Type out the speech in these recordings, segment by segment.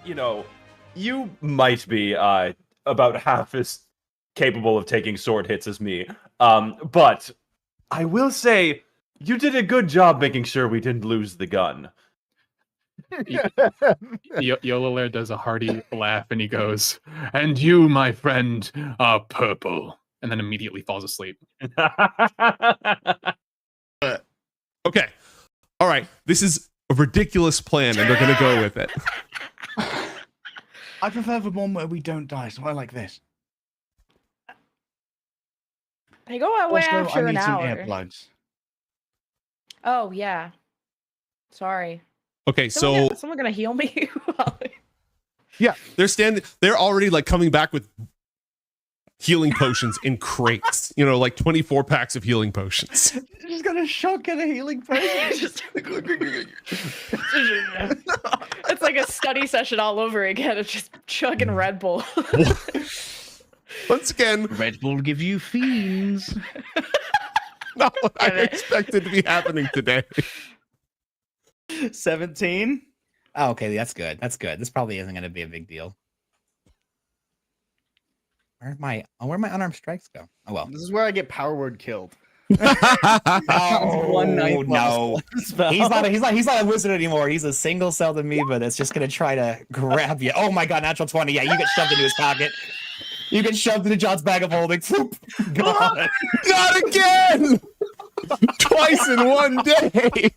you know, you might be about half as capable of taking sword hits as me. But I will say, you did a good job making sure we didn't lose the gun. Yolalair does a hearty laugh and he goes, "And you, my friend, are purple." And then immediately falls asleep. Okay. All right. This is a ridiculous plan, and they're going to go with it. I prefer the one where we don't die, so I like this. I go away Also, after I an need some hour. earplugs. Oh, yeah. Sorry. Okay, so Someone gonna heal me? yeah, they're already like coming back with healing potions in crates. You know, like 24 packs of healing potions. Just got a shock and a healing potion. It's like a study session all over again. It's just chugging Red Bull. Once again, Red Bull give you fiends. not what I expected to be happening today. 17. Oh, okay, that's good. That's good. This probably isn't going to be a big deal. Where'd my unarmed strikes go? Oh well. This is where I get power word killed. Oh no! Spell. He's not a wizard anymore. He's a single-celled amoeba that's just gonna try to grab you. Oh my god! Natural 20. Yeah, you get shoved into his pocket. You get shoved into John's bag of holding. God. Not again! Twice in one day.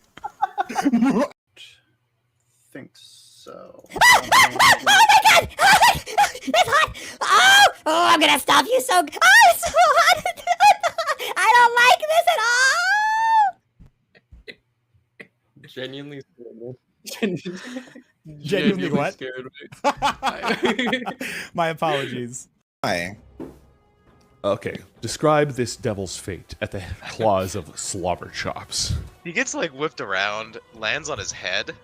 Think so. Oh my god! It's hot! Oh, I'm gonna stop you so. Oh, it's so hot! I don't like this at all! Genuinely Genuinely what? scared. My apologies. Hi. Okay, describe this devil's fate at the claws of Slobber Chops. He gets like whipped around, lands on his head,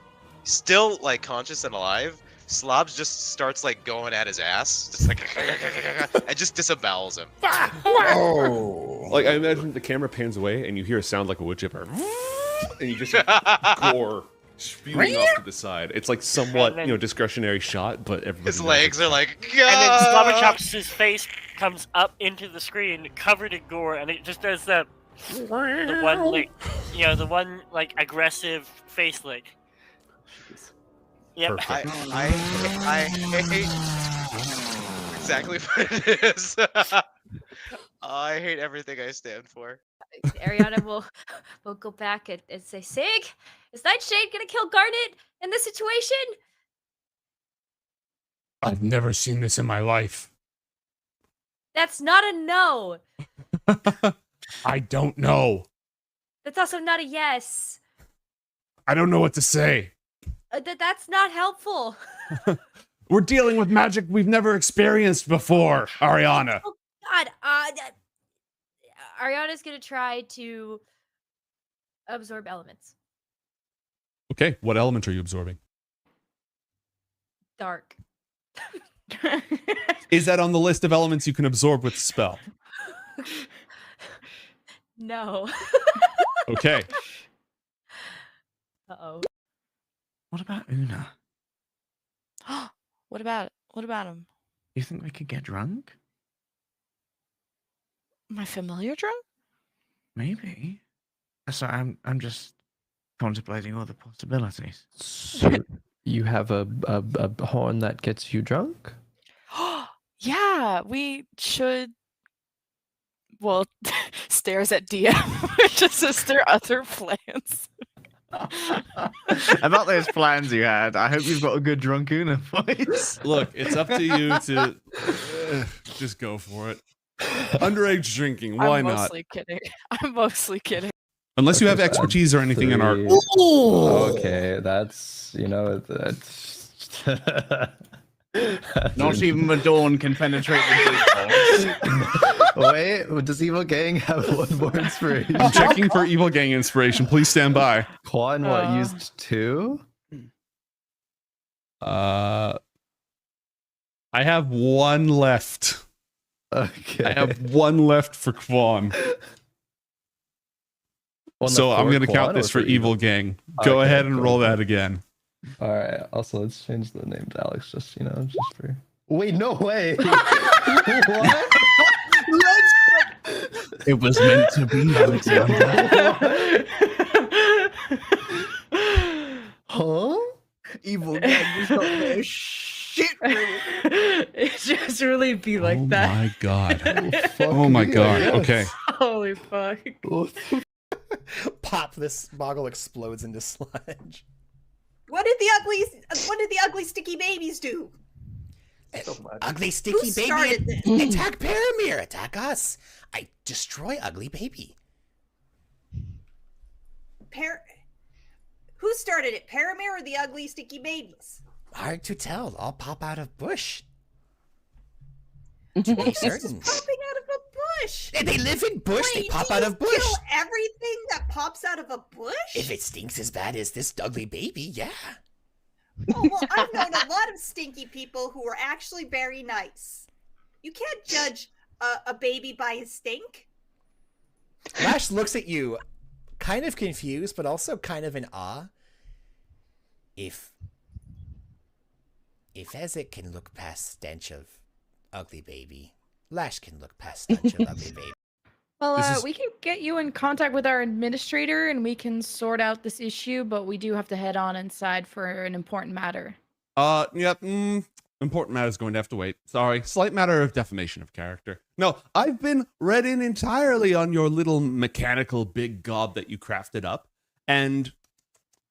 still like conscious and alive. Slobs just starts like going at his ass, just like and just disembowels him. Oh. Like, I imagine the camera pans away and you hear a sound like a wood chipper. And you just gore spewing off to the side. It's like somewhat, discretionary shot, but everybody His legs are like, And then Slobber Chops' face comes up into the screen, covered in gore, and it just does the one lick, the one like aggressive face lick. Yep. I hate exactly what it is. I hate everything I stand for. Ariana will go back and say, Sig, is Nightshade gonna kill Garnet in this situation? I've never seen this in my life. That's not a no. I don't know. That's also not a yes. I don't know what to say. That's not helpful. We're dealing with magic we've never experienced before, Ariana. Oh God, Ariana's gonna try to absorb elements. Okay, what element are you absorbing? Dark. Is that on the list of elements you can absorb with the spell? No. Okay. Uh-oh. What about Una? What about him? You think we could get drunk? My familiar drunk? Maybe. So I'm just contemplating all the possibilities. So you have a horn that gets you drunk? Yeah, we should. Well, stares at DM. Just as there are other plans. About those plans you had, I hope you've got a good drunk Una voice. Look, it's up to you to just go for it. Underage drinking, why not? I'm mostly kidding. I'm mostly kidding. Unless you have expertise or anything in art. Okay, that's, that's... Not even the dawn can penetrate the Wait, does Evil Gang have one more inspiration? I'm checking for Evil Gang inspiration. Please stand by. Quan, used 2? I have 1 left. Okay. I have 1 left for Quan. So I'm going to count this for Evil Gang. Go ahead and roll that again. All right. Also, let's change the name to Alex. Just just for. Wait, no way. What? It was meant to be, Alexander. Huh? Evil gang was not there. Shit. It just really be like that. Oh my god. Fuck Oh my me, I god. guess. Okay. Holy fuck. Pop! This boggle explodes into sludge. What did the ugly sticky babies do? Ugly sticky Who baby started this? attack Paramir, attack us. I destroy ugly baby. Who started it? Paramir or the ugly sticky babies? Hard to tell. I'll pop out of bush. It's To be just certain. popping out of a bush. They live in bush. Wait, They pop do out you of bush. Kill everything that pops out of a bush? If it stinks as bad as this ugly baby, yeah. Oh, well, I've known a lot of stinky people who are actually very nice. You can't judge a baby by his stink. Lash looks at you, kind of confused, but also kind of in awe. If Ezek can look past stench of ugly baby, Lash can look past stench of ugly baby. Well, we can get you in contact with our administrator and we can sort out this issue, but we do have to head on inside for an important matter. Yep. Important matter is going to have to wait. Sorry. Slight matter of defamation of character. No, I've been read in entirely on your little mechanical big gob that you crafted up, and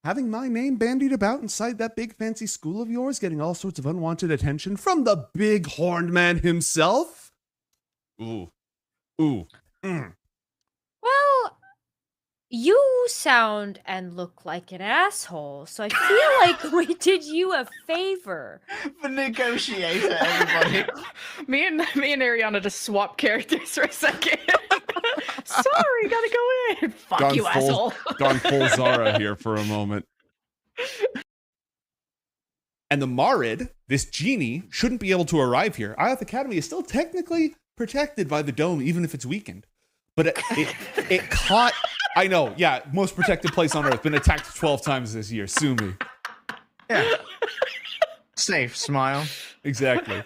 having my name bandied about inside that big fancy school of yours, getting all sorts of unwanted attention from the big horned man himself. Ooh. Well, you sound and look like an asshole, so I feel like we did you a favor. The negotiator, everybody. Me and Ariana just swap characters for a second. Sorry, gotta go in. Fuck you, asshole. Gone full Zara here for a moment. And the Marid, this genie, shouldn't be able to arrive here. Ioth Academy is still technically protected by the dome, even if it's weakened. But it caught... I know, yeah, most protected place on Earth. Been attacked 12 times this year. Sue me. Yeah. Safe, smile. Exactly.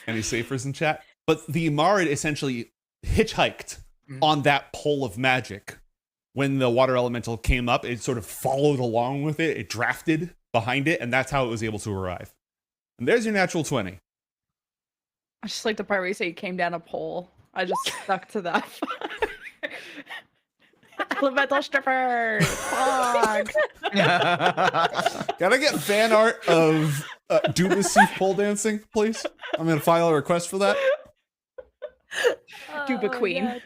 Any safers in chat? But the Marid essentially hitchhiked on that pole of magic. When the water elemental came up, it sort of followed along with it. It drafted behind it, and that's how it was able to arrive. And there's your natural 20. I just like the part where you say you came down a pole. I just stuck to that. Elemental strippers! Fuck! Can I get fan art of Duba pole dancing, please? I'm going to file a request for that. Duba Queen.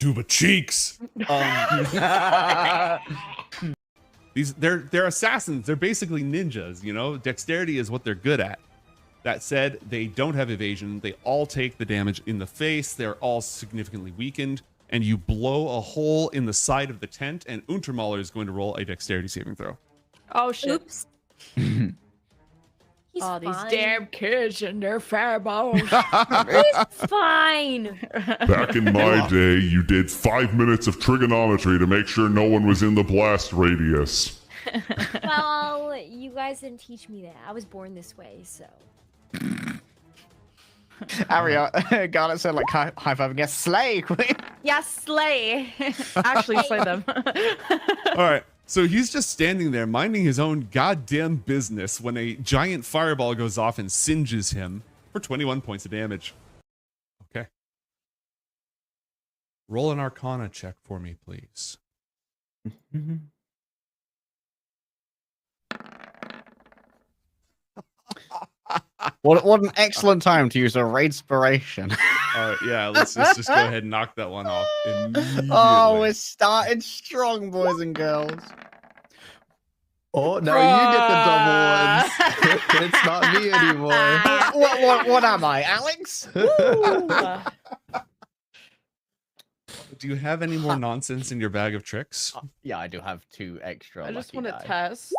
Duba cheeks! They're assassins. They're basically ninjas, you know? Dexterity is what they're good at. That said, they don't have evasion. They all take the damage in the face. They're all significantly weakened. And you blow a hole in the side of the tent, and Untermaler is going to roll a dexterity saving throw. Oh, shit. Oops. He's oh, these fine. damn kids and their fireballs. He's fine. Back in my day, you did 5 minutes of trigonometry to make sure no one was in the blast radius. Well, you guys didn't teach me that. I was born this way, so. Garnet said like high five against slay queen. Yeah, slay. Actually, slay them. All right. So he's just standing there minding his own goddamn business when a giant fireball goes off and singes him for 21 points of damage. Okay. Roll an Arcana check for me, please. What an excellent time to use a Raidspiration. All right, yeah, let's just go ahead and knock that one off immediately. Oh, we're starting strong, boys and girls. Oh, now you get the double ones. It's not me anymore. What am I, Alex? Do you have any more nonsense in your bag of tricks? Yeah, I do have 2 extra. I just want to test.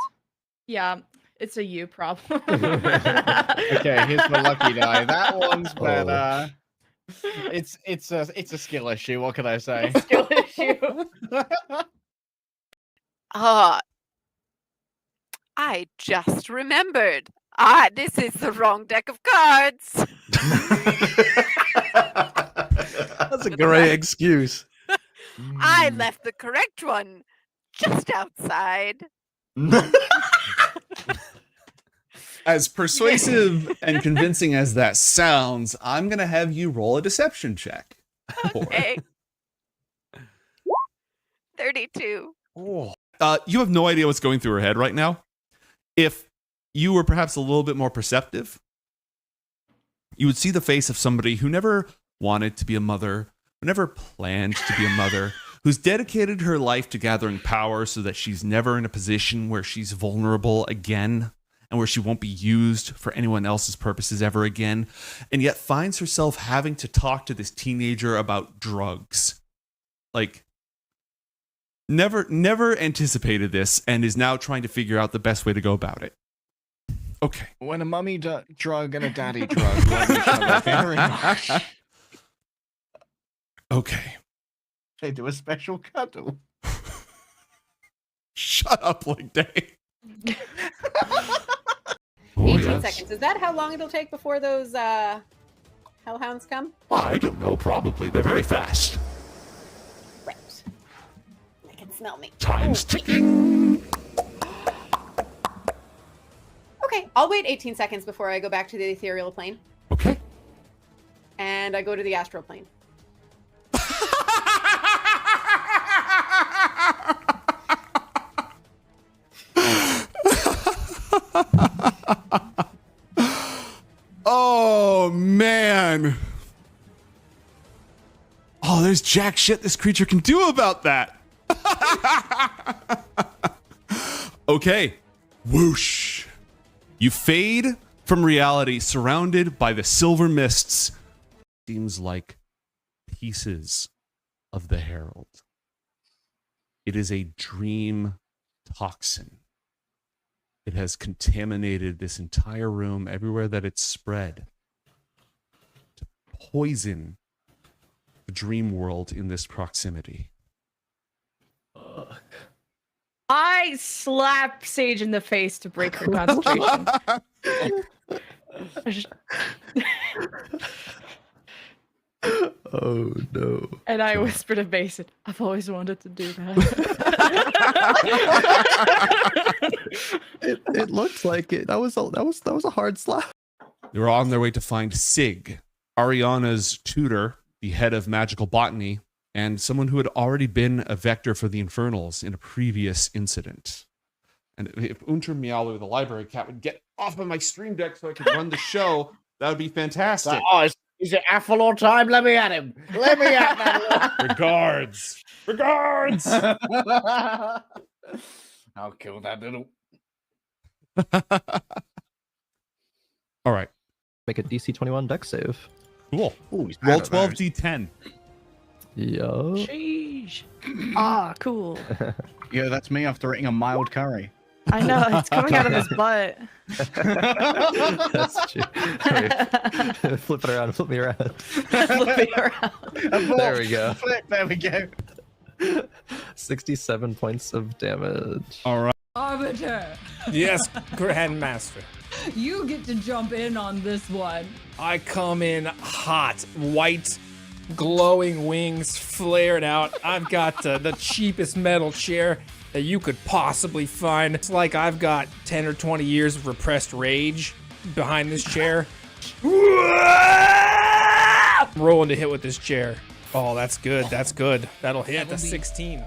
Yeah, it's a you problem. Okay, here's my lucky die. That one's better. It's a skill issue. What can I say? Skill issue. I just remembered. This is the wrong deck of cards. That's a great excuse. I left the correct one just outside. As persuasive and convincing as that sounds, I'm going to have you roll a deception check. Okay. 32. You have no idea what's going through her head right now. If you were perhaps a little bit more perceptive, you would see the face of somebody who never wanted to be a mother, who never planned to be a mother, who's dedicated her life to gathering power so that she's never in a position where she's vulnerable again and where she won't be used for anyone else's purposes ever again, and yet finds herself having to talk to this teenager about drugs. Like, never anticipated this and is now trying to figure out the best way to go about it. Okay. When a mummy drug and a daddy drug love each other very much, Okay. they do a special cuddle. Shut up, Link Day. 18 seconds. Is that how long it'll take before those hellhounds come? I don't know, probably. They're very fast. Right. They can smell me. Time's ticking. Okay, I'll wait 18 seconds before I go back to the ethereal plane. Okay. And I go to the astral plane. Oh, man. Oh, there's jack shit this creature can do about that. Okay. Whoosh. You fade from reality, surrounded by the silver mists. Seems like pieces of the Herald. It is a dream toxin. It has contaminated this entire room, everywhere that it's spread, to poison the dream world in this proximity. I slap Sage in the face to break her concentration. Oh no. And I whisper to Mason, I've always wanted to do that. It looked like it. That was a hard slap. They were on their way to find Sig, Ariana's tutor, the head of magical botany, and someone who had already been a vector for the Infernals in a previous incident. And if Unter Meowlu, the library cat, would get off of my stream deck so I could run the show, that would be fantastic. Is it Athalor time? Let me at him. Let me at that. Regards. Regards. I'll kill that little. All right. Make a DC 21 deck save. Cool. Ooh, he's Roll bad at those. 12d10. Yo. Sheesh. Ah, cool. Yeah, that's me after eating a mild curry. I know, it's coming out of his butt. That's true. Wait. Flip it around. Flip me around. Flip me around. There we go. Flip, there we go. 67 points of damage. All right. Arbiter, Yes, Grandmaster. you get to jump in on this one. I come in hot, white, glowing wings flared out. I've got the cheapest metal chair that you could possibly find. It's like I've got 10 or 20 years of repressed rage behind this chair. I'm rolling to hit with this chair. Oh, that's good. That's good. That'll hit. That's 16.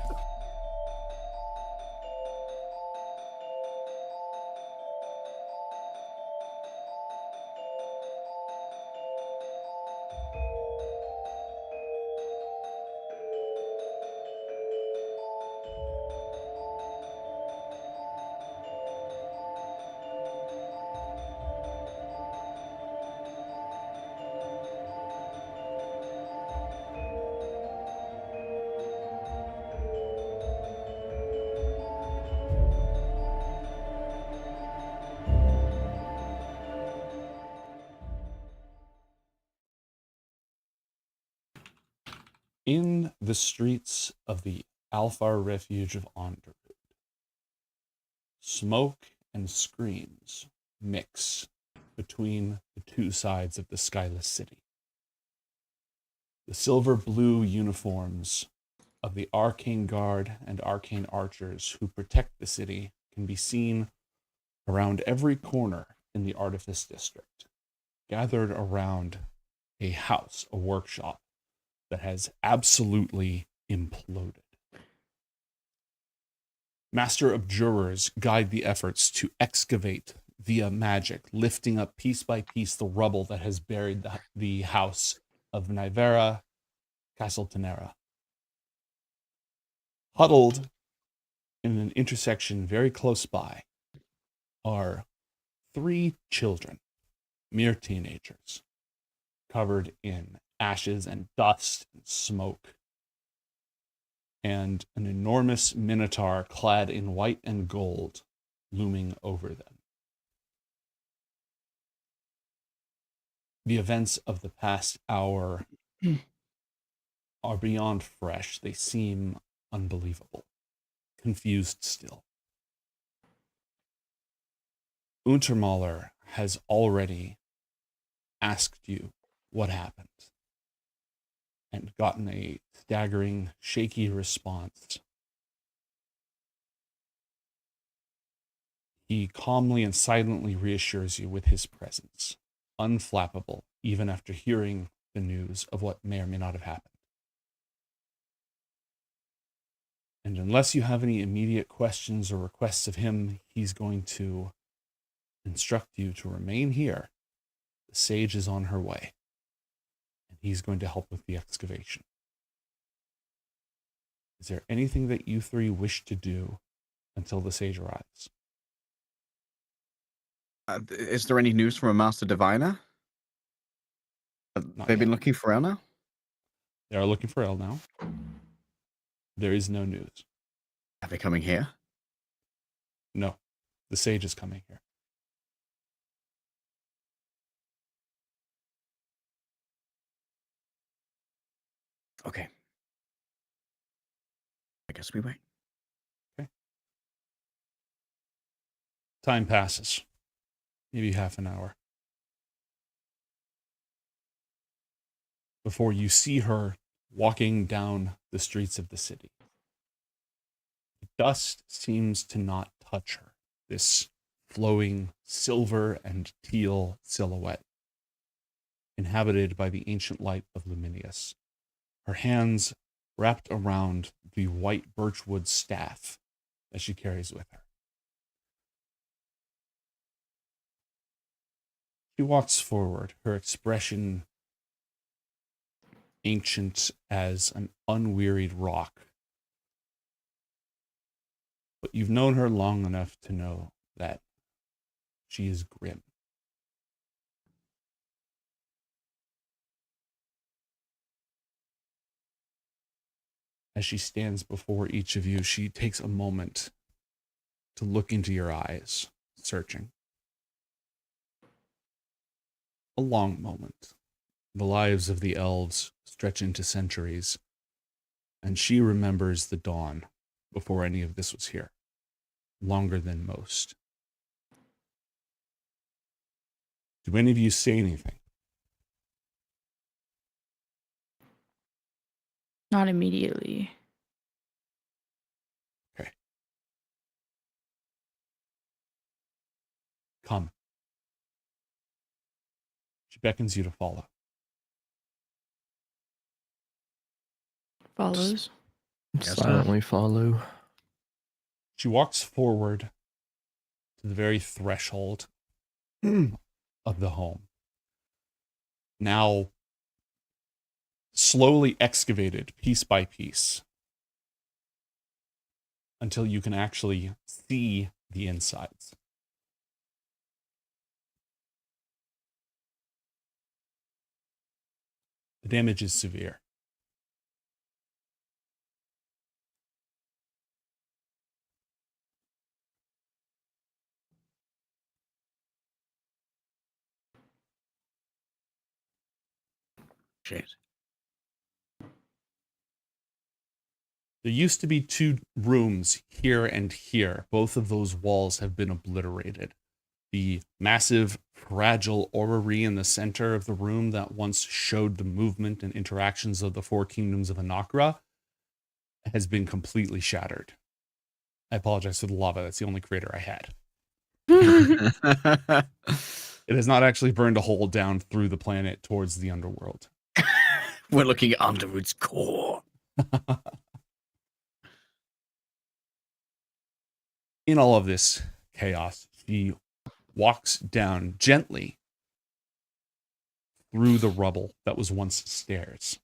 In the streets of the Alfar refuge of Onderwood, Smoke and screams mix between the two sides of the skyless city. The silver-blue uniforms of the Arcane Guard and Arcane Archers who protect the city can be seen around every corner in the Artifice District, gathered around a house, a workshop that has absolutely imploded. Master Abjurers guide the efforts to excavate via magic, lifting up piece by piece the rubble that has buried the house of Nivera Casteltenera. Huddled in an intersection very close by are 3 children, mere teenagers, covered in ashes and dust and smoke, and an enormous minotaur clad in white and gold looming over them. The events of the past hour are beyond fresh. They seem unbelievable, confused still. Untermaler has already asked you what happened and gotten a staggering, shaky response. He calmly and silently reassures you with his presence, unflappable, even after hearing the news of what may or may not have happened. And unless you have any immediate questions or requests of him, he's going to instruct you to remain here. The sage is on her way, and he's going to help with the excavation. Is there anything that you 3 wish to do until the sage arrives? Is there any news from a Master Diviner? Have they been looking for Elna? They are looking for El now. There is no news. Are they coming here? No. The sage is coming here. Okay. I guess we wait. Okay. Time passes. Maybe half an hour. Before you see her walking down the streets of the city. The dust seems to not touch her. This flowing silver and teal silhouette, inhabited by the ancient light of Luminius. Her hands wrapped around the white birchwood staff that she carries with her. She walks forward, her expression ancient as an unwearied rock. But you've known her long enough to know that she is grim. As she stands before each of you, she takes a moment to look into your eyes, searching. A long moment. The lives of the elves stretch into centuries, and she remembers the dawn before any of this was here, longer than most. Do any of you say anything? Not immediately. Okay. Come. She beckons you to follow. Follows. Silently follow. She walks forward to the very threshold of the home. Now slowly excavated piece by piece until you can actually see the insides. The damage is severe. Shit. There used to be 2 rooms here and here. Both of those walls have been obliterated. The massive, fragile orrery in the center of the room that once showed the movement and interactions of the 4 kingdoms of Anakra has been completely shattered. I apologize for the lava. That's the only crater I had. It has not actually burned a hole down through the planet towards the underworld. We're looking at Underwood's core. In all of this chaos, she walks down gently through the rubble that was once stairs.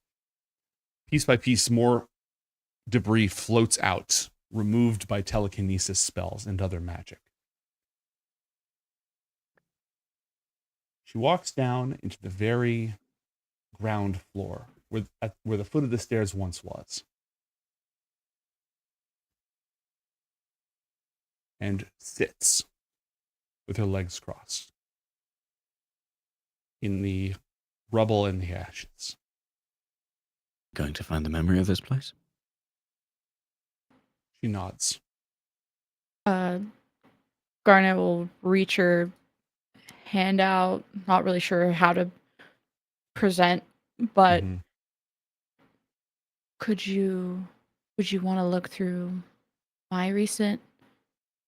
Piece by piece, more debris floats out, removed by telekinesis spells and other magic. She walks down into the very ground floor, where the foot of the stairs once was, and sits with her legs crossed in the rubble and the ashes. Going to find the memory of this place? She nods. Garnet will reach her hand out, not really sure how to present, but would you want to look through my recent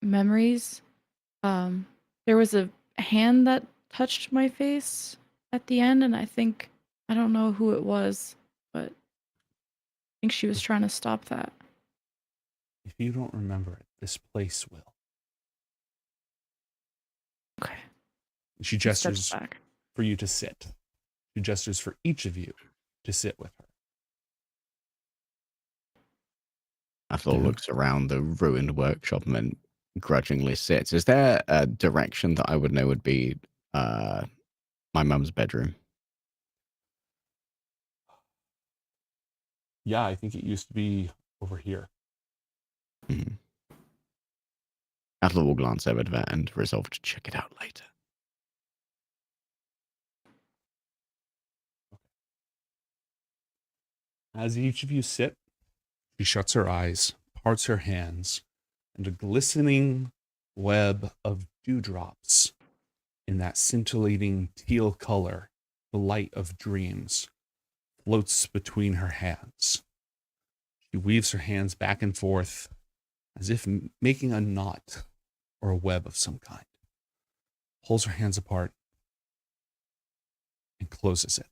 memories? There was a hand that touched my face at the end, and I don't know who it was, but I think she was trying to stop that. If you don't remember it, this place will. Okay. She gestures for you to sit. She gestures for each of you to sit with her. Athalor looks around the ruined workshop and then grudgingly sits. Is there a direction that I would know would be my mum's bedroom? Yeah, I think it used to be over here. Athalor will glance over to that and resolve to check it out later. As each of you sit, she shuts her eyes, parts her hands, and a glistening web of dewdrops in that scintillating teal color, the light of dreams, floats between her hands. She weaves her hands back and forth as if making a knot or a web of some kind, pulls her hands apart and closes it.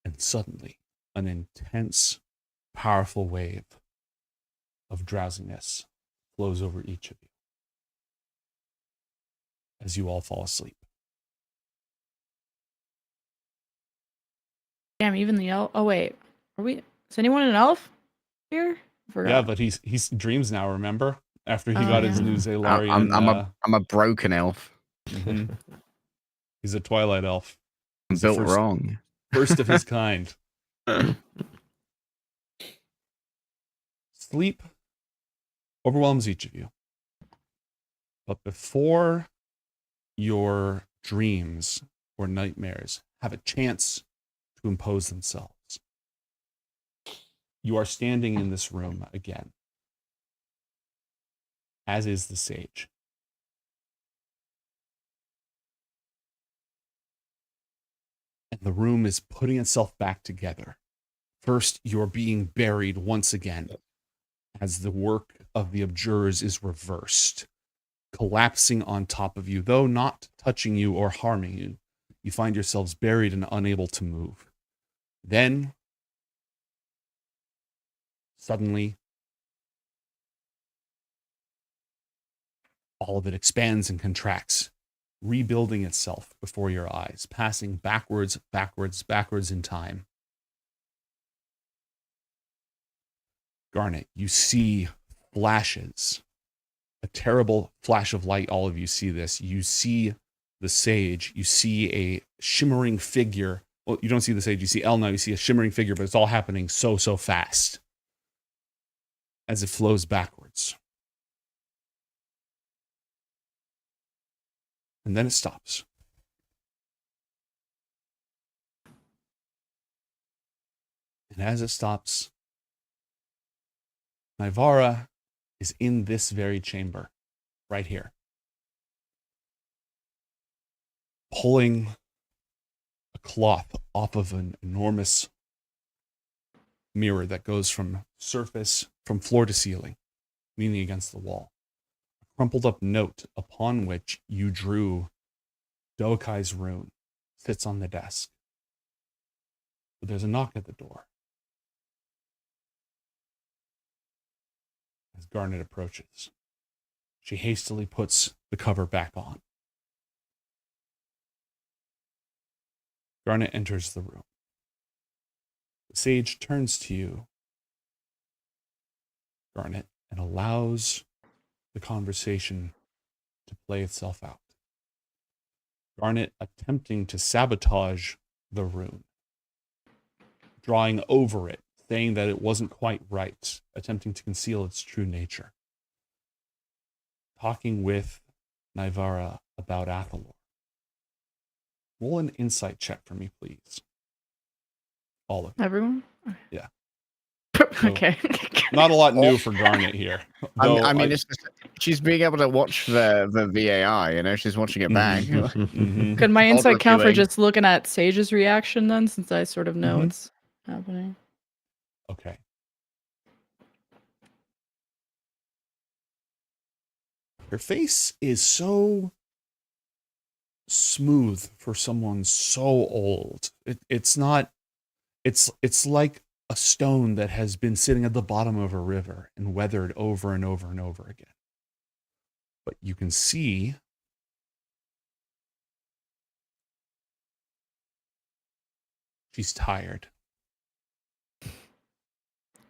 And suddenly, an intense, powerful wave of drowsiness flows over each of you as you all fall asleep. Damn, even the elf. Oh wait, is anyone an elf here? Yeah, but he's dreams now. Remember, after he got his new Zalarian. I'm a broken elf. He's a Twilight elf. I'm built wrong. First of his kind. Sleep overwhelms each of you. But before your dreams or nightmares have a chance to impose themselves, you are standing in this room again, as is the sage. And the room is putting itself back together. First, you're being buried once again as the work of the abjurers is reversed, collapsing on top of you, though not touching you or harming you. You find yourselves buried and unable to move. Then, suddenly, all of it expands and contracts, rebuilding itself before your eyes, passing backwards in time. Garnet, you see flashes, a terrible flash of light. All of you see this. You see the sage. You see a shimmering figure. Well, you don't see the sage. You see Elna. You see a shimmering figure, but it's all happening so fast as it flows backwards. And then it stops. And as it stops, Nivara is in this very chamber, right here, pulling a cloth off of an enormous mirror that goes from floor to ceiling, leaning against the wall. A crumpled up note upon which you drew Doakai's rune sits on the desk. But there's a knock at the door. As Garnet approaches, she hastily puts the cover back on. Garnet enters the room. The sage turns to you, Garnet, and allows the conversation to play itself out. Garnet attempting to sabotage the rune, drawing over it, saying that it wasn't quite right, attempting to conceal its true nature. Talking with Nivara about Athalor. Roll an insight check for me, please. All of you. Everyone? Yeah. Okay. Not a lot new for Garnet here. I mean, it's just, she's being able to watch the VAR, you know, she's watching it back. Mm-hmm. Could my All insight count for reviewing. just looking at Sage's reaction then, since I sort of know Mhm. what's happening? Okay. Her face is so smooth for someone so old. It's not. It's like a stone that has been sitting at the bottom of a river and weathered over and over and over again. But you can see she's tired.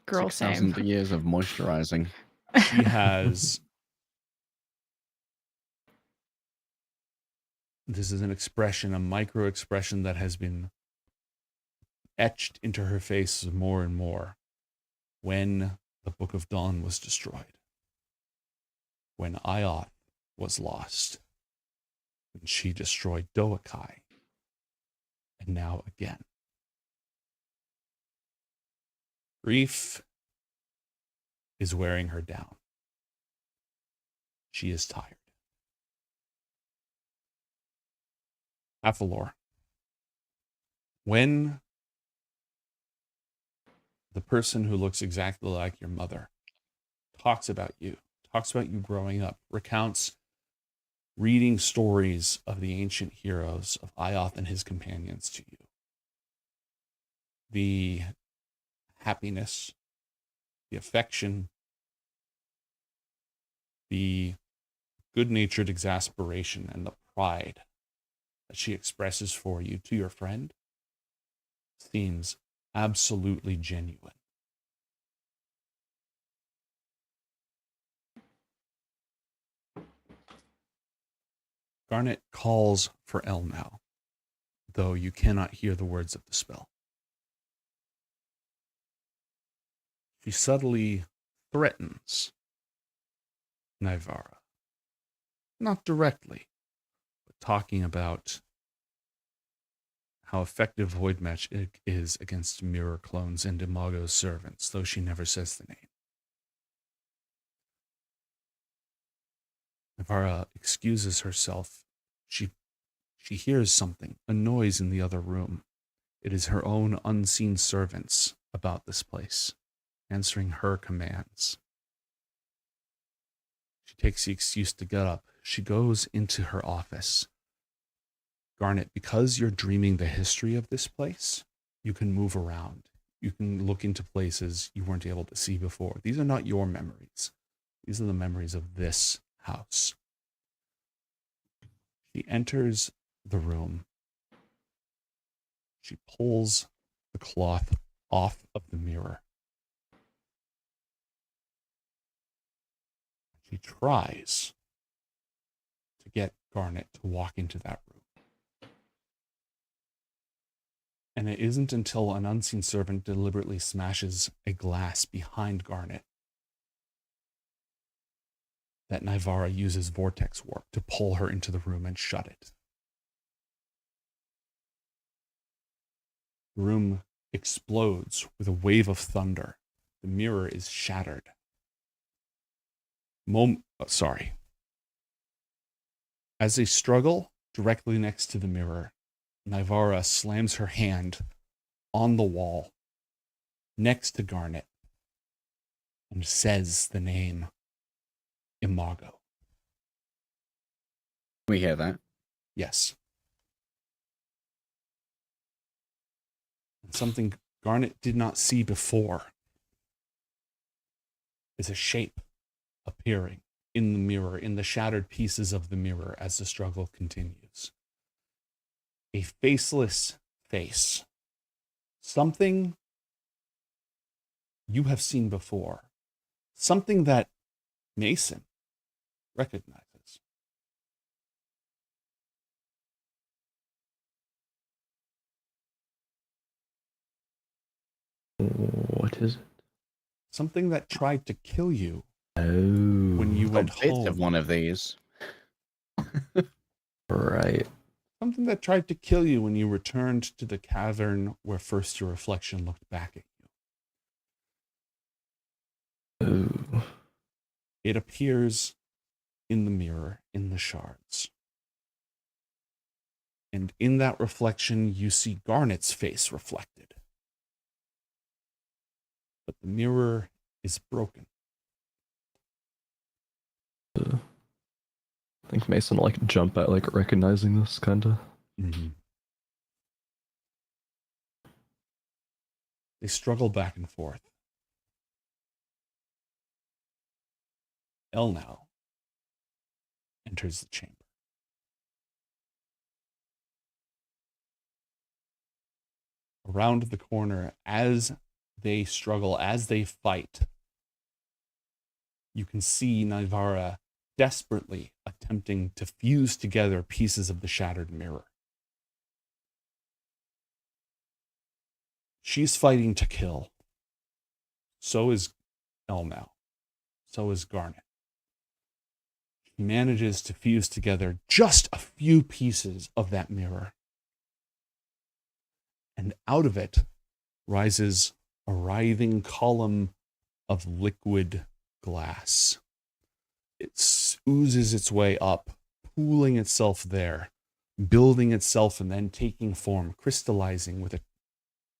Girl, same. 6,000 years of moisturizing. She has. This is an expression, a micro expression that has been etched into her face more and more when the Book of Dawn was destroyed, when Ioth was lost, when she destroyed Doakai, and now again. Grief is wearing her down. She is tired. Athalor, when the person who looks exactly like your mother talks about you growing up, recounts reading stories of the ancient heroes of Ioth and his companions to you, the happiness, the affection, the good-natured exasperation, and the pride that she expresses for you to your friend seems absolutely genuine. Garnet calls for El now, though you cannot hear the words of the spell. She subtly threatens Nivara. Not directly, but talking about how effective Void Magic is against mirror clones and Imago's servants, though she never says the name. Nivara excuses herself. She hears something, a noise in the other room. It is her own unseen servants about this place, answering her commands. She takes the excuse to get up. She goes into her office. Garnet, because you're dreaming the history of this place, you can move around. You can look into places you weren't able to see before. These are not your memories. These are the memories of this house. She enters the room. She pulls the cloth off of the mirror. She tries to get Garnet to walk into that room. And it isn't until an unseen servant deliberately smashes a glass behind Garnet that Nivara uses vortex warp to pull her into the room and shut it. The room explodes with a wave of thunder. The mirror is shattered Sorry. As they struggle directly next to the mirror, Nivara slams her hand on the wall next to Garnet and says the name Imago. We hear that. Yes. And something Garnet did not see before is a shape appearing in the mirror, in the shattered pieces of the mirror as the struggle continues. A faceless face. Something you have seen before. Something that Mason recognizes. What is it? Something that tried to kill you when you went bits home. of one of these. Right. Something that tried to kill you when you returned to the cavern where first your reflection looked back at you. Ooh. It appears in the mirror, in the shards. And in that reflection, you see Garnet's face reflected. But the mirror is broken. I think Mason will like jump at like recognizing this kind of. Mm-hmm. They struggle back and forth. El now enters the chamber. Around the corner, as they struggle, as they fight, you can see Nivara desperately attempting to fuse together pieces of the shattered mirror. She's fighting to kill. So is El now. So is Garnet. She manages to fuse together just a few pieces of that mirror. And out of it rises a writhing column of liquid glass. It oozes its way up, pooling itself there, building itself and then taking form, crystallizing with a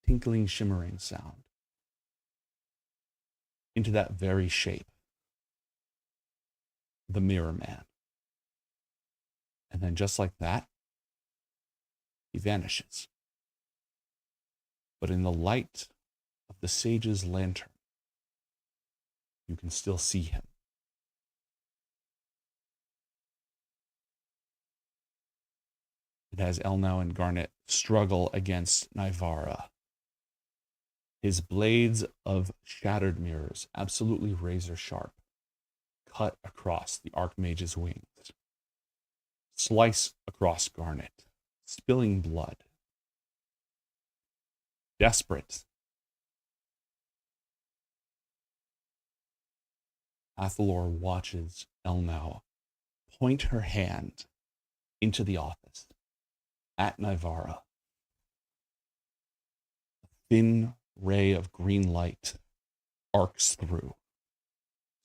tinkling, shimmering sound into that very shape, the Mirror Man. And then just like that, he vanishes. But in the light of the sage's lantern, you can still see him. And as Elnau and Garnet struggle against Nivara, his blades of shattered mirrors, absolutely razor sharp, cut across the Archmage's wings, slice across Garnet, spilling blood. Desperate, Athalor watches Elnau point her hand into the office at Nivara. A thin ray of green light arcs through,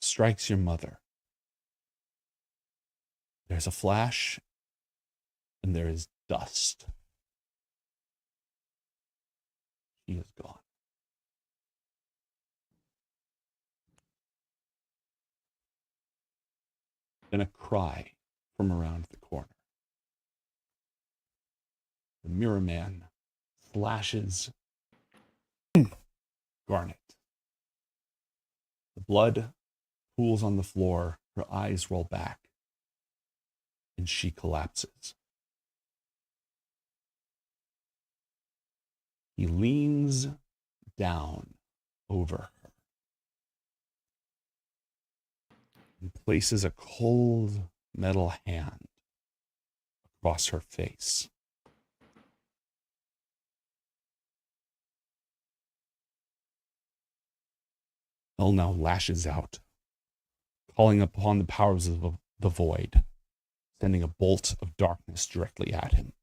strikes your mother. There's a flash, and there is dust. She is gone. Then a cry from around the corner. The Mirror Man slashes Garnet. The blood pools on the floor, her eyes roll back, and she collapses. He leans down over her and places a cold metal hand across her face. El now lashes out, calling upon the powers of the void, sending a bolt of darkness directly at him.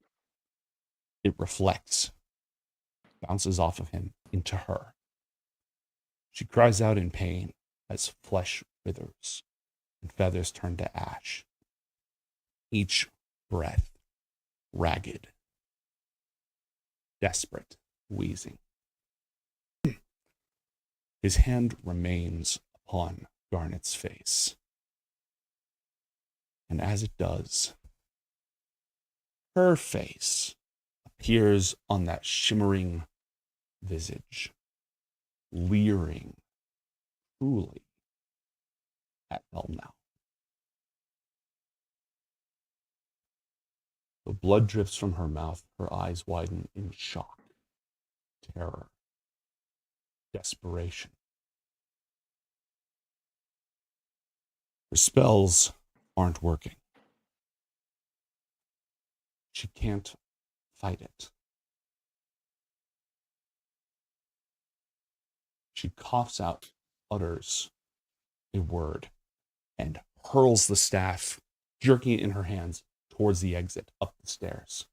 It reflects, bounces off of him into her. She cries out in pain as flesh withers. and feathers turn to ash. Each breath ragged, desperate, wheezing. His hand remains upon Garnet's face. And as it does, her face appears on that shimmering visage, leering truly at Elnau. The blood drifts from her mouth, her eyes widen in shock, terror, desperation. Her spells aren't working. She can't fight it. She coughs out, utters a word, and hurls the staff, jerking it in her hands towards the exit, up the stairs.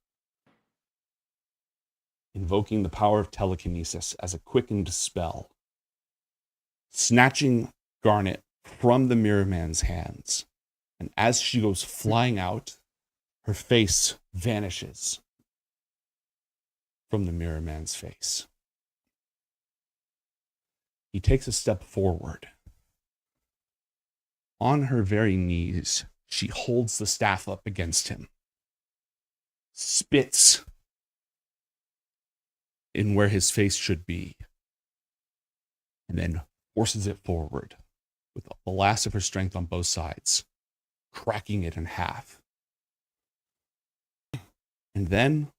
Invoking the power of telekinesis as a quickened spell, snatching Garnet from the Mirror Man's hands. And as she goes flying out, her face vanishes from the Mirror Man's face. He takes a step forward. On her very knees, she holds the staff up against him, spits in where his face should be, and then forces it forward with the last of her strength on both sides, cracking it in half. And then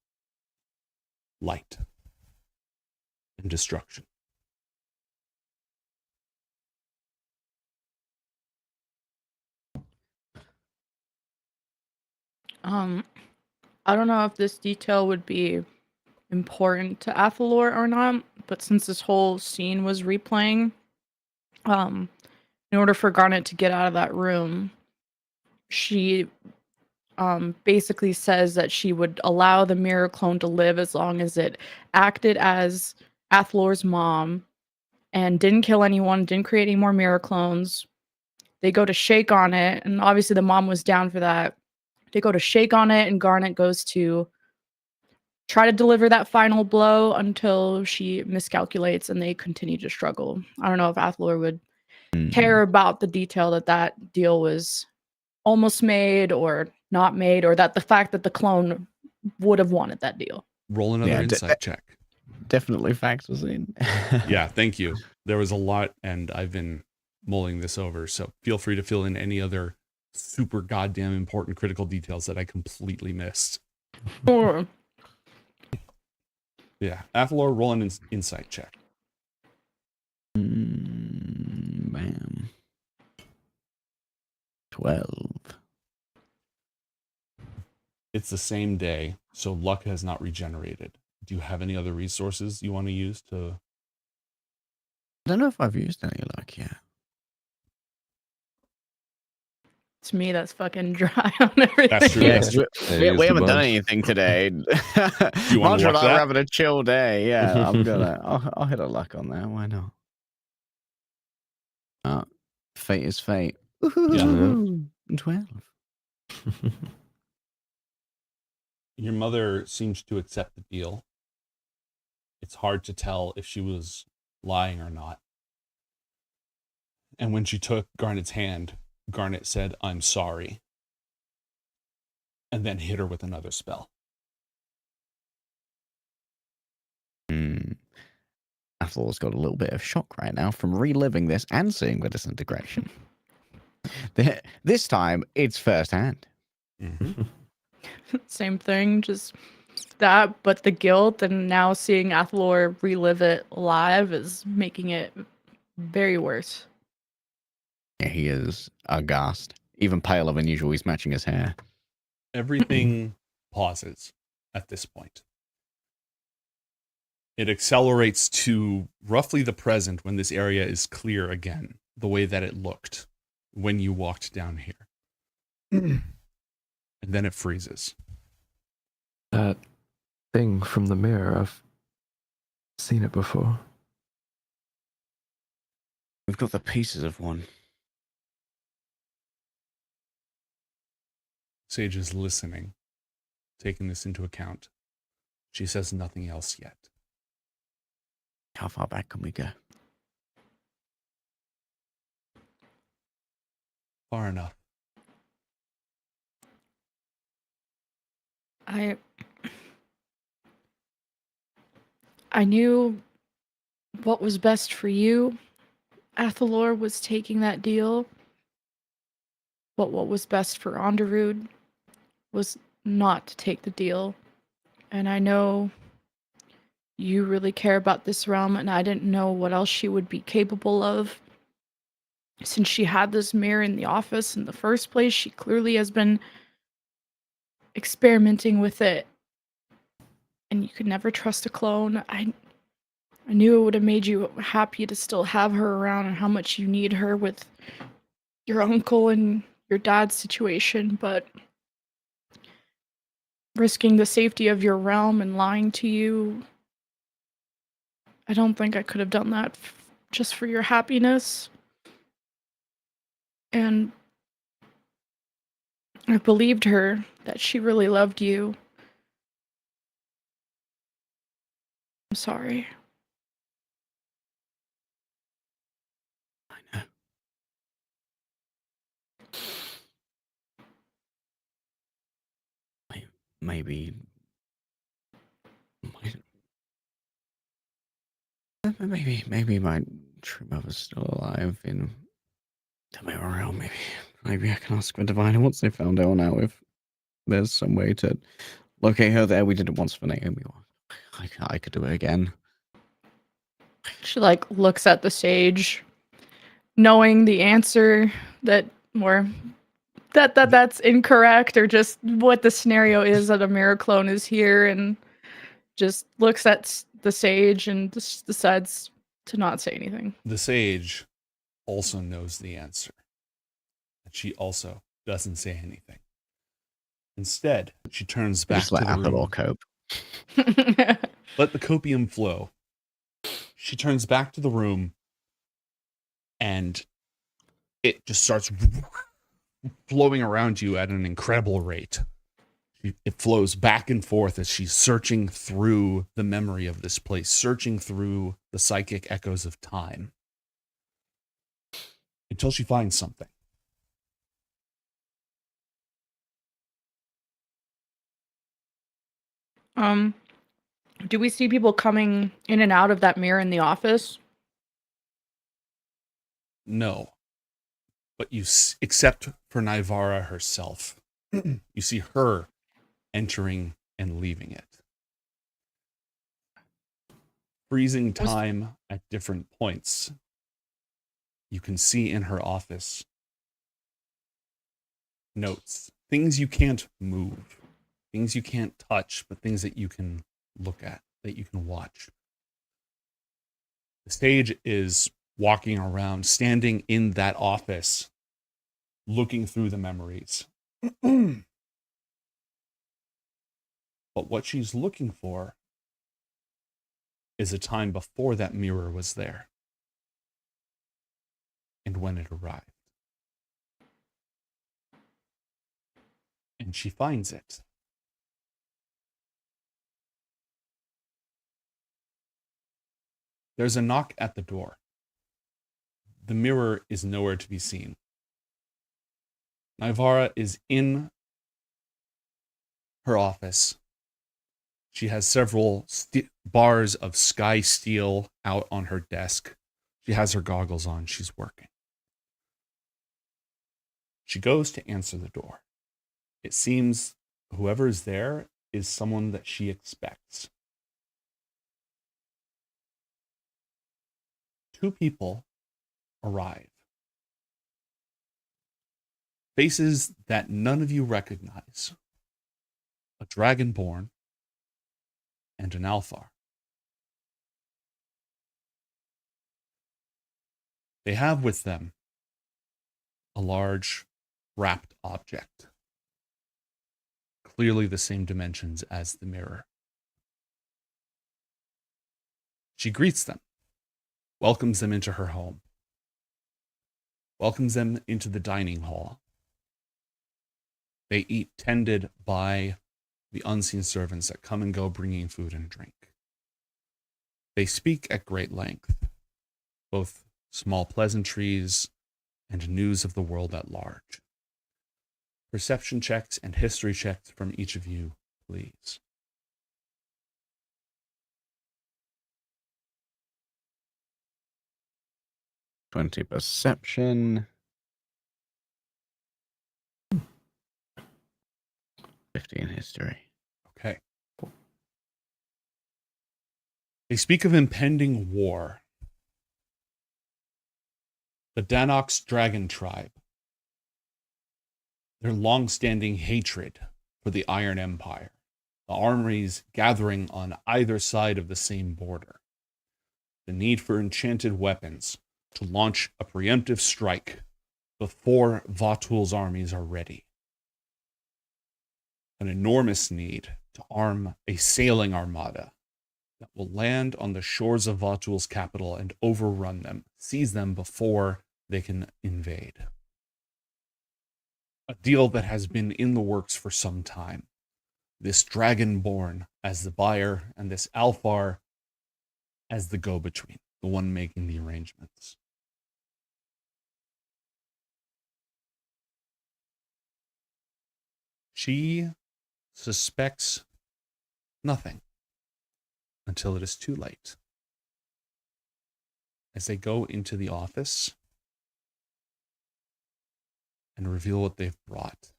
light and destruction. I don't know if this detail would be important to Athalor or not, but since this whole scene was replaying, in order for Garnet to get out of that room, she basically says that she would allow the mirror clone to live as long as it acted as Athalor's mom and didn't kill anyone, didn't create any more mirror clones. They go to shake on it, and obviously the mom was down for that. They go to shake on it, and Garnet goes to try to deliver that final blow until she miscalculates and they continue to struggle. I don't know if Athalor would care about the detail that that deal was almost made or not made, or that the fact that the clone would have wanted that deal. Roll another insight check. Definitely factors in. Yeah, thank you. There was a lot, and I've been mulling this over, so feel free to fill in any other super goddamn important critical details that I completely missed. Sure. Yeah, Athalor, roll an insight check. Bam. 12. It's the same day, so luck has not regenerated. Do you have any other resources you want to use to... I don't know if I've used any luck yet. To me, that's fucking dry on everything. That's true. Yeah, That's true. we haven't done anything today. Do you want to Mantra watch and I that? are having a chill day. Yeah, I'm gonna. I'll hit a luck on that. Why not? Fate is fate. Ooh, 12. Your mother seems to accept the deal. It's hard to tell if she was lying or not. And when she took Garnet's hand, Garnet said, "I'm sorry," and then hit her with another spell. Athalor's got a little bit of shock right now from reliving this and seeing the disintegration. This time, it's firsthand. Same thing, just that, but the guilt and now seeing Athalor relive it live is making it very worse. Yeah, he is aghast. Even paler than usual. He's matching his hair. Everything pauses at this point. It accelerates to roughly the present when this area is clear again, the way that it looked when you walked down here. And then it freezes. That thing from the mirror, I've seen it before. We've got the pieces of one. Sage is listening, taking this into account. She says nothing else yet. How far back can we go? Far enough. I knew what was best for you. Athalor was taking that deal. But what was best for Onderud was not to take the deal. And I know you really care about this realm, and I didn't know what else she would be capable of. Since she had this mirror in the office in the first place, she clearly has been experimenting with it. And you could never trust a clone. I knew it would have made you happy to still have her around and how much you need her with your uncle and your dad's situation, but risking the safety of your realm and lying to you, I don't think I could have done that just for your happiness. And I believed her that she really loved you. I'm sorry. Maybe my true mother's still alive in the mirror realm. Maybe I can ask for Divine once they found out now if there's some way to locate her there. We did it once for Naomi. I could do it again. She looks at the sage, knowing the answer that's incorrect, or just what the scenario is that a mirror clone is here, and just looks at the sage and just decides to not say anything. The sage also knows the answer. And she also doesn't say anything. Instead, she turns back Just let to the Athalor room. cope. Let the copium flow. She turns back to the room, and it just starts flowing around you at an incredible rate. It flows back and forth as she's searching through the memory of this place, searching through the psychic echoes of time, until she finds something. Do we see people coming in and out of that mirror in the office? No. But except for Nivara herself, you see her entering and leaving it. Freezing time at different points. You can see in her office notes, things you can't move, things you can't touch, but things that you can look at, that you can watch. The stage is walking around, standing in that office, looking through the memories. But what she's looking for is a time before that mirror was there and when it arrived. And she finds it. There's a knock at the door. The mirror is nowhere to be seen. Nivara is in her office. She has several bars of sky steel out on her desk. She has her goggles on. She's working. She goes to answer the door. It seems whoever is there is someone that she expects. Two people arrive. Faces that none of you recognize. A dragonborn and an Althar. They have with them a large wrapped object, clearly the same dimensions as the mirror. She greets them, welcomes them into her home, welcomes them into the dining hall, They eat tended by the unseen servants that come and go bringing food and drink. They speak at great length, both small pleasantries and news of the world at large. Perception checks and history checks from each of you, please. $20 perception. 15 history. Okay. They speak of impending war. The Danox dragon tribe. Their long-standing hatred for the Iron Empire. The armories gathering on either side of the same border. The need for enchanted weapons to launch a preemptive strike before Vatul's armies are ready. An enormous need to arm a sailing armada that will land on the shores of Vatul's capital and overrun them, seize them before they can invade. A deal that has been in the works for some time. This Dragonborn as the buyer and this Alfar as the go-between, the one making the arrangements. She suspects nothing until it is too late. As they go into the office and reveal what they've brought,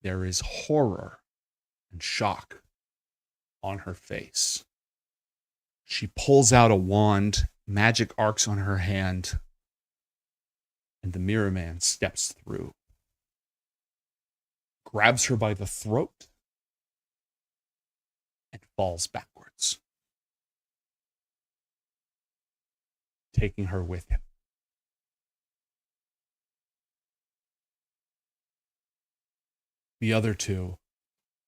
there is horror and shock on her face. She pulls out a wand, magic arcs on her hand, and the Mirror Man steps through, grabs her by the throat, and falls backwards, taking her with him. The other two,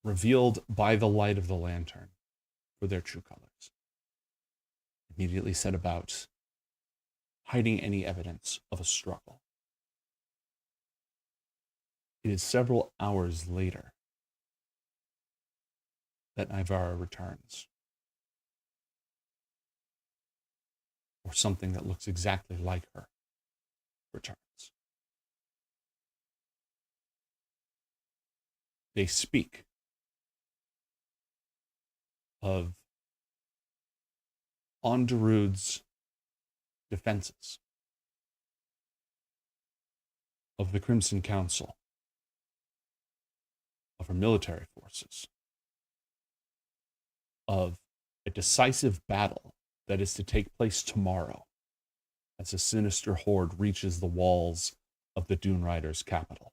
revealed by the light of the lantern for their true colors, immediately set about hiding any evidence of a struggle. It is several hours later that Ivara returns, or something that looks exactly like her returns. They speak of Onderud's defenses, of the Crimson Council, of her military forces, of a decisive battle that is to take place tomorrow as a sinister horde reaches the walls of the Dune Riders' capital.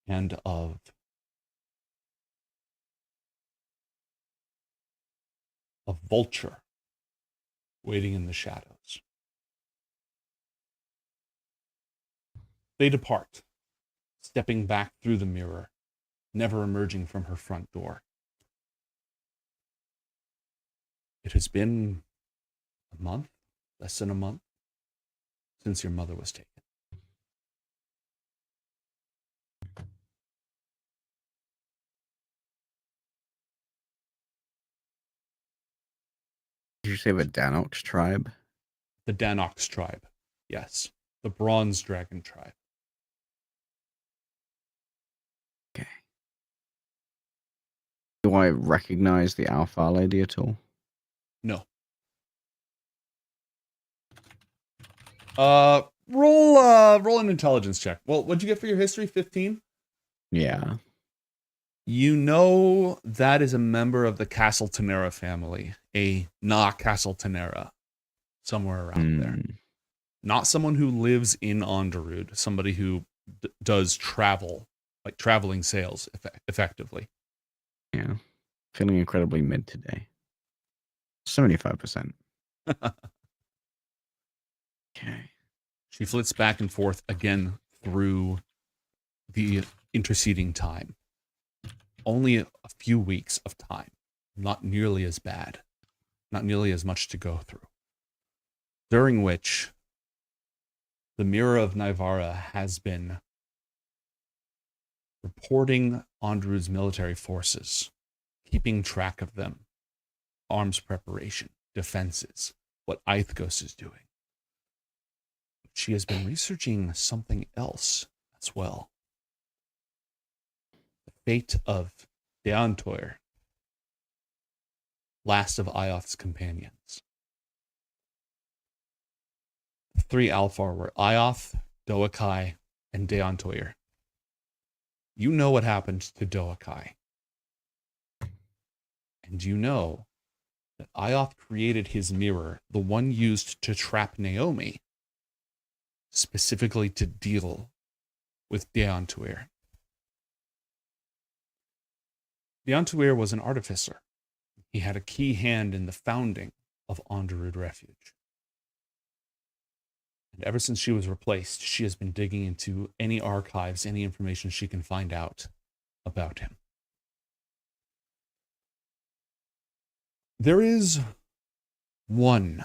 And of a vulture waiting in the shadows. They depart, stepping back through the mirror, never emerging from her front door. It has been a month, less than a month, since your mother was taken. Did you say the Danox tribe? The Danox tribe, yes. The Bronze Dragon tribe. Okay. Do I recognize the Alpha lady at all? No. Roll an intelligence check. Well, what'd you get for your history? 15? Yeah. You know that is a member of the Castle Tenera family, a Castle Tenera, somewhere around there. Not someone who lives in Onderud, somebody who does travel, like traveling sales effectively. Yeah. Feeling incredibly mid today. 75%. Okay. She flits back and forth again through the interceding time. Only a few weeks of time, not nearly as bad. not nearly as much to go through. During which the Mirror of Nivara has been reporting Andrew's military forces, keeping track of them, arms preparation, defenses, what Ioth is doing. She has been researching something else as well. The fate of Deantoir, last of Ioth's companions. The 3 Alfar were Ioth, Doakai, and Deantoir. You know what happened to Doakai. And you know that Ioth created his mirror, the one used to trap Naomi, specifically to deal with Deantoir. Deantoir was an artificer. He had a key hand in the founding of Onderud Refuge. And ever since she was replaced, she has been digging into any archives, any information she can find out about him. There is one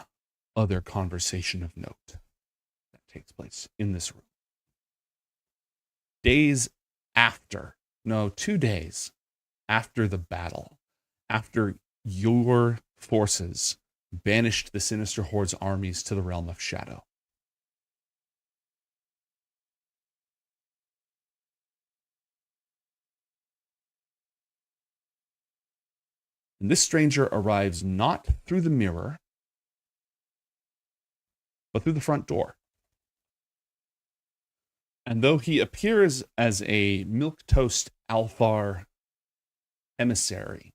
other conversation of note that takes place in this room. 2 days after the battle, after your forces banished the Sinister Horde's armies to the realm of shadow, and this stranger arrives not through the mirror, but through the front door. And though he appears as a milquetoast Alfar emissary,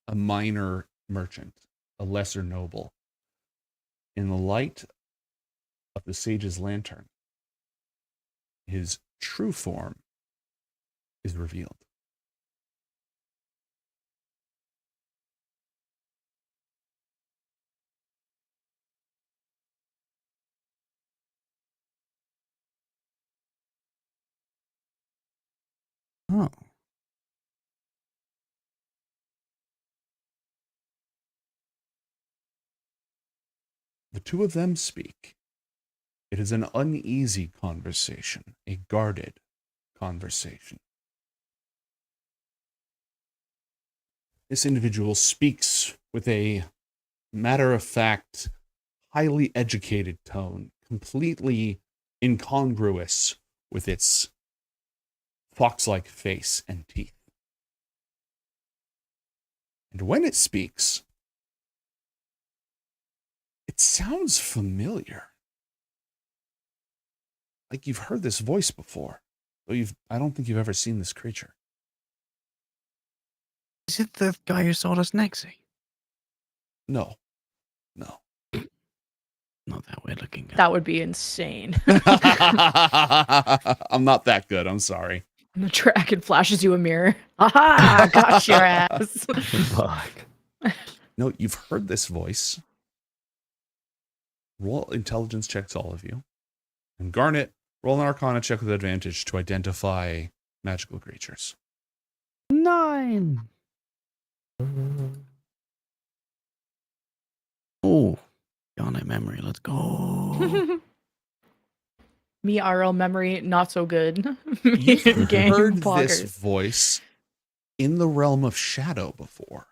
a minor merchant, a lesser noble, in the light of the sage's lantern, his true form is revealed. Oh. The two of them speak. It is an uneasy conversation, a guarded conversation. This individual speaks with a matter-of-fact, highly educated tone, completely incongruous with its fox-like face and teeth. And when it speaks, it sounds familiar. Like you've heard this voice before, though I don't think you've ever seen this creature. Is it the guy who sold us Nexi? No. Not that weird looking guy. That would be insane. I'm not that good, I'm sorry. And the dragon flashes you a mirror. Aha! Got your ass. Fuck. No, you've heard this voice. Roll intelligence checks, all of you. And Garnet, roll an Arcana check with advantage to identify magical creatures. 9. Oh, Garnet memory. Let's go. Me RL memory, not so good. You've Game heard poggers. this voice in the realm of shadow before.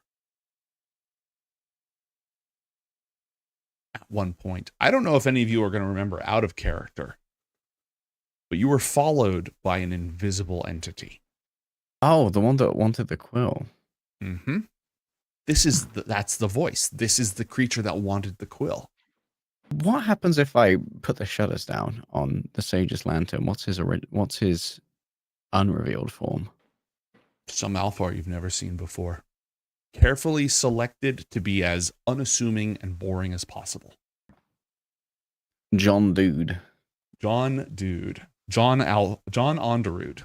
At one point. I don't know if any of you are going to remember out of character, but you were followed by an invisible entity. Oh, the one that wanted the quill. Mm-hmm. That's the voice. This is the creature that wanted the quill. What happens if I put the shutters down on the Sage's lantern? What's his unrevealed form? Some Alfar you've never seen before. Carefully selected to be as unassuming and boring as possible. John Dude. John Onderud.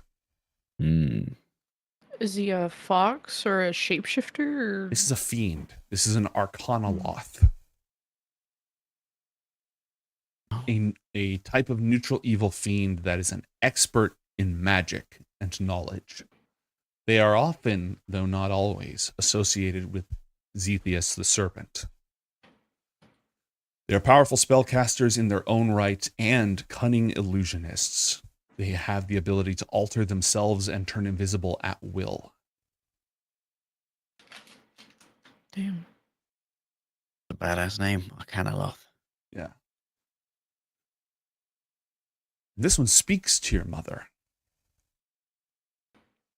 Is he a fox or a shapeshifter? Or... This is a fiend. This is an Arcana Loth. A type of neutral evil fiend that is an expert in magic and knowledge. They are often, though not always, associated with Zethius the Serpent, They are powerful spellcasters in their own right and cunning illusionists. They have the ability to alter themselves and turn invisible at will. Damn. A badass name. Athalor. Yeah. This one speaks to your mother.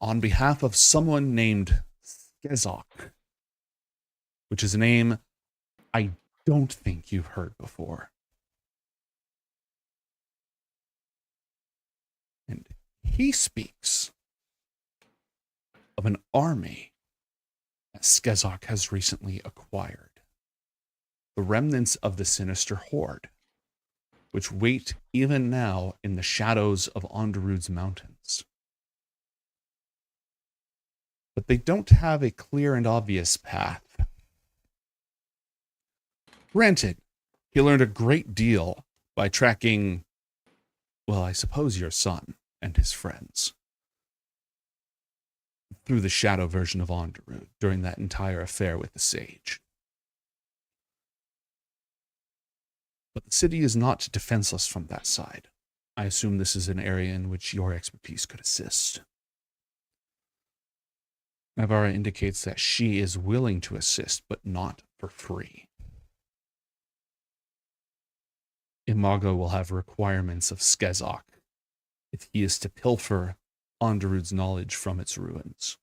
On behalf of someone named Skezok, which is a name I don't think you've heard before. And he speaks of an army that Skezok has recently acquired. The remnants of the sinister horde, which wait even now in the shadows of Onderud's mountains. But they don't have a clear and obvious path. Granted, he learned a great deal by tracking, well, I suppose your son and his friends through the shadow version of Onderud during that entire affair with the sage. But the city is not defenseless from that side. I assume this is an area in which your expertise could assist. Navara indicates that she is willing to assist, but not for free. Imago will have requirements of Skezok if he is to pilfer Onderud's knowledge from its ruins.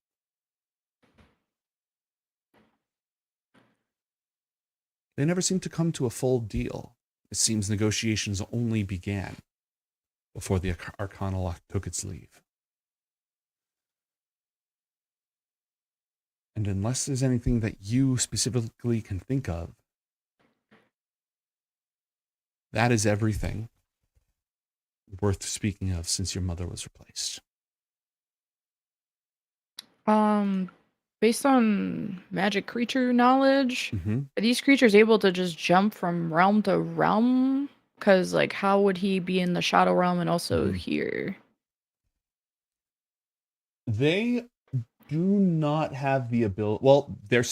They never seem to come to a full deal. It seems negotiations only began before the Arcana took its leave. And unless there's anything that you specifically can think of, that is everything worth speaking of since your mother was replaced. Based on magic creature knowledge, Mm-hmm. are these creatures able to just jump from realm to realm? Because, like, how would he be in the shadow realm and also here? They do not have the ability. Well, they're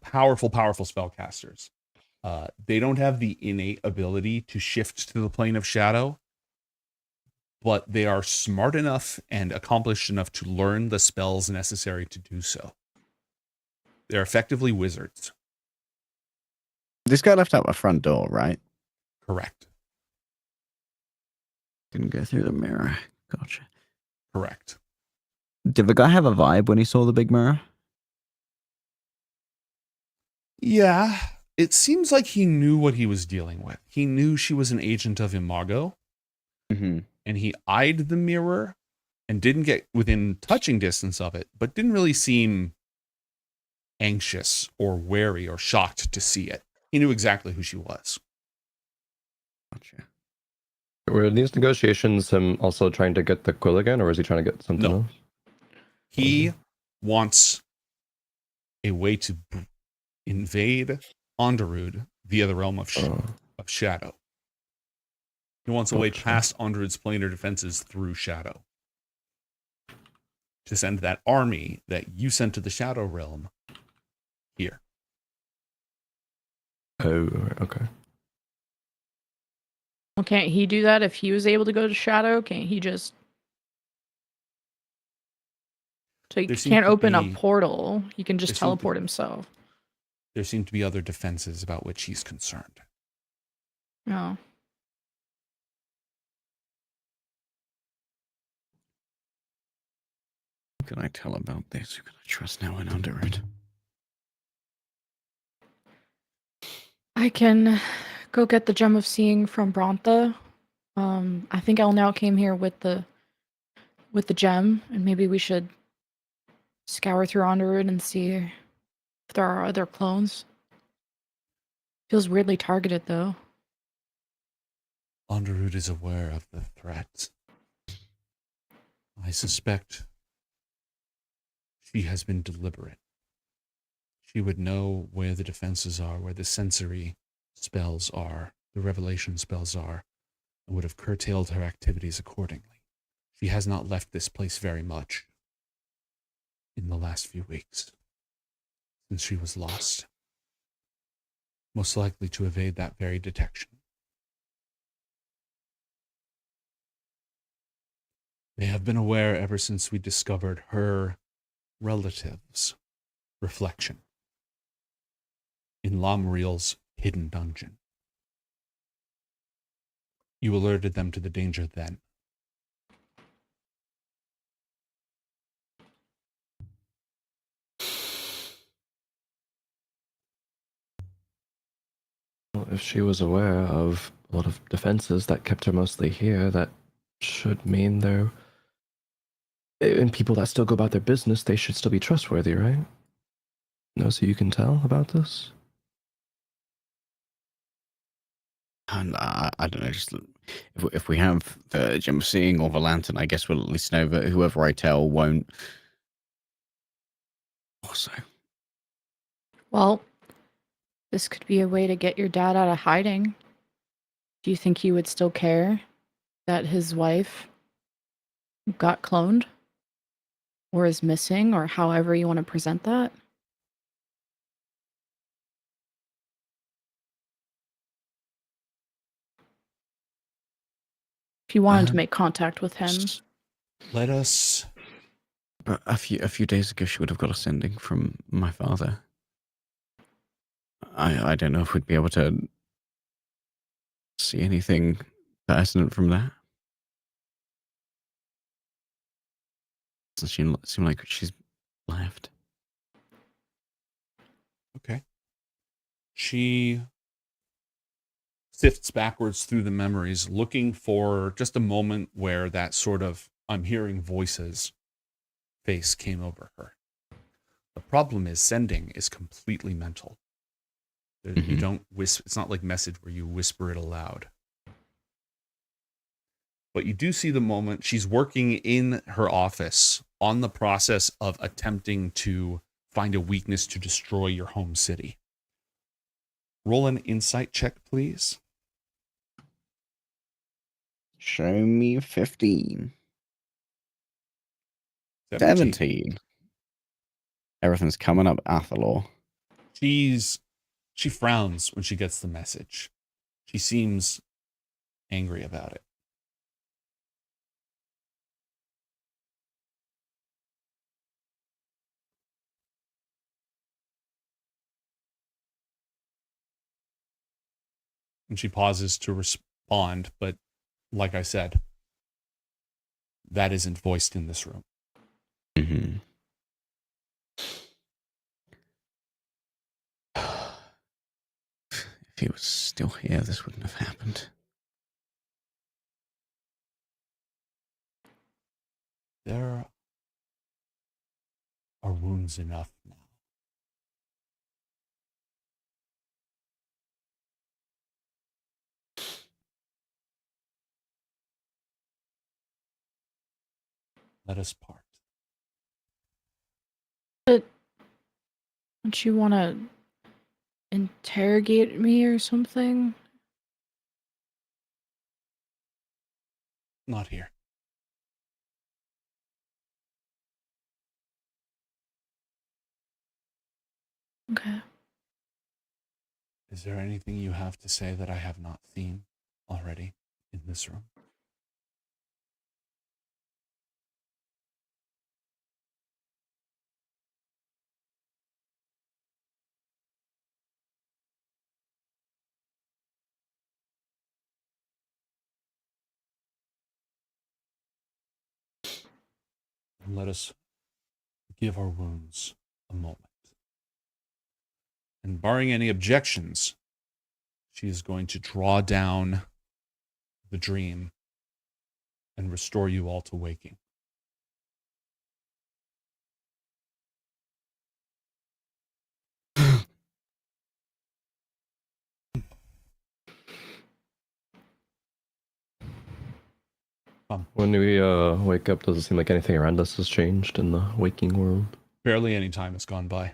powerful spellcasters. They don't have the innate ability to shift to the plane of shadow, but they are smart enough and accomplished enough to learn the spells necessary to do so. They're effectively wizards. This guy left out a front door, right? Correct. Didn't go through the mirror. Gotcha. Correct. Did the guy have a vibe when he saw the big mirror? Yeah, it seems like he knew what he was dealing with. He knew she was an agent of Imago, Mm-hmm. and he eyed the mirror and didn't get within touching distance of it, but didn't really seem anxious or wary or shocked to see it. He knew exactly who she was. Gotcha. Were these negotiations him also trying to get the quill again, or was he trying to get something No. else? He wants a way to invade Onderud via the realm of shadow. He wants a way past Onderud's planar defenses through shadow. To send that army that you sent to the shadow realm here. Oh, okay. Well, can't he do that if he was able to go to shadow? Can't he just... So he There seems can't to open a be- portal. He can just there seem to- teleport himself. There seem to be other defenses about which he's concerned. No. Who can I tell about this? Who can I trust now and under it? I can go get the Gem of Seeing from Brontha. I think Elnau came here with the gem, and maybe we should scour through Onderud and see if there are other clones. Feels weirdly targeted, though. Onderud is aware of the threat. I suspect she has been deliberate. She would know where the defenses are, where the sensory spells are, the revelation spells are, and would have curtailed her activities accordingly. She has not left this place very much in the last few weeks, since she was lost. most likely to evade that very detection. They have been aware ever since we discovered her relative's reflection in Lamriel's hidden dungeon. You alerted them to the danger then. Well, if she was aware of a lot of defenses that kept her mostly here, that should mean they're... And people that still go about their business, they should still be trustworthy, right? No, so you can tell about this? And I don't know, just if we have the gem of seeing or the lantern, I guess we'll at least know that whoever I tell won't. Also, Well, this could be a way to get your dad out of hiding. Do you think he would still care that his wife got cloned? Or is missing, or however you want to present that? If you wanted to make contact with him. Let us... But a few days ago, she would have got a sending from my father. I don't know if we'd be able to see anything pertinent from that. Doesn't seem like she's left. Okay. She sifts backwards through the memories, looking for just a moment where that sort of "I'm hearing voices" face came over her. The problem is sending is completely mental. You don't whisper. It's not like message where you whisper it aloud. But you do see the moment she's working in her office on the process of attempting to find a weakness to destroy your home city. Roll an insight check, please. Show me 15. 17. Everything's coming up Athalor. She frowns when she gets the message. She seems angry about it. And she pauses to respond, but like I said, that isn't voiced in this room. Mm-hmm. If he was still here, this wouldn't have happened. There are wounds enough now. Let us part. But don't you want to interrogate me or something? Not here. Okay. Is there anything you have to say that I have not seen already in this room? Let us give our wounds a moment. And barring any objections, she is going to draw down the dream and restore you all to waking. When we wake up, does it seem like anything around us has changed in the waking world? Barely any time has gone by.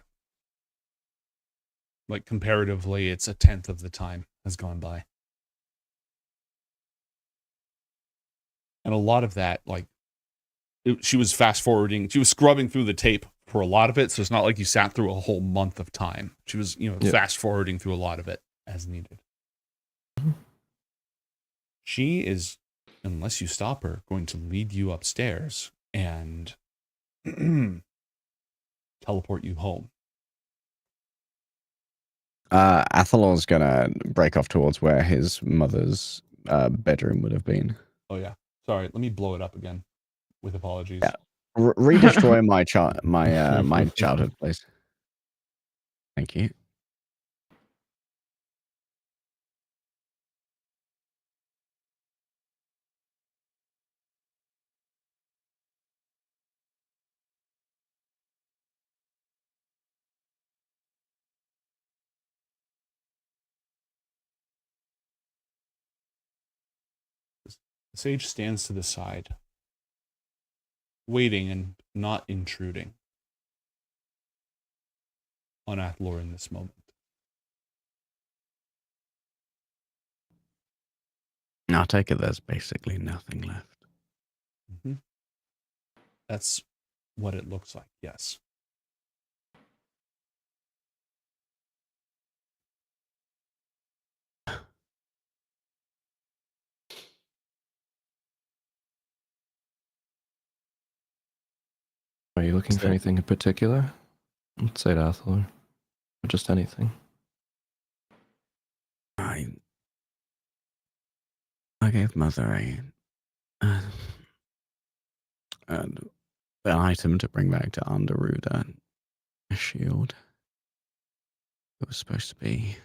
Like, comparatively, it's 1/10 of the time has gone by. And a lot of that, like, she was fast forwarding, she was scrubbing through the tape for a lot of it, so it's not like you sat through a whole month of time. She was, fast forwarding through a lot of it. as needed. She is, unless you stop her, going to lead you upstairs and teleport you home. Athalor's gonna break off towards where his mother's bedroom would have been. Oh yeah, sorry. Let me blow it up again. With apologies. Yeah, redestroy my childhood place. Thank you. The sage stands to the side, waiting and not intruding on Athalor in this moment. I'll take it there's basically nothing left. Mm-hmm. That's what it looks like, yes. Are you looking for anything in particular? Let's say to Athalor. Or just anything. I gave Mother an item to bring back to Underwood, a shield. It was supposed to be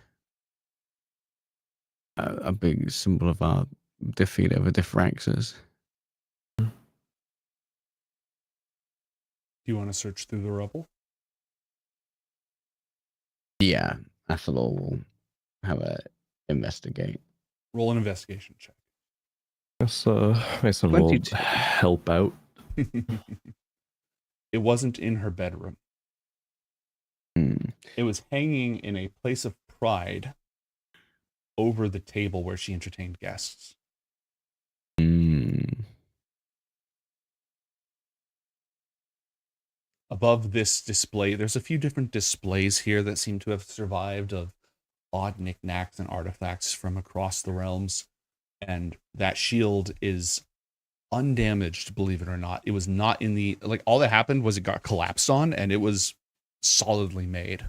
a big symbol of our defeat over Diffraxes. Do you want to search through the rubble? Yeah, Athalor will have a investigate. Roll an investigation check. Yes, Mason will 22. help out. It wasn't in her bedroom. It was hanging in a place of pride over the table where she entertained guests. Above this display, there's a few different displays here that seem to have survived of odd knickknacks and artifacts from across the realms. And that shield is undamaged, believe it or not. It was not in the, like, all that happened was it got collapsed on and it was solidly made.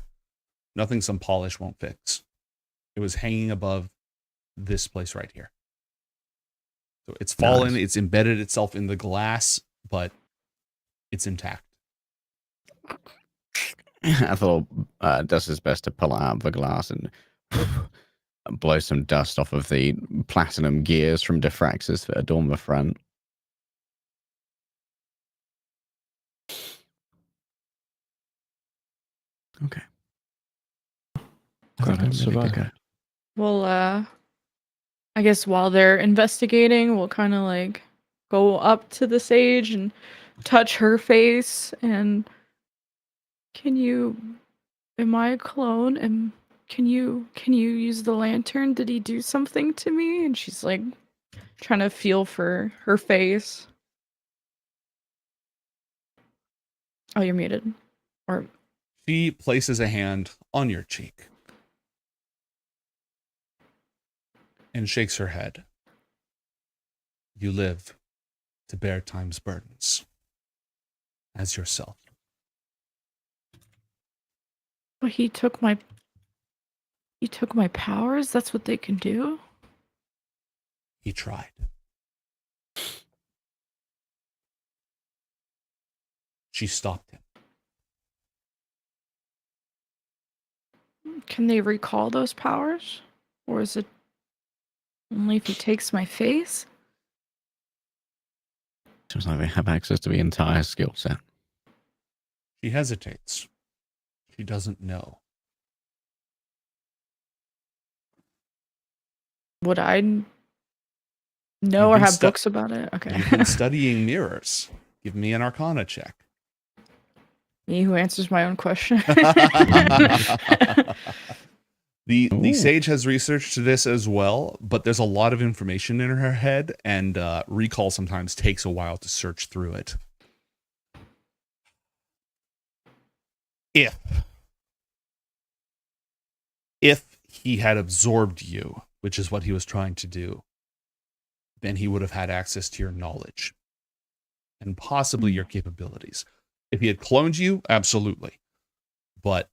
Nothing some polish won't fix. It was hanging above this place right here. So it's fallen, Nice. it's embedded itself in the glass, but it's intact. Athalor does his best to pull it out of the glass and blow some dust off of the platinum gears from Diffraxis that adorn the front. Okay. Glad it survived. Well, I guess while they're investigating, we'll kind of like go up to the sage and touch her face and am I a clone? And can you use the lantern? Did he do something to me? And she's like trying to feel for her face. Oh, you're muted. Or She places a hand on your cheek and shakes her head. You live to bear time's burdens as yourself. but he took my powers? That's what they can do? He tried. She stopped him. Can they recall those powers? Or is it only if he takes my face? Seems like they have access to the entire skill set. She hesitates. She doesn't know. Would I know You've or been have books about it? Okay. You've been studying mirrors. Give me an Arcana check. Me who answers my own question. The sage has researched this as well, but there's a lot of information in her head, and recall sometimes takes a while to search through it. If he had absorbed you, which is what he was trying to do, then he would have had access to your knowledge and possibly your capabilities. If he had cloned you, absolutely. But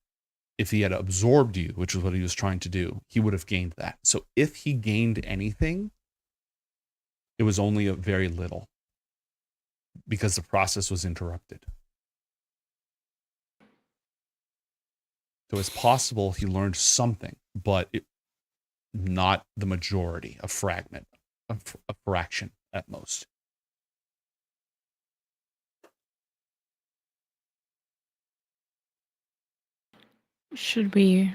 if he had absorbed you, which is what he was trying to do, he would have gained that. So if he gained anything, it was only a very little because the process was interrupted. So it's possible he learned something, but not the majority, a fragment, a fraction at most. Should we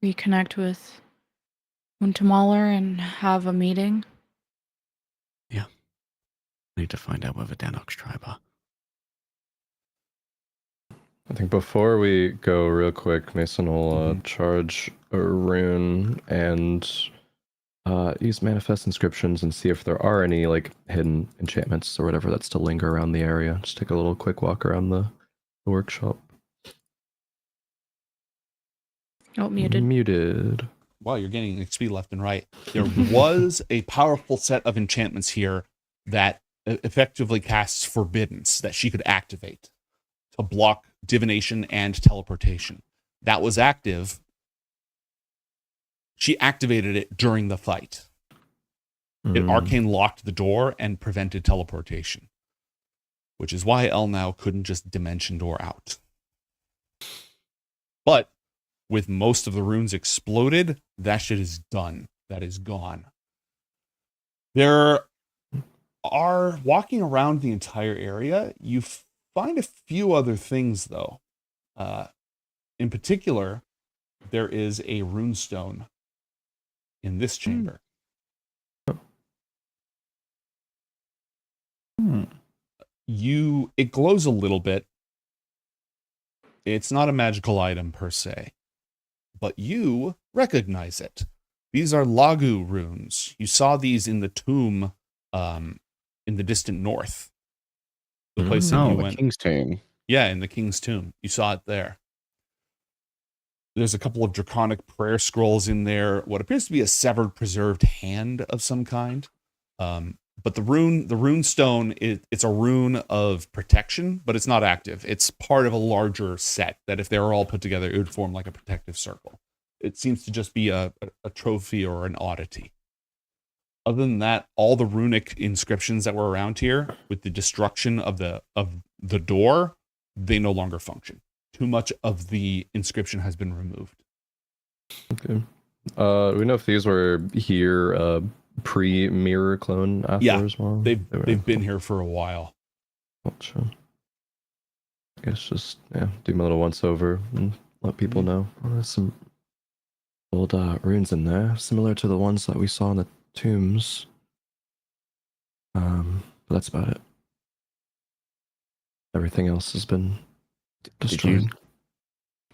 reconnect with Untamaler and have a meeting? Yeah. I need to find out where the Danox tribe are. I think before we go real quick, Mason will charge a rune and use manifest inscriptions and see if there are any like hidden enchantments or whatever that still linger around the area. Just take a little quick walk around the workshop. Oh, muted. Muted. Wow, you're getting XP left and right. There was a powerful set of enchantments here that effectively casts forbiddance that she could activate to block divination and teleportation. That was active. She activated it during the fight. It arcane locked the door and prevented teleportation, which is why El now couldn't just dimension door out. But with most of the runes exploded, that shit is done. That is gone. There are, walking around the entire area, you find a few other things, though. In particular, there is a runestone in this chamber. It glows a little bit. It's not a magical item per se, but you recognize it. These are Lagu runes. You saw these in the tomb in the distant north. The place that you went. King's Tomb. Yeah, in the King's Tomb. You saw it there. There's a couple of draconic prayer scrolls in there. What appears to be a severed, preserved hand of some kind. But the rune stone, it's a rune of protection, but it's not active. It's part of a larger set that if they were all put together, it would form like a protective circle. It seems to just be a trophy or an oddity. Other than that, all the runic inscriptions that were around here, with the destruction of the door, they no longer function. Too much of the inscription has been removed. Okay. We know if these were here pre-mirror clone Athalor as well? They've been here for a while. Gotcha. I guess just do my little once over and let people know. Oh, there's some old runes in there, similar to the ones that we saw in the tombs. But that's about it. Everything else has been destroyed.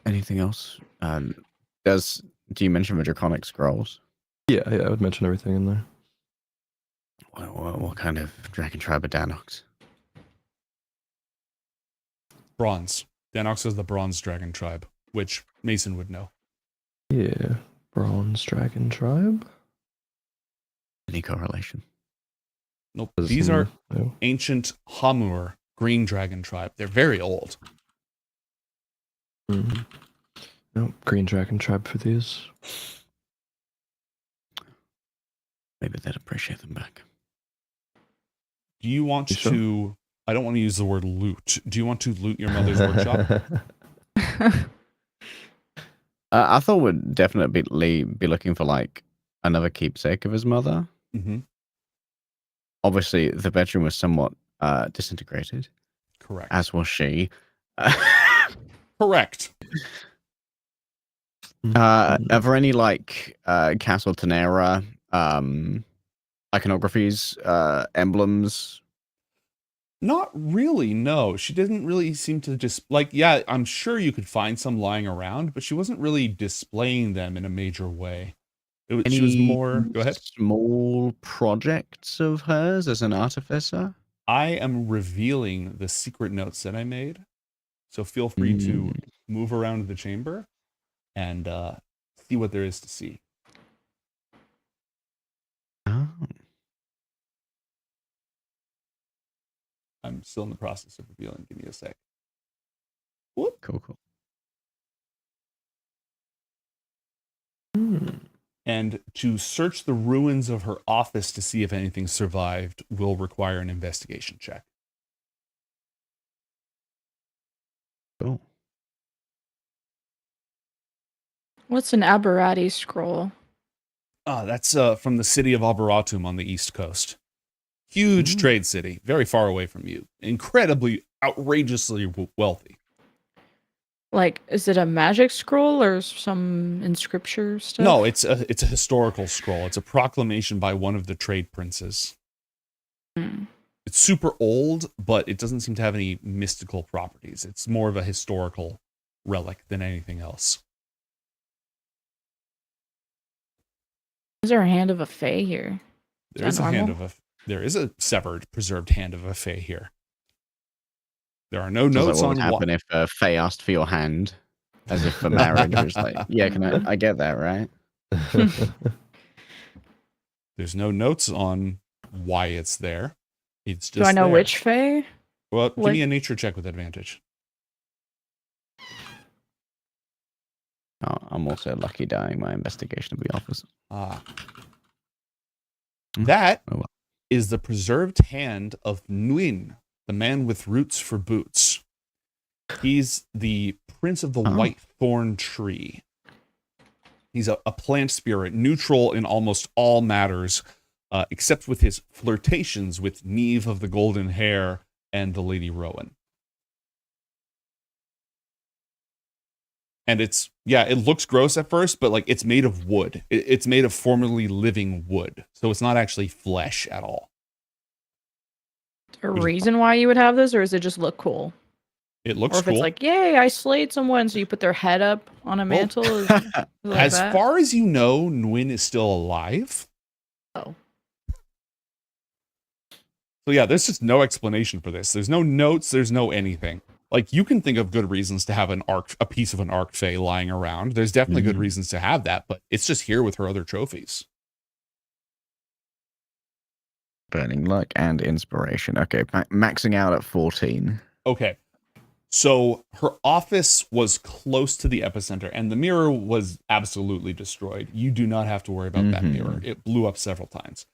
Anything else? Do you mention the draconic scrolls? Yeah, I would mention everything in there. What kind of dragon tribe are Danox? Bronze. Danox is the bronze dragon tribe, which Mason would know. Yeah, bronze dragon tribe. Any correlation? Nope. These are ancient Hamur green dragon tribe. They're very old. Nope, green dragon tribe for these. Maybe they'd appreciate them back. Do you want to... I don't want to use the word loot. Do you want to loot your mother's workshop? Athol would definitely be looking for like another keepsake of his mother. Mm-hmm. Obviously, the bedroom was somewhat disintegrated. Correct. As was she. Correct. Are there any like Castle Tenera iconographies, emblems? Not really, no. She didn't really seem to just yeah, I'm sure you could find some lying around, but she wasn't really displaying them in a major way. She was more... Go ahead. Small projects of hers as an artificer? I am revealing the secret notes that I made, so feel free to move around the chamber and see what there is to see. I'm still in the process of revealing. Give me a sec. Cool. And to search the ruins of her office to see if anything survived will require an investigation check. Cool. What's an Aberrati scroll? That's from the city of Alberatum on the East Coast. Huge trade city, very far away from you. Incredibly, outrageously wealthy. Like, is it a magic scroll or some in scripture stuff? No, it's a historical scroll. It's a proclamation by one of the trade princes. It's super old, but it doesn't seem to have any mystical properties. It's more of a historical relic than anything else. Is there a hand of a fae here? There is a severed, preserved hand of a fae here. There are no notes what on would happen if Faye asked for your hand, as if for marriage. It was like, yeah, can I get that, right? There's no notes on why it's there. It's just Do I know there. which fae? Well, give me a nature check with advantage. Oh, I'm also lucky dying my investigation of the office. That is the preserved hand of Nguyen, the man with roots for boots. He's the prince of the white thorn tree. He's a plant spirit, neutral in almost all matters, except with his flirtations with Neve of the golden hair and the Lady Rowan. And it looks gross at first, but like it's made of wood. It's made of formerly living wood. So it's not actually flesh at all. A reason why you would have this, or does it just look cool? It looks cool. Or if cool. it's like, yay, I slayed someone, so you put their head up on a mantle. As far as you know, Nguyen is still alive. Oh. So yeah, there's just no explanation for this. There's no notes. There's no anything. Like, you can think of good reasons to have a piece of an Arc Fae lying around. There's definitely good reasons to have that, but it's just here with her other trophies. Burning luck and inspiration. Okay, maxing out at 14. Okay. So her office was close to the epicenter, and the mirror was absolutely destroyed. You do not have to worry about that mirror. It blew up several times.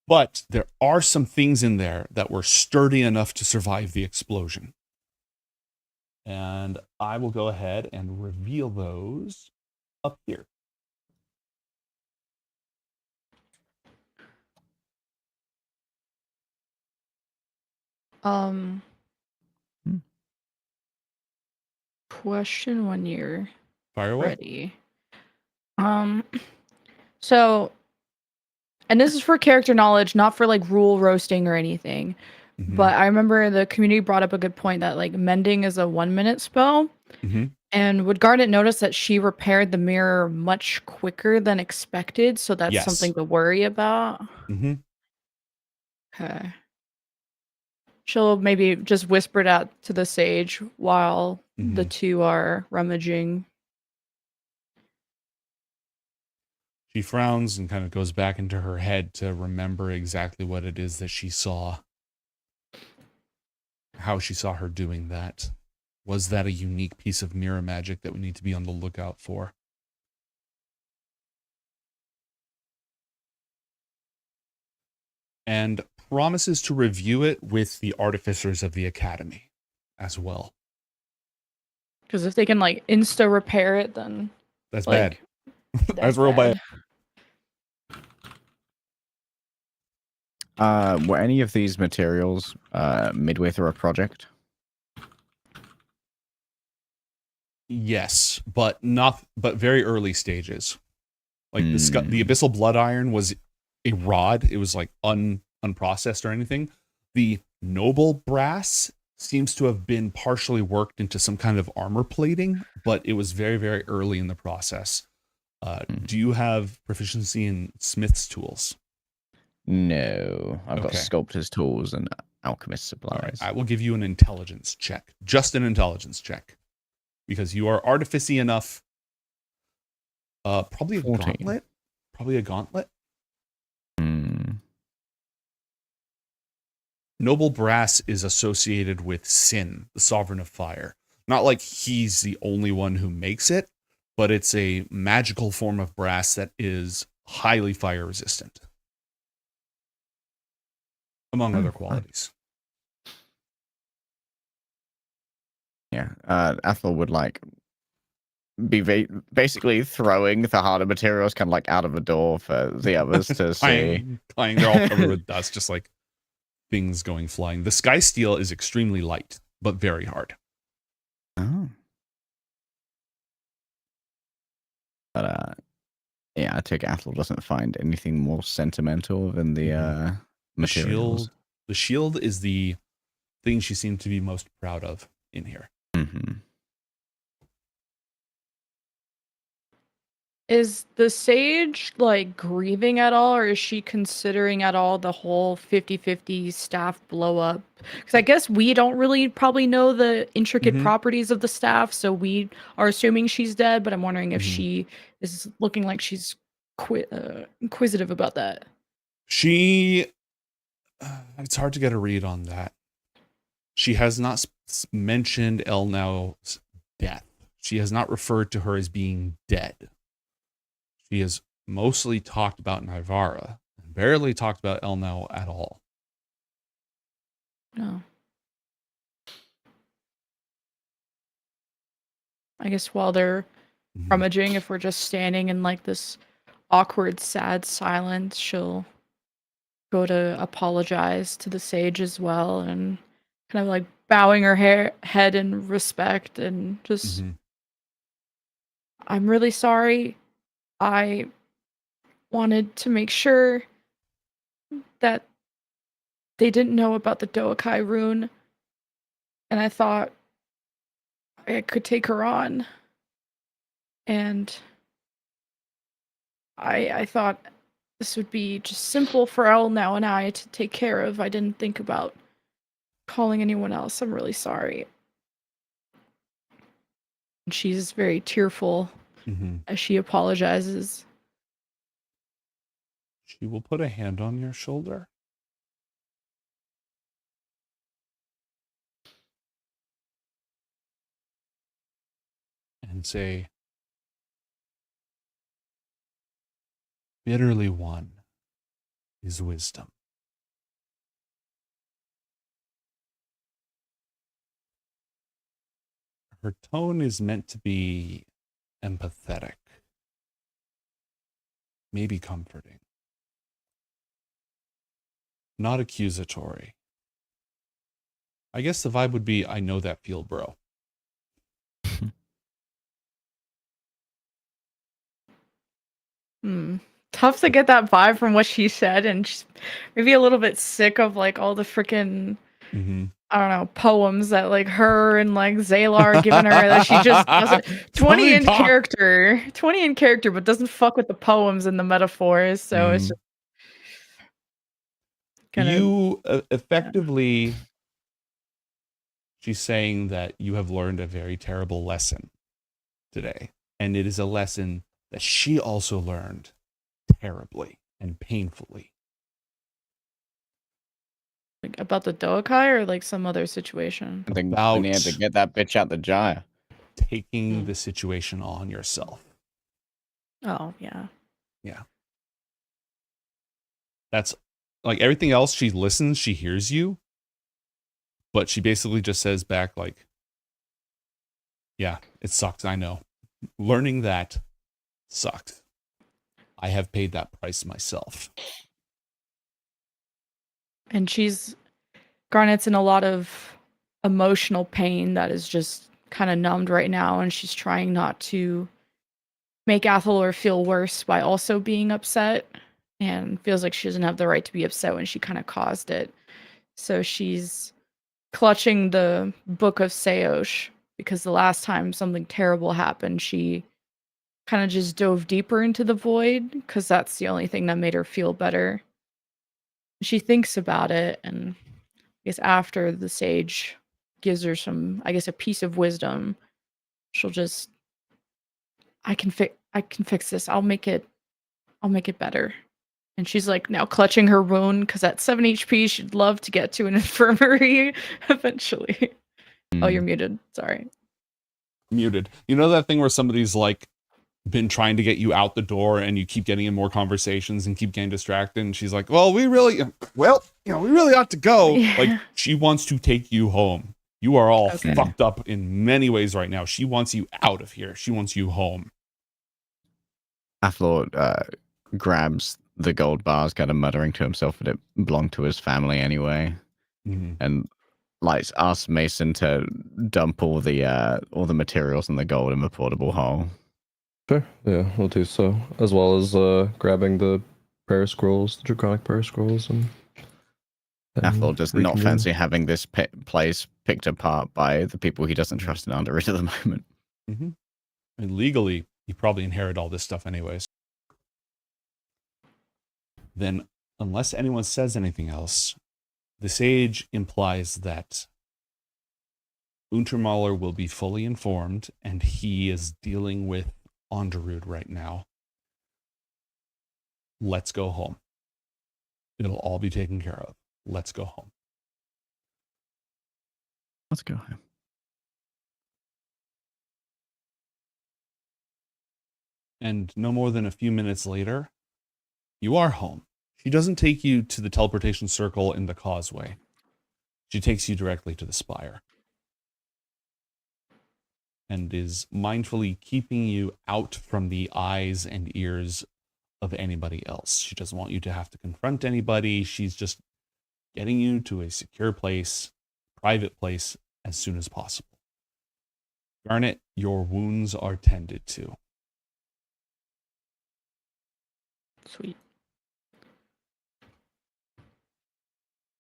But there are some things in there that were sturdy enough to survive the explosion. And I will go ahead and reveal those up here. Question when you're Fire away. ready. So, and this is for character knowledge, not for like rule roasting or anything. But I remember the community brought up a good point that like mending is a 1-minute spell. And would Garnet notice that she repaired the mirror much quicker than expected? So that's something to worry about. Okay. She'll maybe just whisper it out to the sage while the two are rummaging. She frowns and kind of goes back into her head to remember exactly what it is that she saw. How she saw her doing that. Was that a unique piece of mirror magic that we need to be on the lookout for? And promises to review it with the artificers of the Academy as well. Because if they can like insta repair it, then that's like, bad. That's real bad. Were any of these materials midway through a project? Yes, but very early stages. Like the Abyssal Blood Iron was a rod. It was like unprocessed or anything. The Noble Brass seems to have been partially worked into some kind of armor plating, but it was very, very early in the process. Do you have proficiency in smith's tools? No, I've got sculptor's tools and alchemist supplies. Right, I will give you an intelligence check. Just an intelligence check. Because you are artificy enough. Probably a 14. gauntlet? Probably a gauntlet? noble brass is associated with Sin, the sovereign of fire. Not like he's the only one who makes it, but it's a magical form of brass that is highly fire resistant, among other qualities. Yeah, Athel would like be basically throwing the harder materials kind of like out of the door for the others to see. Flying, they're all covered with dust, just like things going flying. The sky steel is extremely light, but very hard. Oh. But yeah, I take Athel doesn't find anything more sentimental than the materials. The shield is the thing she seemed to be most proud of in here. Mm-hmm. Is the sage like grieving at all, or is she considering at all the whole 50-50 staff blow up? Because I guess we don't really probably know the intricate properties of the staff, so we are assuming she's dead, but I'm wondering if she is looking like she's inquisitive about that. She, it's hard to get a read on that. She has not mentioned Elnau's death. She has not referred to her as being dead. She has mostly talked about Nivara, and barely talked about Elnau at all. No. I guess while they're rummaging, if we're just standing in like this awkward, sad silence, she'll go to apologize to the sage as well, and kind of like bowing her head in respect and just, I'm really sorry. I wanted to make sure that they didn't know about the Doakai rune, and I thought I could take her on, and I thought this would be just simple for Elnau and I to take care of. I didn't think about calling anyone else. I'm really sorry. And she's very tearful as she apologizes. She will put a hand on your shoulder. And say, bitterly won is wisdom. Her tone is meant to be empathetic, maybe comforting, not accusatory. I guess the vibe would be, I know that feel, bro. Tough to get that vibe from what she said, and she's maybe a little bit sick of like all the freaking I don't know, poems that like her and like Zalar are giving her that she just doesn't 20 in character, but doesn't fuck with the poems and the metaphors. So it's just effectively, she's saying that you have learned a very terrible lesson today, and it is a lesson that she also learned terribly and painfully. like about the Doakai or like some other situation. I think we need to get that bitch out the gyre. Taking the situation on yourself. Oh yeah. Yeah. That's like everything else. She listens, she hears you, but she basically just says back like, yeah, it sucks. I know. Learning that sucks. I have paid that price myself. And Garnet's in a lot of emotional pain that is just kind of numbed right now, and she's trying not to make Athalor feel worse by also being upset, and feels like she doesn't have the right to be upset when she kind of caused it. So she's clutching the Book of Seosh, because the last time something terrible happened, she kind of just dove deeper into the void, because that's the only thing that made her feel better. She thinks about it, and I guess after the sage gives her some, I guess, a piece of wisdom, she'll just, I can fix this. I'll make it better. And she's like now clutching her wound because at 7 HP, she'd love to get to an infirmary eventually. Oh, you're muted. Sorry. Muted. You know that thing where somebody's like been trying to get you out the door and you keep getting in more conversations and keep getting distracted, and she's like, well, we really ought to go. Yeah. Like, she wants to take you home. You are all Okay. fucked up in many ways right now. She wants you out of here. She wants you home. Athalor grabs the gold bars, kind of muttering to himself that it belonged to his family anyway, and asks Mason to dump all the materials and the gold in the portable hole. Sure, yeah, we'll do so. As well as grabbing the prayer scrolls, the draconic prayer scrolls, and Athalor does not reconvene. fancy having this place picked apart by the people he doesn't trust in Underwood at the moment. And legally, you probably inherit all this stuff anyways. Then, unless anyone says anything else, the sage implies that Untermaler will be fully informed, and he is dealing with Onderud right now. Let's go home. It'll all be taken care of. Let's go home. Let's go home. And no more than a few minutes later, you are home. She doesn't take you to the teleportation circle in the causeway. She takes you directly to the spire. And is mindfully keeping you out from the eyes and ears of anybody else. She doesn't want you to have to confront anybody. She's just getting you to a secure place, private place, as soon as possible. Garnet, your wounds are tended to. Sweet.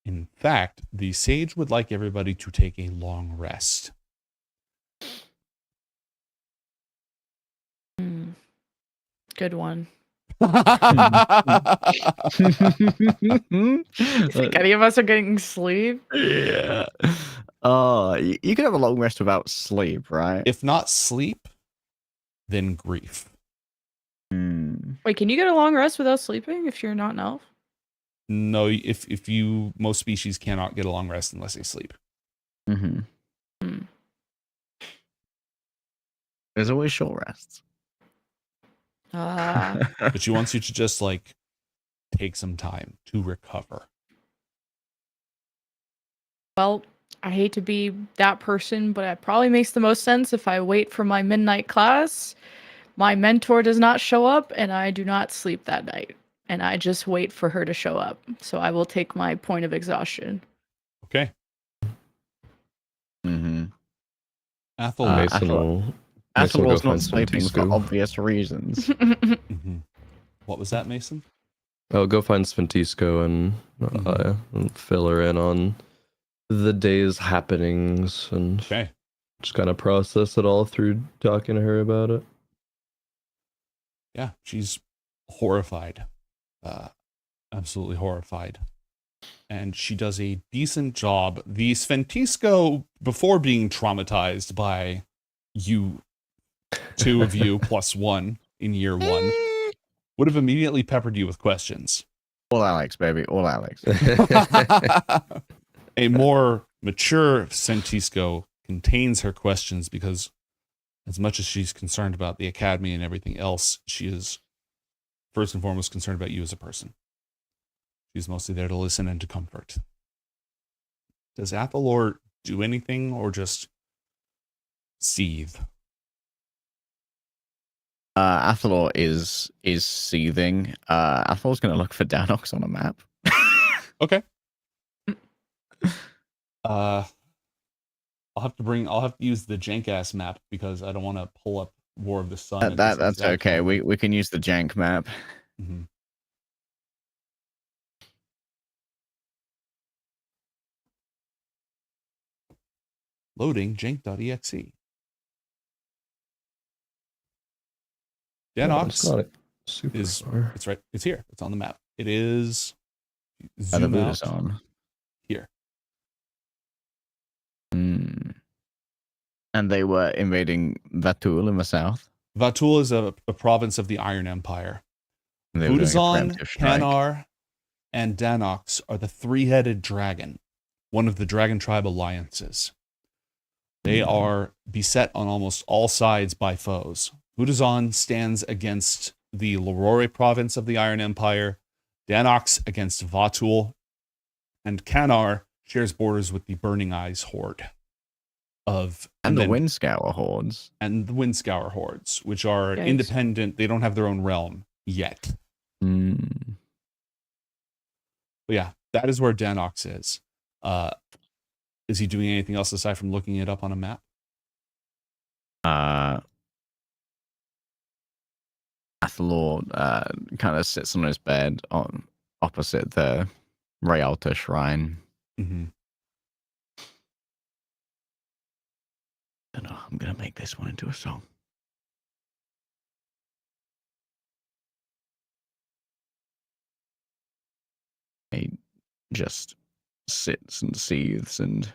In fact, the sage would like everybody to take a long rest. Good one. You think any of us are getting sleep? Yeah. You can have a long rest without sleep, right? If not sleep, then grief. Wait, can you get a long rest without sleeping if you're not an elf? No, if you, most species cannot get a long rest unless they sleep. There's always short rests. But she wants you to just like take some time to recover. Well, I hate to be that person, but it probably makes the most sense if I wait for my midnight class. My mentor does not show up, and I do not sleep that night. And I just wait for her to show up. So I will take my point of exhaustion. Okay. Athalor. Mason will Athalor's go not find some sleeping for Tisco. obvious reasons. What was that, Mason? I'll go find Sventisco and fill her in on the day's happenings and just kind of process it all through talking to her about it. Yeah, she's horrified. Absolutely horrified. And she does a decent job. The Sventisco, before being traumatized by you, two of you plus one in year one, would have immediately peppered you with questions. All Alex, baby. All Alex. A more mature Sventisco contains her questions because as much as she's concerned about the academy and everything else, she is first and foremost concerned about you as a person. She's mostly there to listen and to comfort. Does Athalor do anything or just seethe? Athalor is seething. Athalor's going to look for Danox on a map. Okay. I'll have to use the jank-ass map because I don't want to pull up War of the Sun. at this That's exact okay. moment. We can use the jank map. Loading jank.exe. No, Danox it's not it. Super is far. it's right. It's here. It's on the map. It is The zoom boot out is on. here. And they were invading Vatul in the south. Vatul is a province of the Iron Empire. They were doing a Budazon, preemptive strike. Canar, and Danox are the three-headed dragon, one of the Dragon Tribe alliances. They are beset on almost all sides by foes. Budazon stands against the Lorore province of the Iron Empire, Danox against Vatul, and Canar shares borders with the Burning Eyes Horde. And the Windscour hordes. And the Windscour hordes, which are Yikes. independent. They don't have their own realm yet. Mm. But yeah, that is where Danox is. Is he doing anything else aside from looking it up on a map? Athalor kind of sits on his bed on opposite the Rialta shrine. Mm-hmm. I don't know. I'm gonna make this one into a song. He just sits and seethes, and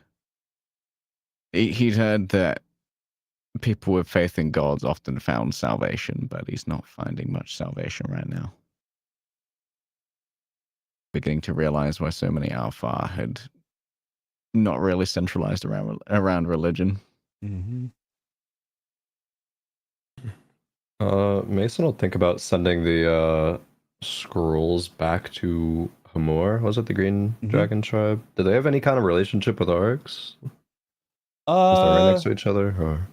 he'd heard that people with faith in gods often found salvation, but he's not finding much salvation right now. Beginning to realize why so many Alpha had not really centralized around religion. Mm-hmm. Mason will think about sending the scrolls back to Hamor. Was it the Green Dragon tribe? Do they have any kind of relationship with Oryx? Is they right next to each other? Or?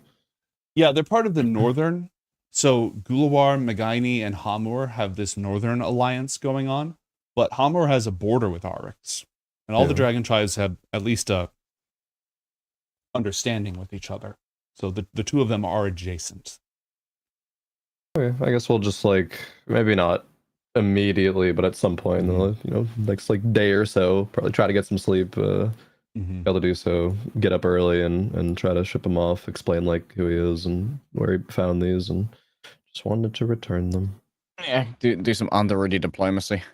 Yeah, they're part of the northern. So Gulawar, Magaini, and Hamur have this northern alliance going on, but Hamur has a border with Oryx, and all the dragon tribes have at least a understanding with each other. So the two of them are adjacent. Okay, I guess we'll just maybe not immediately, but at some point, in the next day or so, probably try to get some sleep. Be able to do so, get up early and try to ship him off, explain who he is and where he found these, and just wanted to return them. Yeah, do some underready diplomacy.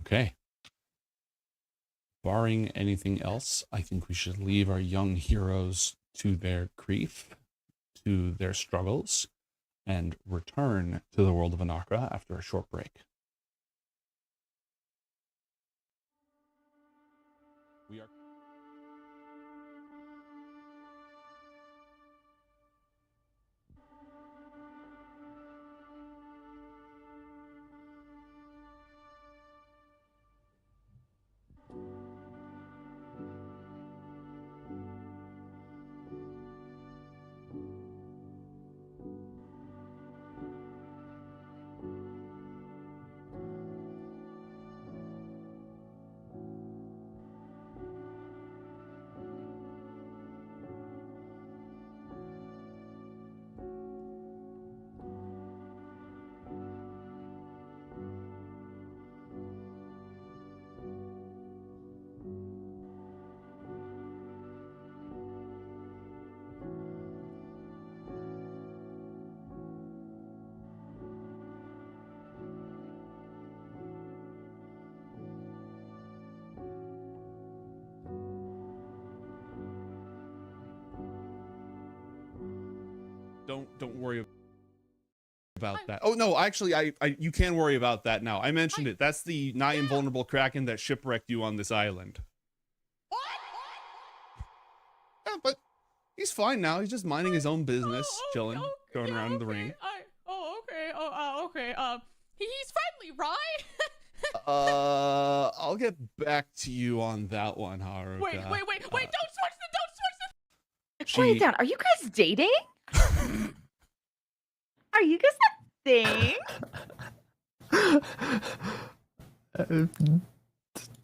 Okay. Barring anything else, I think we should leave our young heroes to their grief, to their struggles, and return to the world of Anakra after a short break. We are don't worry about that. Oh no, actually, I you can worry about that now. I mentioned it. That's the nigh invulnerable kraken that shipwrecked you on this island. Yeah, but he's fine now. He's just minding his own business, chilling, going around in the ring. Okay. He's friendly, right? I'll get back to you on that one, Haruka. Wait! Don't switch the. Quiet down. Are you guys dating? Are you guys a thing?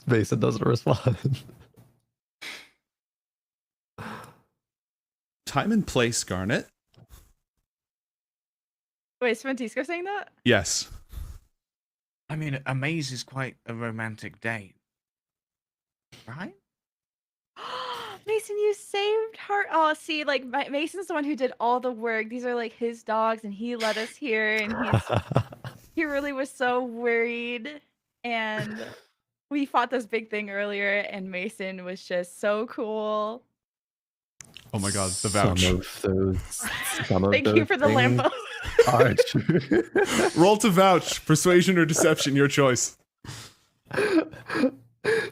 Mason doesn't respond. Time and place, Garnet. Wait, is Francisco saying that? Yes. I mean, a maze is quite a romantic date, right? Mason, you saved her. Oh, see, Mason's the one who did all the work. These are his dogs, and he let us here, and he really was so worried. And we fought this big thing earlier, and Mason was just so cool. Oh my god, the vouch. Some of Thank those you for the things lampo. are true. Roll to vouch. Persuasion or deception, your choice.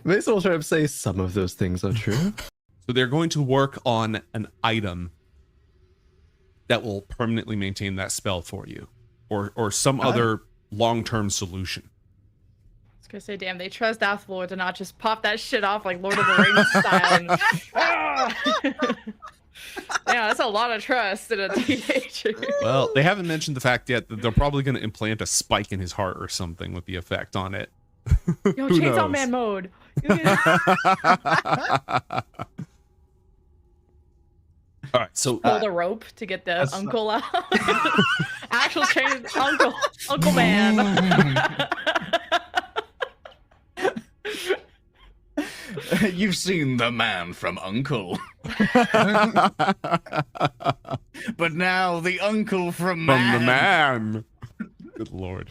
Mason will try to say some of those things are true. So they're going to work on an item that will permanently maintain that spell for you, or some other long-term solution. I was gonna say, damn, they trust Athalor to not just pop that shit off like Lord of the Rings style. Yeah, that's a lot of trust in a teenager. Well, they haven't mentioned the fact yet that they're probably going to implant a spike in his heart or something with the effect on it. Yo, Who Chainsaw knows? Man mode. All right, so Pull the rope to get the that's uncle out. Actual chain, Uncle Man. You've seen the man from Uncle. But now the uncle from man. From the man. Good lord.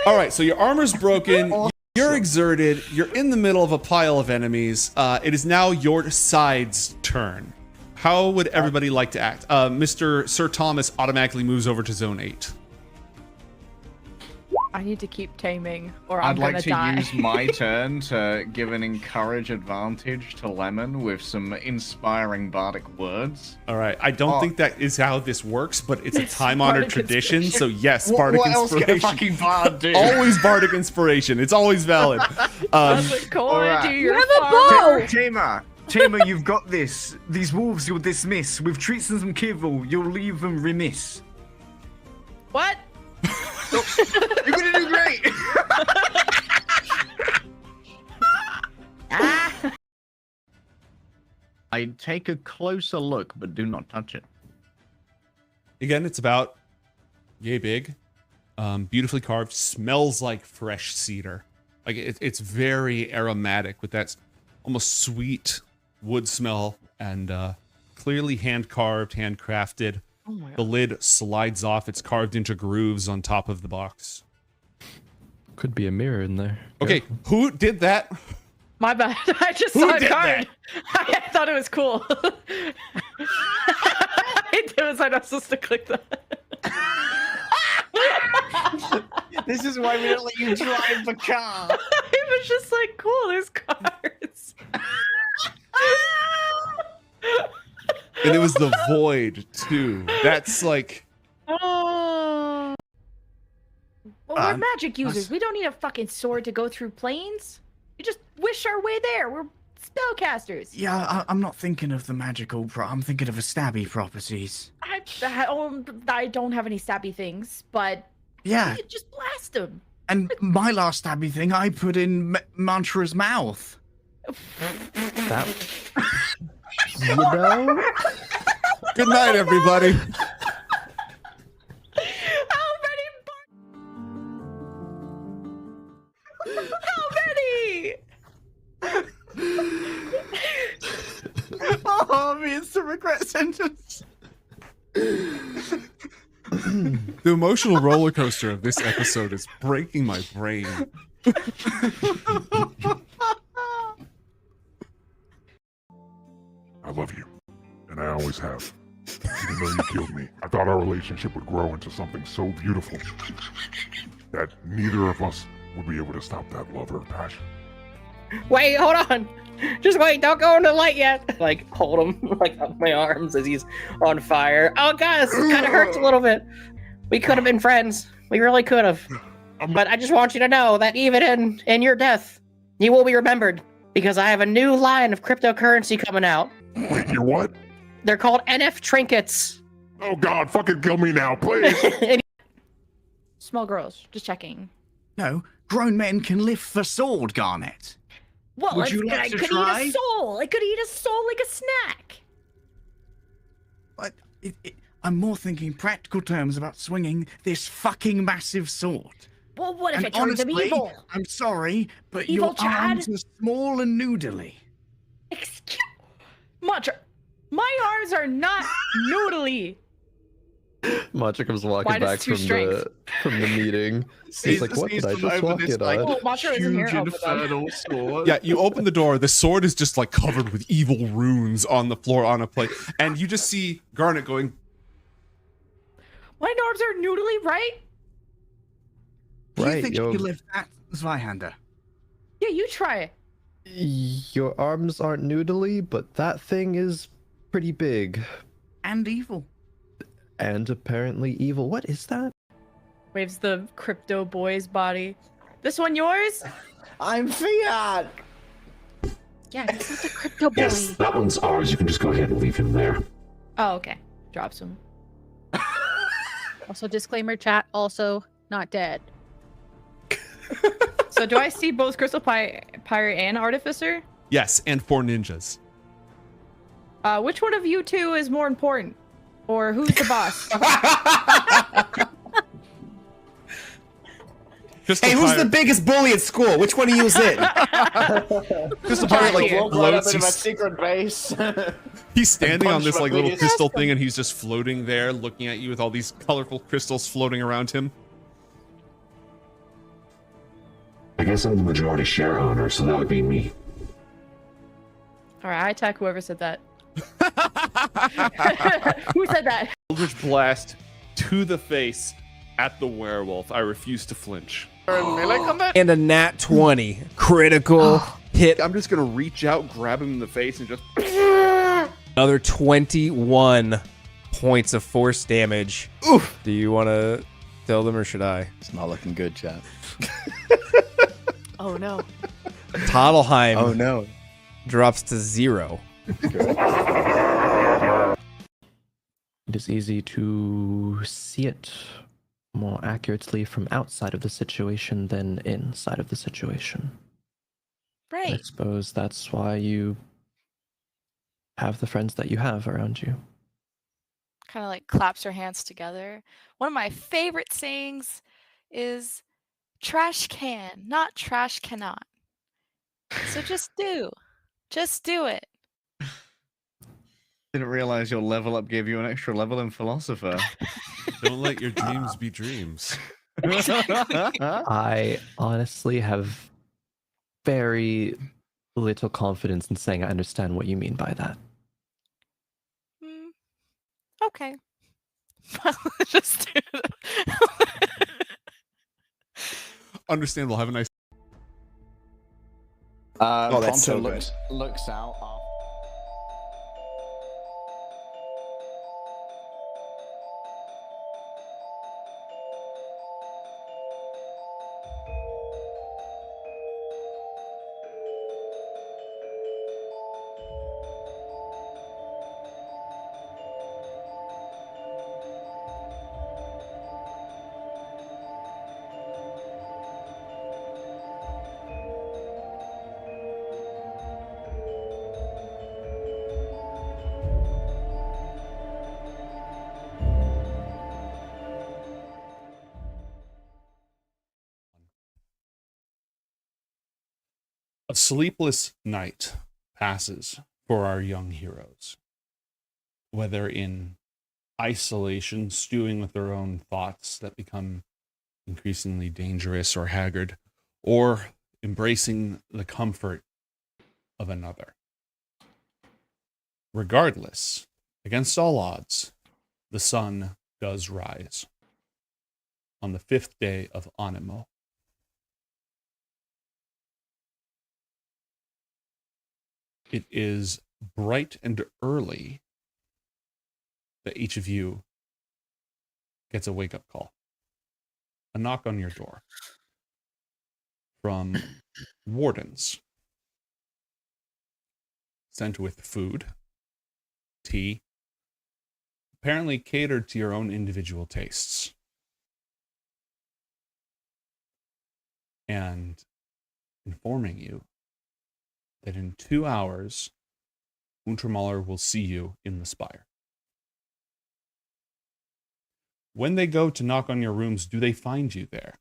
All right, so your armor's broken. You're exerted. You're in the middle of a pile of enemies. It is now your side's turn. How would everybody like to act? Mr. Sir Thomas automatically moves over to zone 8. I need to keep taming, or I'm I'd gonna like to die. use my turn to give an encourage advantage to Lemon with some inspiring bardic words. All right, I don't think that is how this works, but it's a time-honored Bardic tradition, so inspiration. yes, What- bardic what else can a inspiration. fucking bard do? Always bardic inspiration. It's always valid. Alright. Tamer, you've got this. These wolves you'll dismiss. With treats and some kibble, you'll leave them remiss. What? You're gonna do great! I take a closer look, but do not touch it. Again, it's about yay big, beautifully carved, smells like fresh cedar. Like it's very aromatic with that almost sweet wood smell, and clearly hand carved, handcrafted. Oh my God. The lid slides off. It's carved into grooves on top of the box. Could be a mirror in there. Okay, who did that? My bad. I just Who saw a did card. I thought it was cool. It was I'm not supposed to click that. This is why we don't let you drive the car. It was just like, cool, there's cards. And it was the void too. That's like Oh. Well, we're magic users. We don't need a fucking sword to go through planes. We just wish our way there. We're spellcasters. Yeah, I'm not thinking of the magical. I'm thinking of the stabby properties. I don't have any stabby things, but Yeah. you could just blast them. And my last stabby thing, I put in Mantra's mouth. That. You know? Good night, everybody. How many? Oh, the instant regret sentence. The emotional roller coaster of this episode is breaking my brain. I love you, and I always have. Even though you killed me, I thought our relationship would grow into something so beautiful that neither of us would be able to stop that love or passion. Wait, hold on. Just wait, don't go into the light yet. Like, hold him like up my arms as he's on fire. Oh, guys, it kind of hurts a little bit. We could have been friends. We really could have. But I just want you to know that even in your death, you will be remembered because I have a new line of cryptocurrency coming out. Wait, you what? They're called NF trinkets. Oh God, fucking kill me now, please. Small girls, just checking. No, grown men can lift the sword, Garnet. Well, Would you I like to could try? eat a soul. I could eat a soul like a snack. I'm more thinking practical terms about swinging this fucking massive sword. Well, what if And it turns them honestly, evil? I'm sorry, but Evil your Chad? arms are small and noodly. Excuse, Mantra. My arms are not noodly. Macho comes walking Minus back 2 strength. from the meeting. He's like, what did I just walk in on? Oh, Macho isn't here. Oh, infernal sword. Yeah, you open the door. The sword is just like covered with evil runes on the floor on a plate, and you just see Garnet going. My arms are noodly, right? Do you Right, think you could lift that, Zweihander? Yeah, you try it. Your arms aren't noodly, but that thing is pretty big. And evil. And apparently evil. What is that? Waves the crypto boy's body. This one yours? I'm Fiat. Yeah, he's not the crypto boy. Yes, that one's ours. You can just go ahead and leave him there. Oh, okay. Drops him. Also, disclaimer, chat. Also, not dead. So do I see both Crystal Pirate and Artificer? Yes, and 4 ninjas. Which one of you two is more important? Or who's the boss? Crystal Hey, who's Pirate- the biggest bully at school? Which one of you is it? Crystal Pirate like Walk right up floats. into my He's, secret base. he's standing on punch this my like little biggest- crystal thing, and he's just floating there, looking at you with all these colorful crystals floating around him. I guess I'm the majority share owner, so that would be me. Alright, I attack whoever said that. Who said that? Eldritch blast to the face at the werewolf. I refuse to flinch. And a nat 20. Critical hit. I'm just gonna reach out, grab him in the face, and just. Another 21 points of force damage. Oof. Do you want to tell them or should I? It's not looking good, chat. Oh no. Toddleheim. Oh no. Drops to 0. It is easy to see it more accurately from outside of the situation than inside of the situation. I Right. suppose that's why you have the friends that you have around you. Kind of like claps her hands together. One of my favorite sayings is trash can, not trash cannot. So just do it. Didn't realize your level up gave you an extra level in philosopher. Don't let your dreams be dreams. I honestly have very little confidence in saying I understand what you mean by that. Okay. Just do it. Understandable. Have a nice. Oh, that's so Pronto looks out. A sleepless night passes for our young heroes. Whether in isolation, stewing with their own thoughts that become increasingly dangerous or haggard, or embracing the comfort of another. Regardless, against all odds, the sun does rise on the 5th day of Animo. It is bright and early that each of you gets a wake-up call. A knock on your door from wardens sent with food, tea, apparently catered to your own individual tastes. And informing you that in 2 hours, Untermaler will see you in the spire. When they go to knock on your rooms, do they find you there?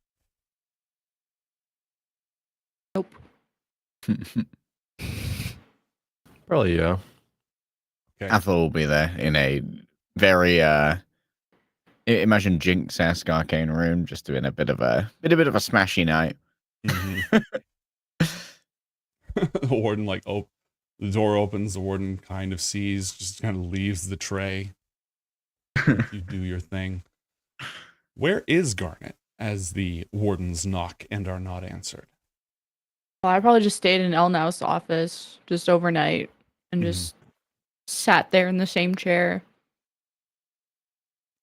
Probably, yeah. Okay. Athalor will be there in a very Imagine Jinx-esque arcane room, just doing a bit of a smashy night. The warden the door opens, the warden kind of sees, just kind of leaves the tray. You do your thing. Where is Garnet as the wardens knock and are not answered? Well, I probably just stayed in Elnau's office just overnight and just sat there in the same chair.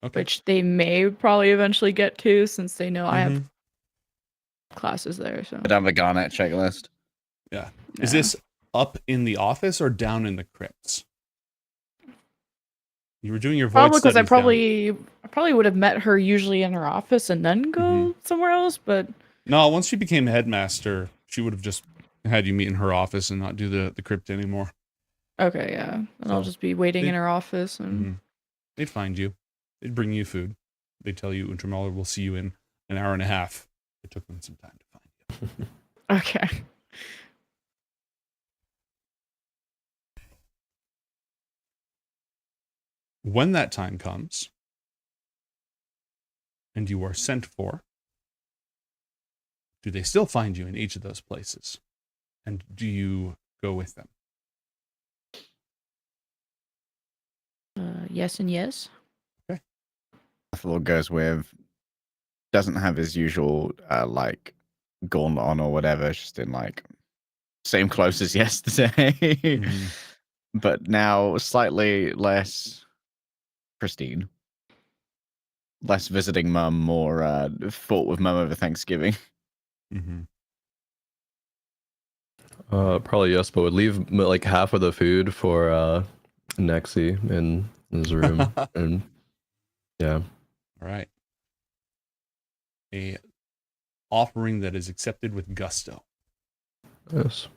Okay. Which they may probably eventually get to since they know I have classes there. So But I have a Garnet checklist. Yeah. Is this up in the office or down in the crypts? You were doing your void probably because I studies probably would have met her usually in her office and then go somewhere else. But No, once she became headmaster, she would have just had you meet in her office and not do the crypt anymore. okay, yeah, and I'll just be waiting in her office and They'd find you. They'd bring you food. They'd tell you Untermaler will see you in an hour and a half. It took them some time to find you. okay. When that time comes and you are sent for, do they still find you in each of those places? And do you go with them? Yes and yes. Okay. Athalor goes with, doesn't have his usual like gauntlet on or whatever, just in like same clothes as yesterday, but now slightly less pristine, less visiting mum, more fought with mum over Thanksgiving. Probably yes, but would leave like half of the food for Nexi in his room, and yeah. All right. A offering that is accepted with gusto. Yes.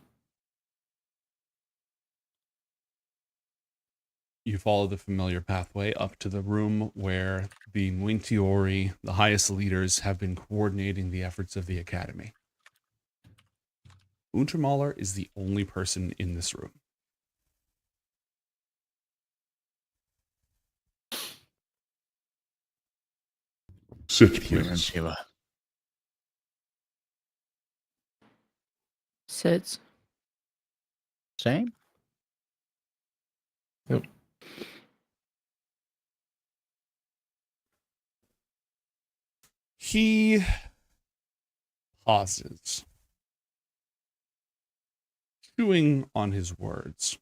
You follow the familiar pathway up to the room where the Muintiori, the highest leaders, have been coordinating the efforts of the Academy. Untermaler is the only person in this room. Sit, please. Sits. Same. Yep. He pauses, chewing on his words.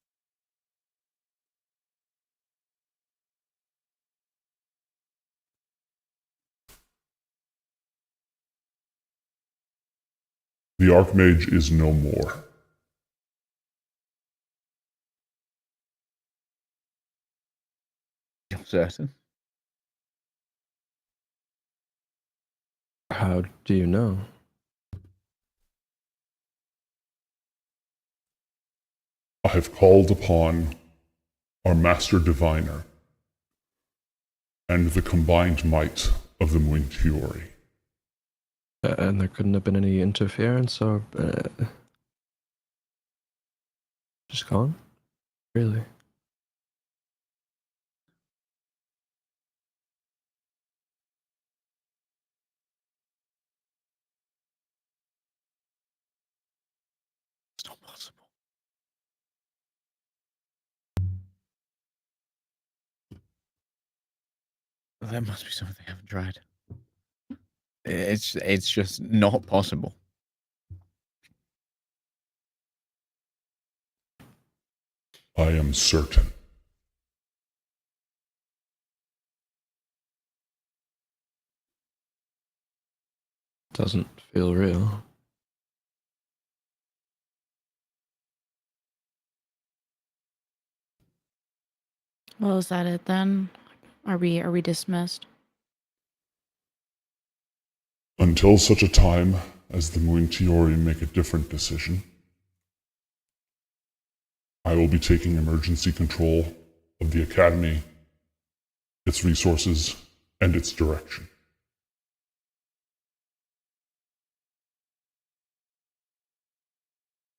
The Archmage is no more. Certain. How do you know? I have called upon our Master Diviner and the combined might of the Muintiori. And there couldn't have been any interference or just gone? Really? It's not possible. Well, there must be something I haven't tried. It's just not possible. I am certain. Doesn't feel real. Well, is that it then? Are we dismissed? Until such a time as the Muintiori make a different decision, I will be taking emergency control of the Academy, its resources, and its direction.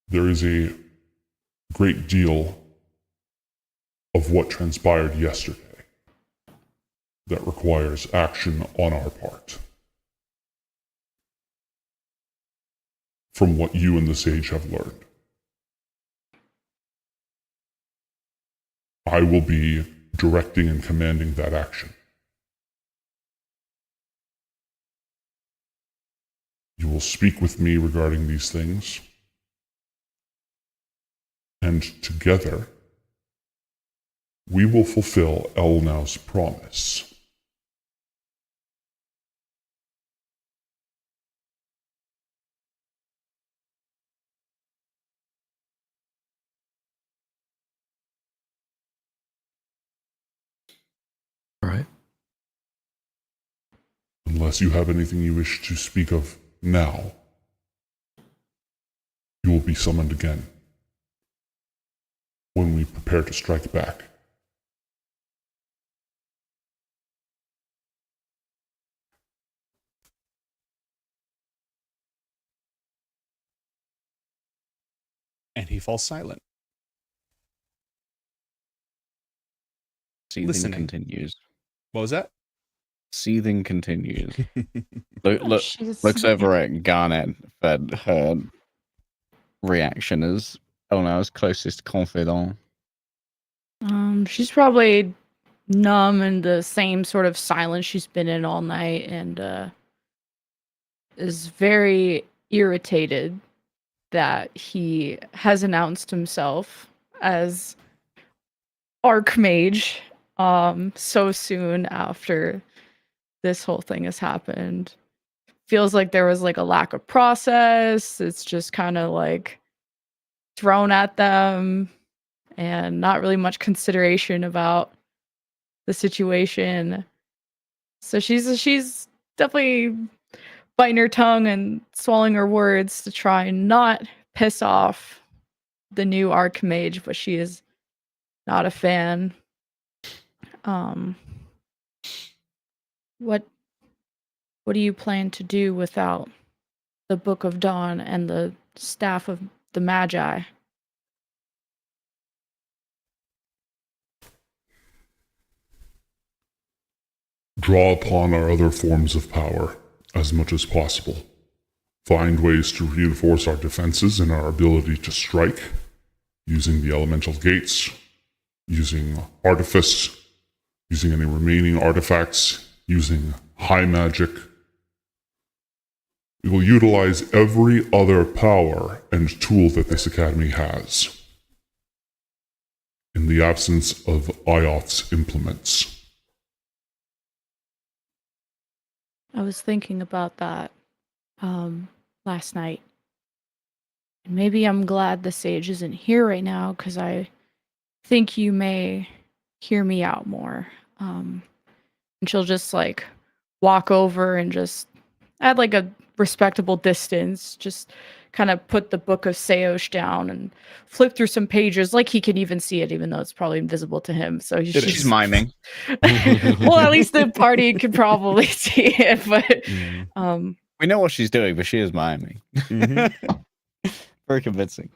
There is a great deal of what transpired yesterday that requires action on our part. From what you and the sage have learned, I will be directing and commanding that action. You will speak with me regarding these things, and together we will fulfill Elnau's promise. All right. Unless you have anything you wish to speak of now, you will be summoned again when we prepare to strike back. And he falls silent. Seething Listening. continues. What was that? Seething continues. Oh, she's- Looks over at Garnet for her reaction as Elnau's closest confidant. She's probably numb in the same sort of silence she's been in all night, and is very irritated that he has announced himself as Archmage so soon after this whole thing has happened. Feels like there was like a lack of process. It's just kind of like thrown at them and not really much consideration about the situation. So she's definitely biting her tongue and swallowing her words to try and not piss off the new Archmage, but she is not a fan. What do you plan to do without the Book of Dawn and the Staff of the Magi? Draw upon our other forms of power as much as possible. Find ways to reinforce our defenses and our ability to strike, using the elemental gates, using artifice, using any remaining artifacts, using high magic. We will utilize every other power and tool that this academy has. In the absence of Ioth's implements. I was thinking about that last night. Maybe I'm glad the sage isn't here right now, because I think you may hear me out more. And she'll just like walk over and just at like a respectable distance, just kind of put the Book of Seosh down and flip through some pages, like he can even see it, even though it's probably invisible to him. So She's miming. Well, at least the party could probably see it, but We know what she's doing, but she is miming. Very convincing.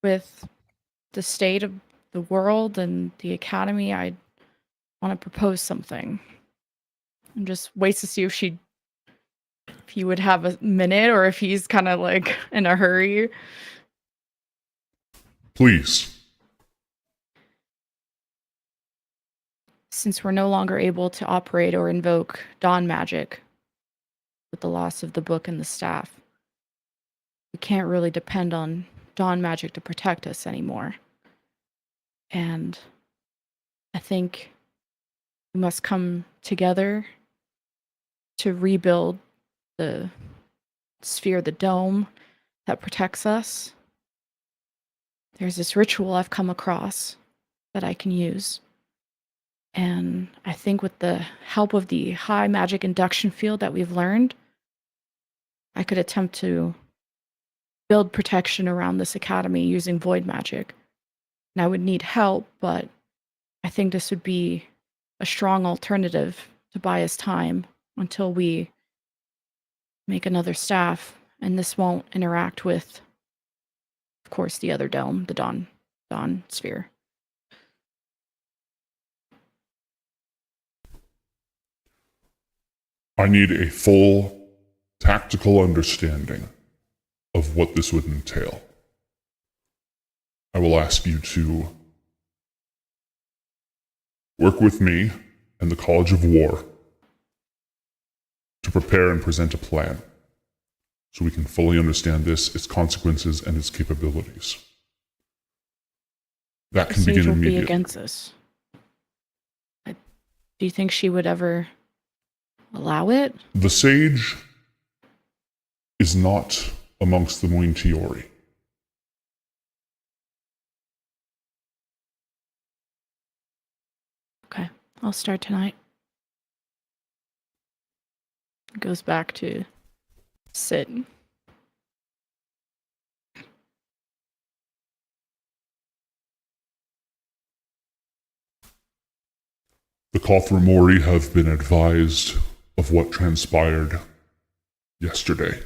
with the state of the world and the academy, I want to propose something. And just waits to see if he would have a minute, or if he's kind of like in a hurry. Please. Since we're no longer able to operate or invoke dawn magic with the loss of the book and the staff, we can't really depend on dawn magic to protect us anymore. And I think we must come together to rebuild the sphere, the dome that protects us. There's this ritual I've come across that I can use. And I think with the help of the high magic induction field that we've learned, I could attempt to build protection around this academy using void magic. And I would need help, but I think this would be a strong alternative to buy us time until we make another staff, and this won't interact with, of course, the other dome, the dawn sphere. I need a full tactical understanding of what this would entail. I will ask you to work with me and the College of War to prepare and present a plan so we can fully understand this, its consequences, and its capabilities. That can Sage begin will be immediately. against this. Do you think she would ever allow it? The Sage is not amongst the Muintiori. Okay, I'll start tonight. Goes back to sit. The Kothramori have been advised of what transpired yesterday.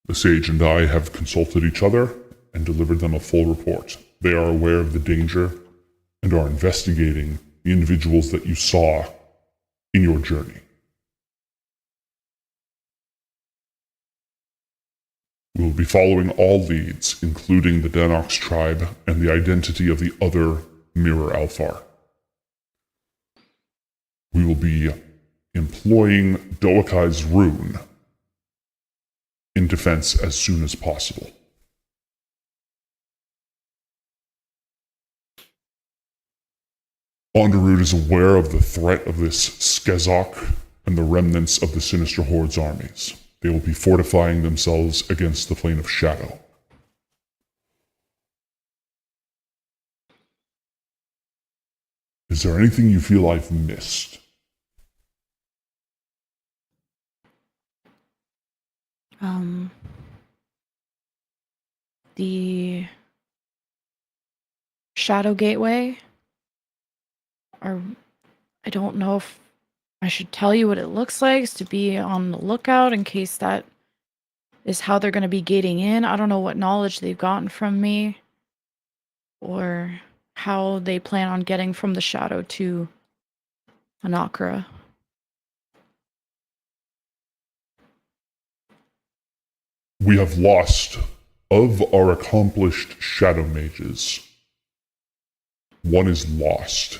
The Sage and I have consulted each other and delivered them a full report. They are aware of the danger and are investigating the individuals that you saw in your journey. We will be following all leads, including the Danox tribe and the identity of the other Mirror Alfar. We will be employing Doakai's rune in defense as soon as possible. Onderud is aware of the threat of this Skezok and the remnants of the Sinister Horde's armies. They will be fortifying themselves against the Plane of Shadow. Is there anything you feel I've missed? The Shadow Gateway. Or I don't know if I should tell you what it looks like, is to be on the lookout in case that is how they're going to be gating in. I don't know what knowledge they've gotten from me or how they plan on getting from the Shadow to Anakra. We have lost, of our accomplished Shadow Mages, one is lost.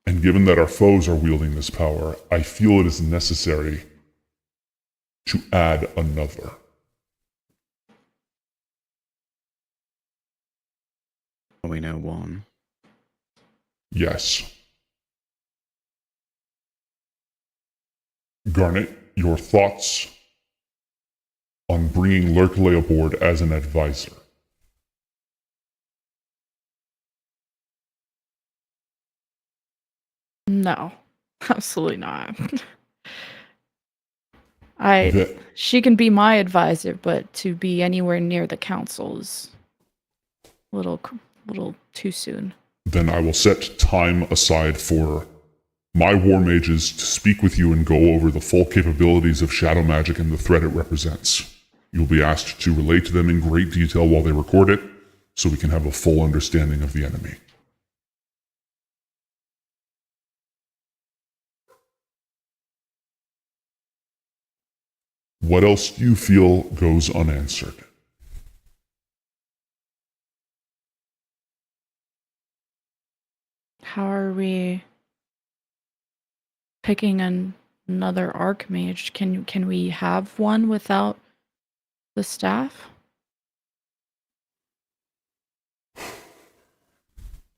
And given that our foes are wielding this power, I feel it is necessary to add another. We know one. Yes. Garnet, your thoughts on bringing Lurkley aboard as an advisor? No, absolutely not. She can be my advisor, but to be anywhere near the council is a little too soon. Then I will set time aside for my war mages to speak with you and go over the full capabilities of shadow magic and the threat it represents. You'll be asked to relate to them in great detail while they record it, so we can have a full understanding of the enemy. What else do you feel goes unanswered? How are we picking another archmage? Can we have one without the staff?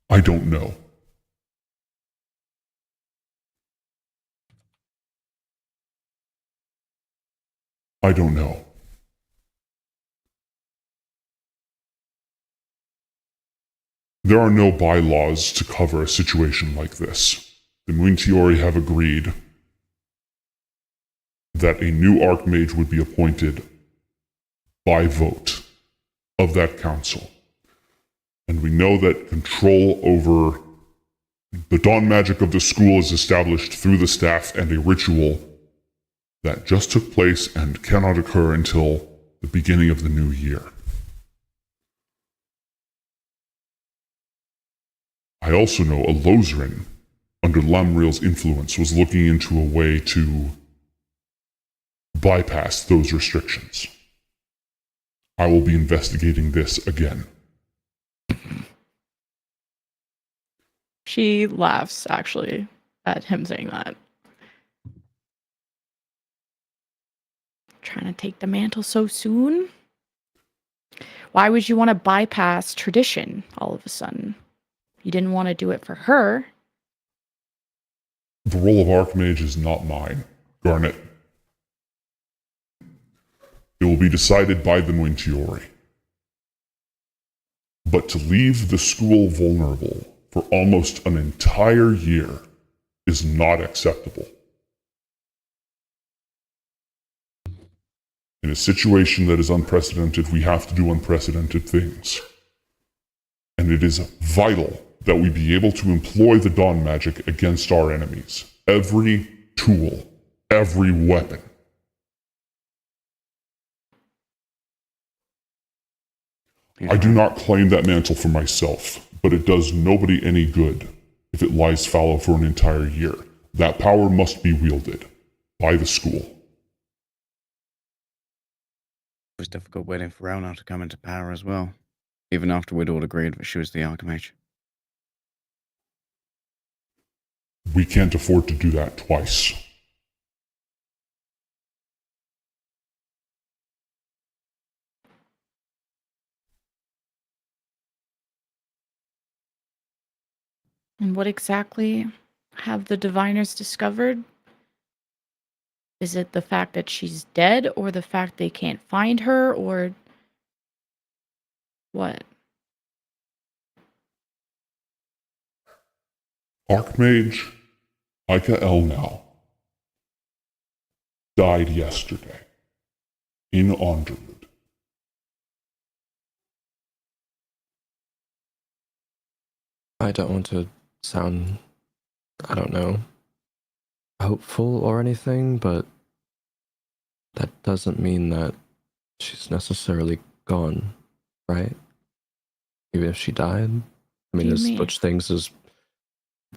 I don't know. I don't know. There are no bylaws to cover a situation like this. The Muintiori have agreed that a new Archmage would be appointed by vote of that council. And we know that control over the dawn magic of the school is established through the staff and a ritual that just took place and cannot occur until the beginning of the new year. I also know a Lozrin under Lamriel's influence, was looking into a way to bypass those restrictions. I will be investigating this again. She laughs, actually, at him saying that. Trying to take the mantle so soon? Why would you want to bypass tradition all of a sudden? You didn't want to do it for her. The role of Archmage is not mine, Garnet. It will be decided by the Nwintiori. But to leave the school vulnerable for almost an entire year is not acceptable. In a situation that is unprecedented, we have to do unprecedented things. And it is vital that we be able to employ the dawn magic against our enemies. Every tool, every weapon. I do not claim that mantle for myself, but it does nobody any good if it lies fallow for an entire year. That power must be wielded by the school. It was difficult waiting for Elna to come into power as well, even after we'd all agreed that she was the Archmage. We can't afford to do that twice. And what exactly have the diviners discovered? Is it the fact that she's dead, or the fact they can't find her, or what? Archmage Ika Elnau died yesterday in Onderwood. I don't want to sound, I don't know, hopeful or anything, but that doesn't mean that she's necessarily gone, right? Even if she died? I mean, there's such things as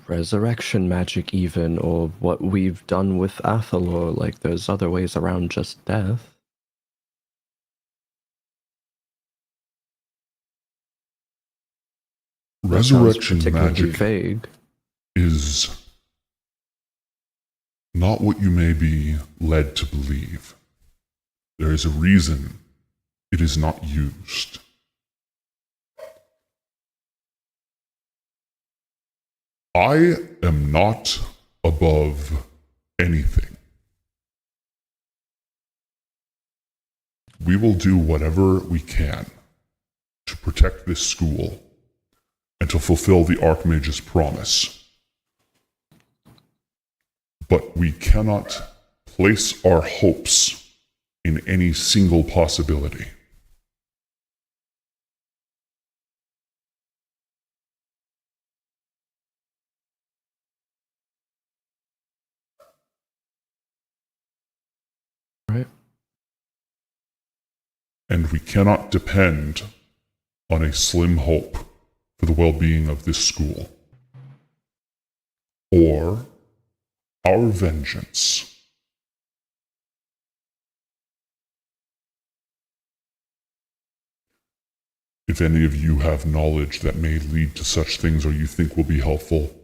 resurrection magic even, or what we've done with Athalor. Like, there's other ways around just death. Resurrection particularly magic vague. is not what you may be led to believe. There is a reason it is not used. I am not above anything. We will do whatever we can to protect this school and to fulfill the Archmage's promise. But we cannot place our hopes in any single possibility. Right. And we cannot depend on a slim hope for the well-being of this school, or our vengeance. If any of you have knowledge that may lead to such things or you think will be helpful,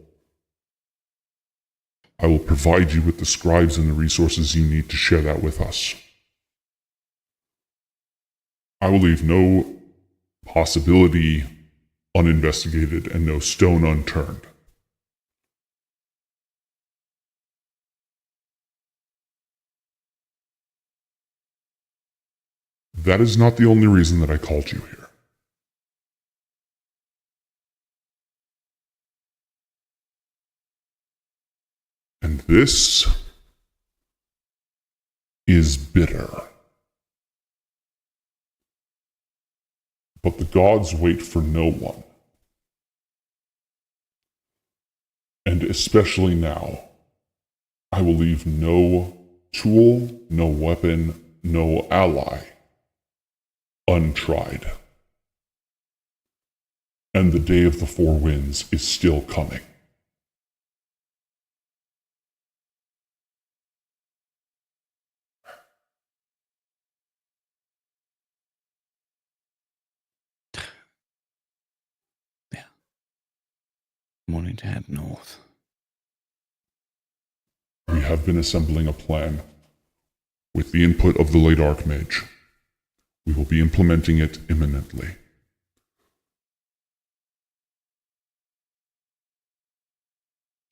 I will provide you with the scribes and the resources you need to share that with us. I will leave no possibility uninvestigated and no stone unturned. That is not the only reason that I called you here. And this is bitter. But the gods wait for no one. And especially now, I will leave no tool, no weapon, no ally untried. And the day of the four winds is still coming. I'm wanting to head north. We have been assembling a plan. With the input of the late Archmage, we will be implementing it imminently.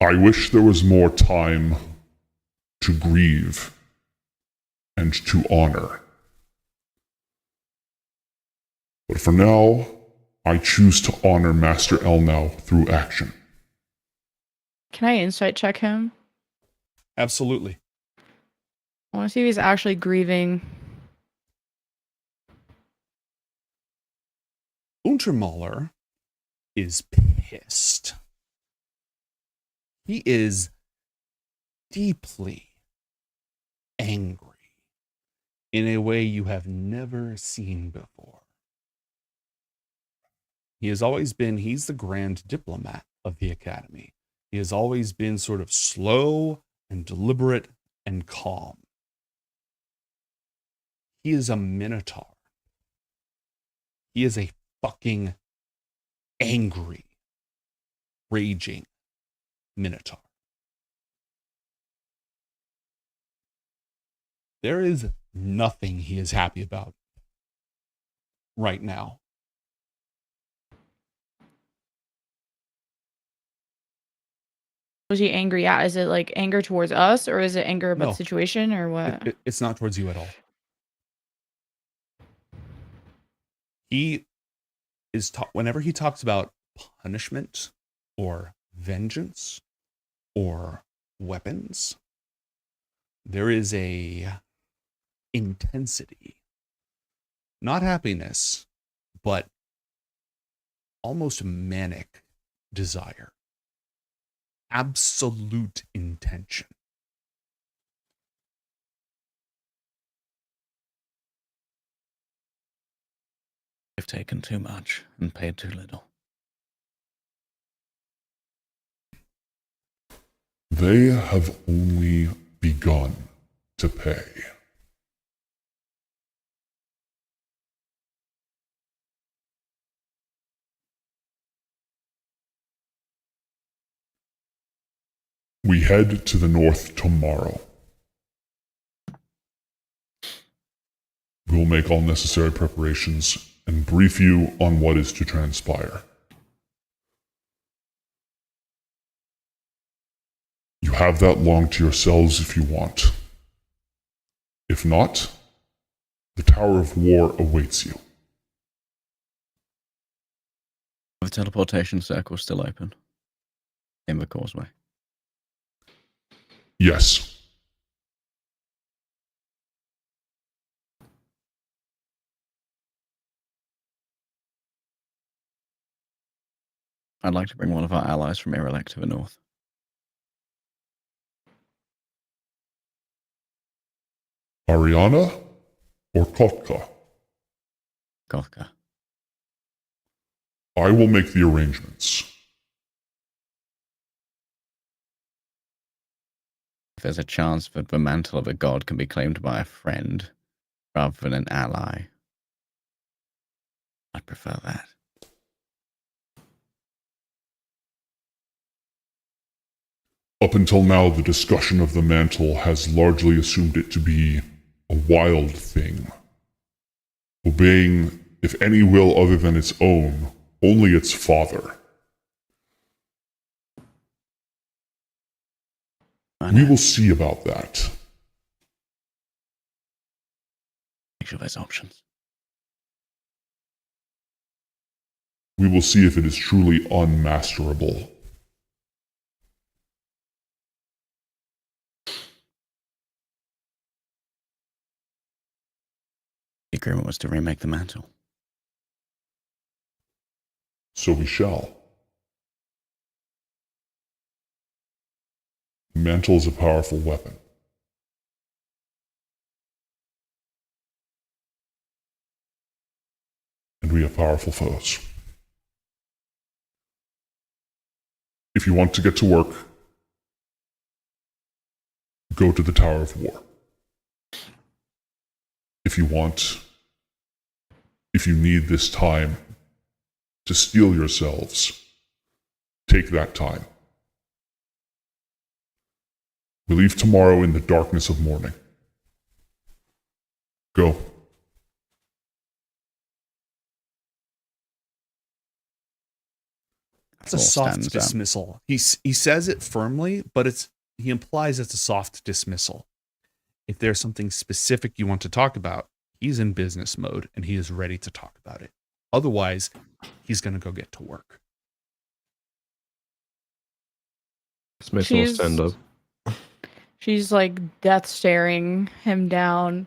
I wish there was more time to grieve and to honor. But for now, I choose to honor Master Elnau through action. Can I insight check him? Absolutely. I want to see if he's actually grieving. Untermaler is pissed. He is deeply angry in a way you have never seen before. He has always been, he's the grand diplomat of the Academy. He has always been sort of slow and deliberate and calm. He is a minotaur. He is a fucking angry, raging minotaur. There is nothing he is happy about right now. Was he angry at? Is it like anger towards us, or is it anger about No. the situation, or what? It's not towards you at all. He is whenever he talks about punishment or vengeance or weapons, there is a intensity, not happiness, but almost manic desire, absolute intention. They've taken too much and paid too little. They have only begun to pay. We head to the north tomorrow. We will make all necessary preparations and brief you on what is to transpire. You have that long to yourselves if you want. If not, the Tower of War awaits you. The teleportation circle still open in the causeway. Yes. I'd like to bring one of our allies from Irelec to the north. Ariana or Kotka? Kotka. I will make the arrangements. If there's a chance that the mantle of a god can be claimed by a friend rather than an ally, I'd prefer that. Up until now, the discussion of the mantle has largely assumed it to be a wild thing, obeying, if any will other than its own, only its father. We will see about that. Make sure there's options. We will see if it is truly unmasterable. The agreement was to remake the mantle. So we shall. The mantle is a powerful weapon. And we have powerful foes. If you want to get to work, go to the Tower of War. If you need this time to steel yourselves, Take that time. We leave tomorrow in the darkness of morning. Go. It's a soft dismissal. He says it firmly, but he implies it's a soft dismissal. If there's something specific you want to talk about, he's in business mode and he is ready to talk about it. Otherwise, he's going to go get to work. Mason will stand up. She's like death staring him down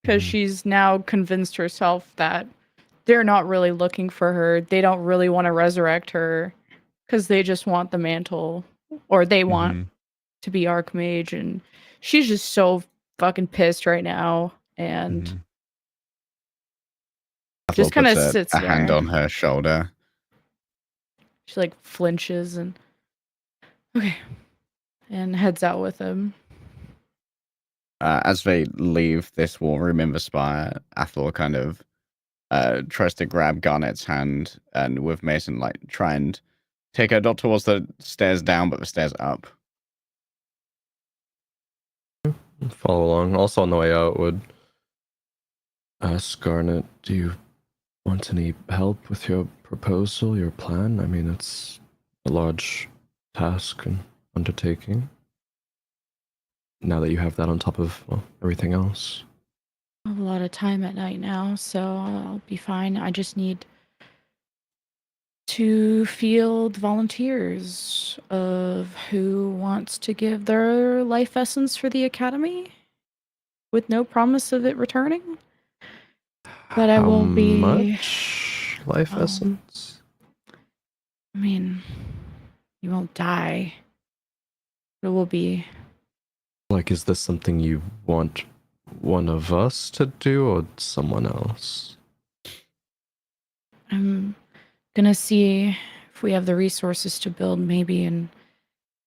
because she's now convinced herself that they're not really looking for her. They don't really want to resurrect her because they just want the mantle, or they want to be Archmage, and she's just so fucking pissed right now, and just kind of sits a there. hand on her shoulder. She like flinches and heads out with him. As they leave this war room in the spire, Athalor kind of tries to grab Garnet's hand, and with Mason, like, try and take her not towards the stairs down, but the stairs up. Follow along. Also on the way out, would ask Garnet, do you want any help with your proposal, your plan? I mean, it's a large task and undertaking. Now that you have that on top of everything else. I have a lot of time at night now, so I'll be fine. I just need to field volunteers of who wants to give their life essence for the Academy with no promise of it returning. But I will be... much life essence? I mean, you won't die. It will be... Like, is this something you want one of us to do or someone else? I'm gonna see if we have the resources to build maybe an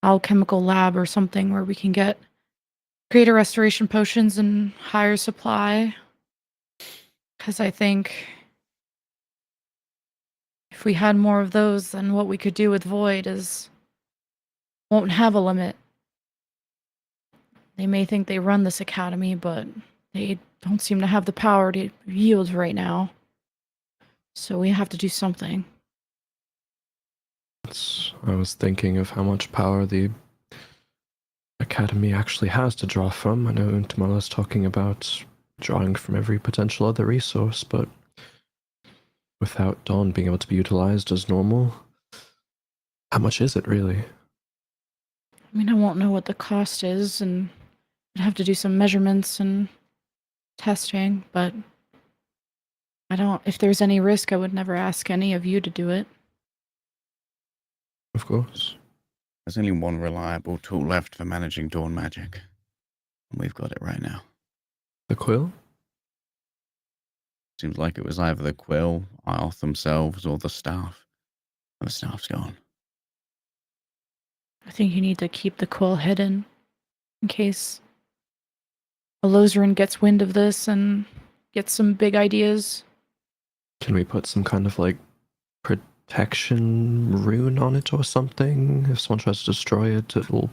alchemical lab or something where we can get greater restoration potions and higher supply. Because I think if we had more of those, then what we could do with Void won't have a limit. They may think they run this academy, but they don't seem to have the power to yield right now. So we have to do something. I was thinking of how much power the Academy actually has to draw from. I know Untamala's talking about drawing from every potential other resource, but without Dawn being able to be utilized as normal, how much is it really? I mean, I won't know what the cost is, and I'd have to do some measurements and testing, but if there's any risk, I would never ask any of you to do it. Of course. There's only one reliable tool left for managing Dawn magic, and we've got it right now. The quill? Seems like it was either the quill, Ioth themselves, or the staff. And the staff's gone. I think you need to keep the quill hidden in case Alozarin gets wind of this and gets some big ideas. Can we put some kind of like protection rune on it or something? If someone tries to destroy it, it will,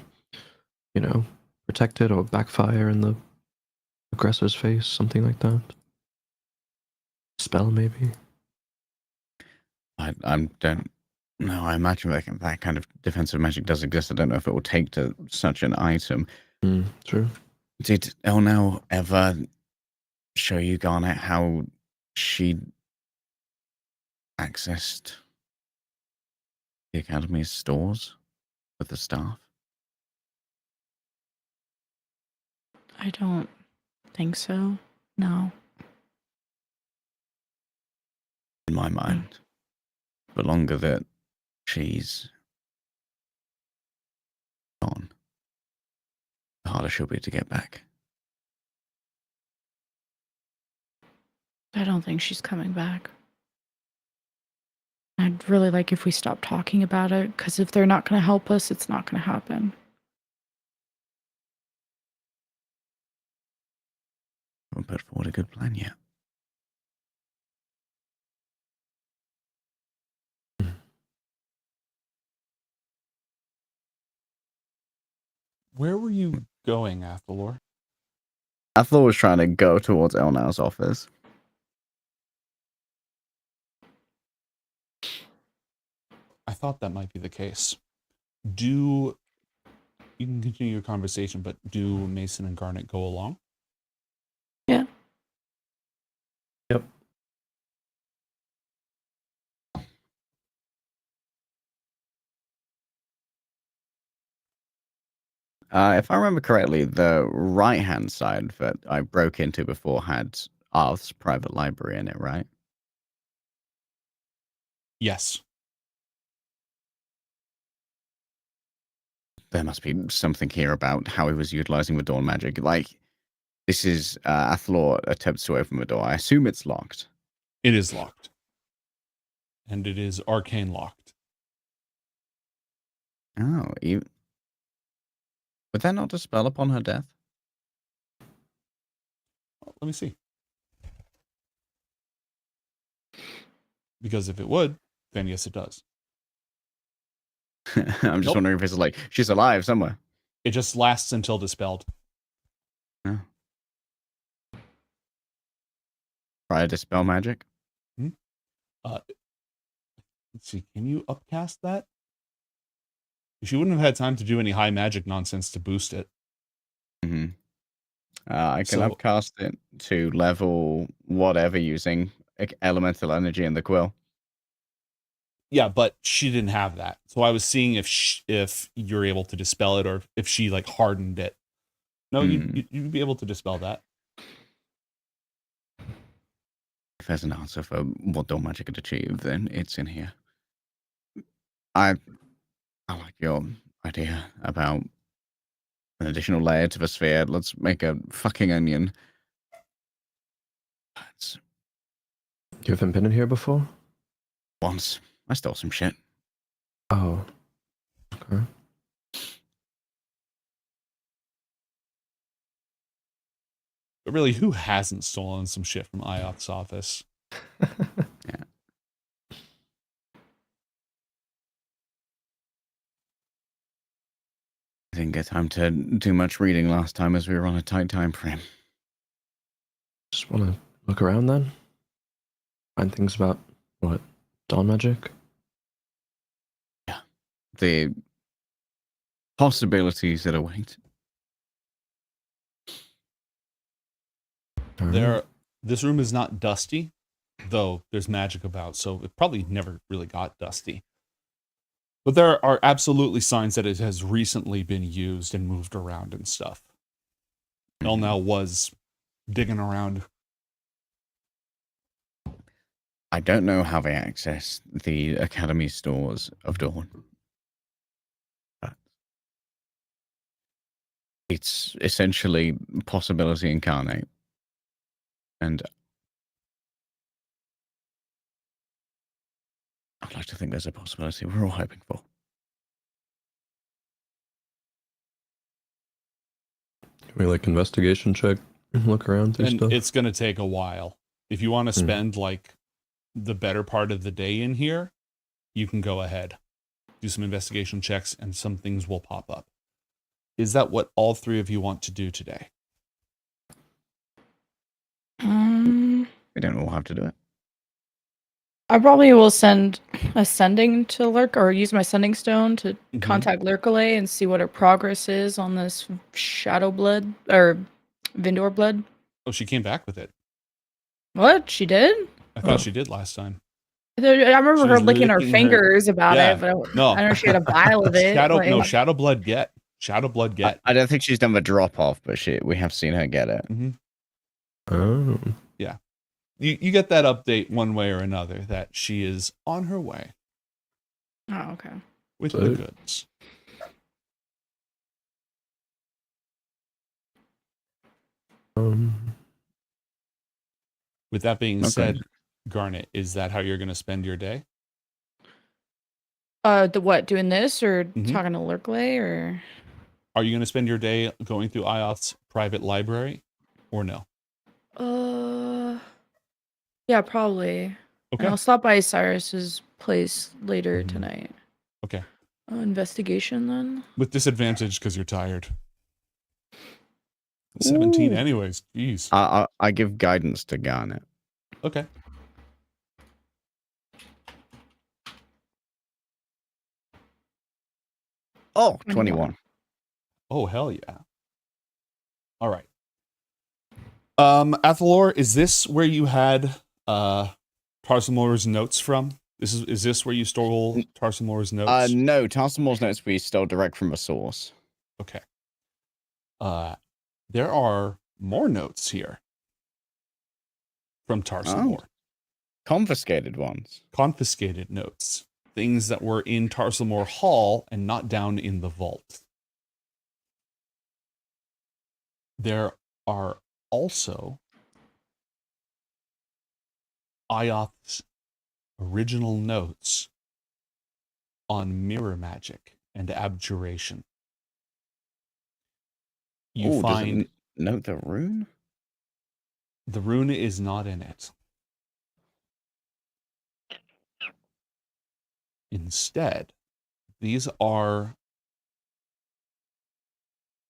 protect it or backfire in the aggressor's face, something like that. Spell, maybe? I don't know. I imagine that kind of defensive magic does exist. I don't know if it will take to such an item. True. Did Elnell ever show you, Garnet, how she accessed the Academy's stores with the staff? I don't think so. No. In my mind, the longer that she's gone, the harder she'll be to get back. I don't think she's coming back. I'd really like if we stop talking about it, because if they're not going to help us, it's not going to happen. I haven't put forward a good plan yet. Where were you going, Athalor? Athalor was trying to go towards Elnau's office. I thought that might be the case. You can continue your conversation, but do Mason and Garnet go along? Yeah. Yep. If I remember correctly, the right-hand side that I broke into before had Arth's private library in it, right? Yes. There must be something here about how he was utilizing the dawn magic. Like, this is Athalor attempts to open the door. I assume it's locked. It is locked. And it is arcane locked. Oh, would that not dispel upon her death? Let me see. Because if it would, then yes, it does. I'm just wondering if it's like she's alive somewhere. It just lasts until dispelled. Oh. Try to dispel magic. Let's see. Can you upcast that? She wouldn't have had time to do any high magic nonsense to boost it. Mm-hmm. I can upcast it to level whatever using elemental energy in the quill. Yeah, but she didn't have that. So I was seeing if you're able to dispel it or if she like hardened it. No, you'd be able to dispel that. If there's an answer for what dawn magic could achieve, then it's in here. I like your idea about an additional layer to the sphere. Let's make a fucking onion. You haven't been in here before? Once. I stole some shit. Oh. Okay. But really, who hasn't stolen some shit from Ioth's office? Yeah. I didn't get time to do much reading last time as we were on a tight time frame. Just want to look around then? Find things about, what, dawn magic? Yeah. The possibilities that await. This room is not dusty, though there's magic about, so it probably never really got dusty. But there are absolutely signs that it has recently been used and moved around and stuff. Elnau was digging around. I don't know how they access the Academy stores of Dawn. But it's essentially possibility incarnate. And I'd like to think there's a possibility we're all hoping for. Can we like investigation check and look around through And stuff? it's going to take a while. If you want to spend like the better part of the day in here, you can go ahead. Do some investigation checks and some things will pop up. Is that what all three of you want to do today? We don't all have to do it. I probably will send a sending to Lurk or use my sending stone to contact Lurkale and see what her progress is on this shadow blood or Vindor blood. Oh, she came back with it. What? She did? I thought she did last time. I remember She her was licking her fingers about Yeah. it, but I don't No. know if she had a vial of it. Shadow blood get. Shadow blood get. I don't think she's done the drop off, but we have seen her get it. Oh. Yeah. You get that update one way or another that she is on her way Oh, okay. with the goods. With that being said, Garnet, is that how you're going to spend your day? The what? Doing this or talking to Lurkale or? Are you going to spend your day going through Ioth's private library or no? Yeah, probably. Okay. And I'll stop by Cyrus's place later tonight. Okay. Investigation then. With disadvantage because you're tired. 17 Ooh. anyways. Jeez. I give guidance to Garnet. Okay. Oh, 21. Oh, hell yeah. All right. Athalor, is this where you had Tarsimor's notes from? Is this where you stole Tarsimor's notes? No, Tarsimor's notes we stole direct from a source. Okay. There are more notes here from Tarsimor. Confiscated ones. Confiscated notes. Things that were in Tarsimor Hall and not down in the vault. There are also Ioth's original notes on mirror magic and abjuration. You find does it note the rune? the rune is not in it. Instead, these are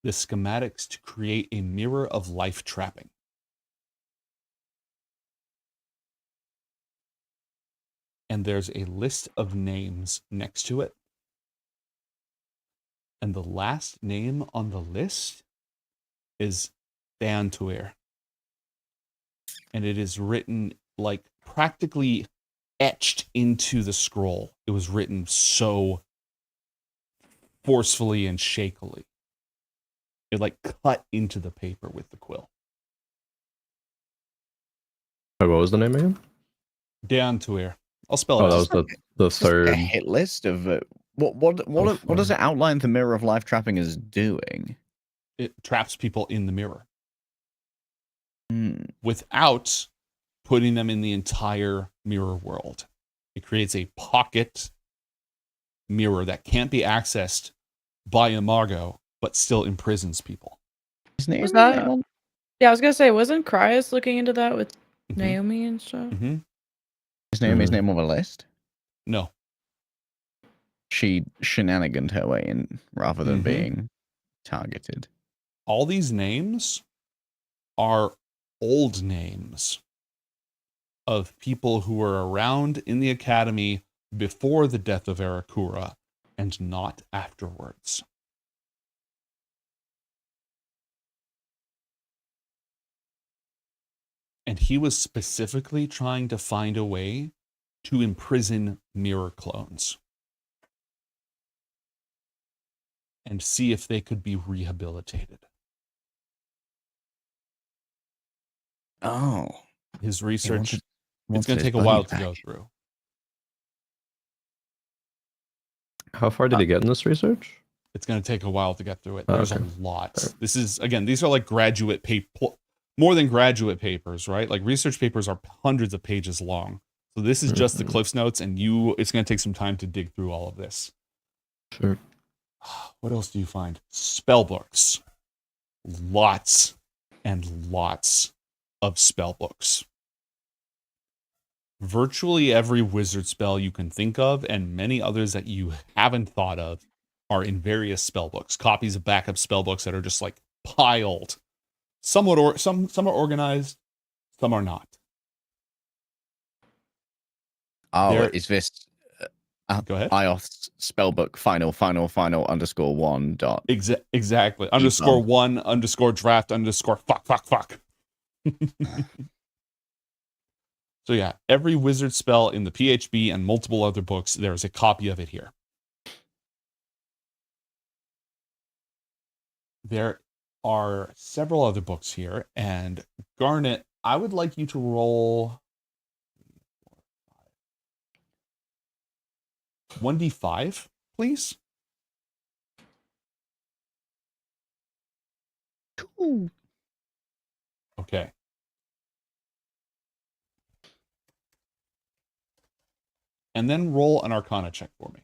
the schematics to create a mirror of life trapping. And there's a list of names next to it. And the last name on the list is Dantuir. And it is written like practically etched into the scroll. It was written so forcefully and shakily. It like cut into the paper with the quill. What was the name again? Dantuir. I'll spell it Oh, that out. was the third. A hit list of what does it outline the mirror of life trapping as doing? It traps people in the mirror. Without putting them in the entire mirror world. It creates a pocket mirror that can't be accessed by Imago, but still imprisons people. His name Was that? Yeah, I was gonna say, wasn't Cryus looking into that with Naomi and stuff? Mm-hmm. Is Naomi's name on the list? No. She shenaniganed her way in rather than being targeted. All these names are old names of people who were around in the academy before the death of Arakura and not afterwards. And he was specifically trying to find a way to imprison mirror clones and see if they could be rehabilitated. Oh. His research, it's wants going to his take a while buddy to go back. through. How far did he get in this research? It's going to take a while to get through it. Oh, There's okay. a lot. This is, again, these are like graduate paper, more than graduate papers, right? Like research papers are hundreds of pages long. So this is just the Cliff's Notes, and it's going to take some time to dig through all of this. Sure. What else do you find? Spell books. Lots and lots of spell books. Virtually every wizard spell you can think of, and many others that you haven't thought of, are in various spell books. Copies of backup spell books that are just like piled. Some are organized, some are not. Oh, There- is this Go ahead. Ioth's spellbook final _1 dot? Exactly. _1 _draft _fuck. So yeah, every wizard spell in the PHB and multiple other books, there is a copy of it here. There are several other books here, and Garnet, I would like you to roll 1d5, please. Okay. And then roll an Arcana check for me.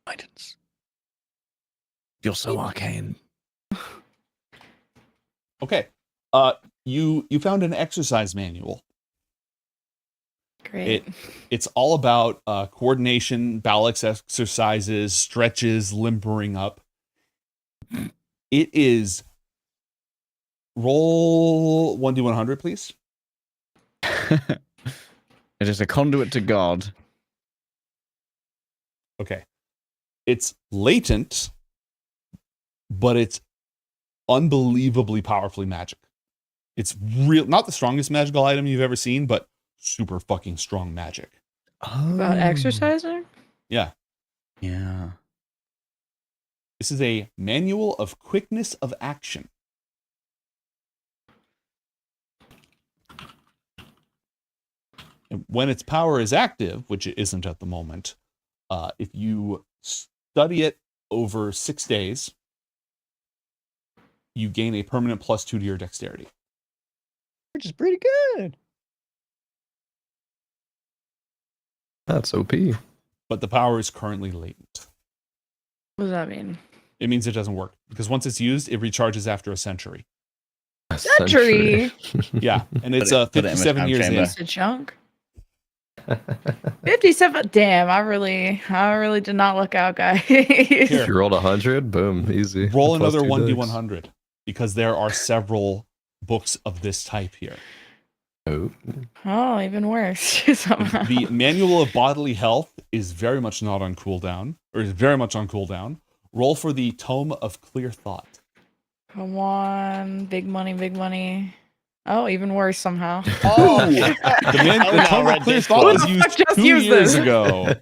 Guidance. You're so arcane. Okay. You found an exercise manual. Great. It's all about coordination, balance exercises, stretches, limbering up. It is Roll 1d100, please. It is a conduit to God. Okay. It's latent, but it's unbelievably powerfully magic. It's real, not the strongest magical item you've ever seen, but super fucking strong magic. About exercising? Yeah. Yeah. This is a manual of quickness of action. And when its power is active, which it isn't at the moment, if you study it over 6 days, you gain a permanent +2 to your dexterity. Which is pretty good. That's OP. But the power is currently latent. What does that mean? It means it doesn't work. Because once it's used, it recharges after a century. Century? Yeah, and it's Put it in the 57 years in. Piece of junk. 57. Damn, I really did not look out, guys. If you rolled 100, boom, easy. Roll Plus another 2 dice. 1d100 because there are several books of this type here. Oh, even worse. Somehow. The Manual of Bodily Health is very much not on cooldown, or is very much on cooldown. Roll for the Tome of Clear Thought. Come on, big money, big money. Oh, even worse somehow. Oh, the Tome of Clear Thought was used 2 years ago.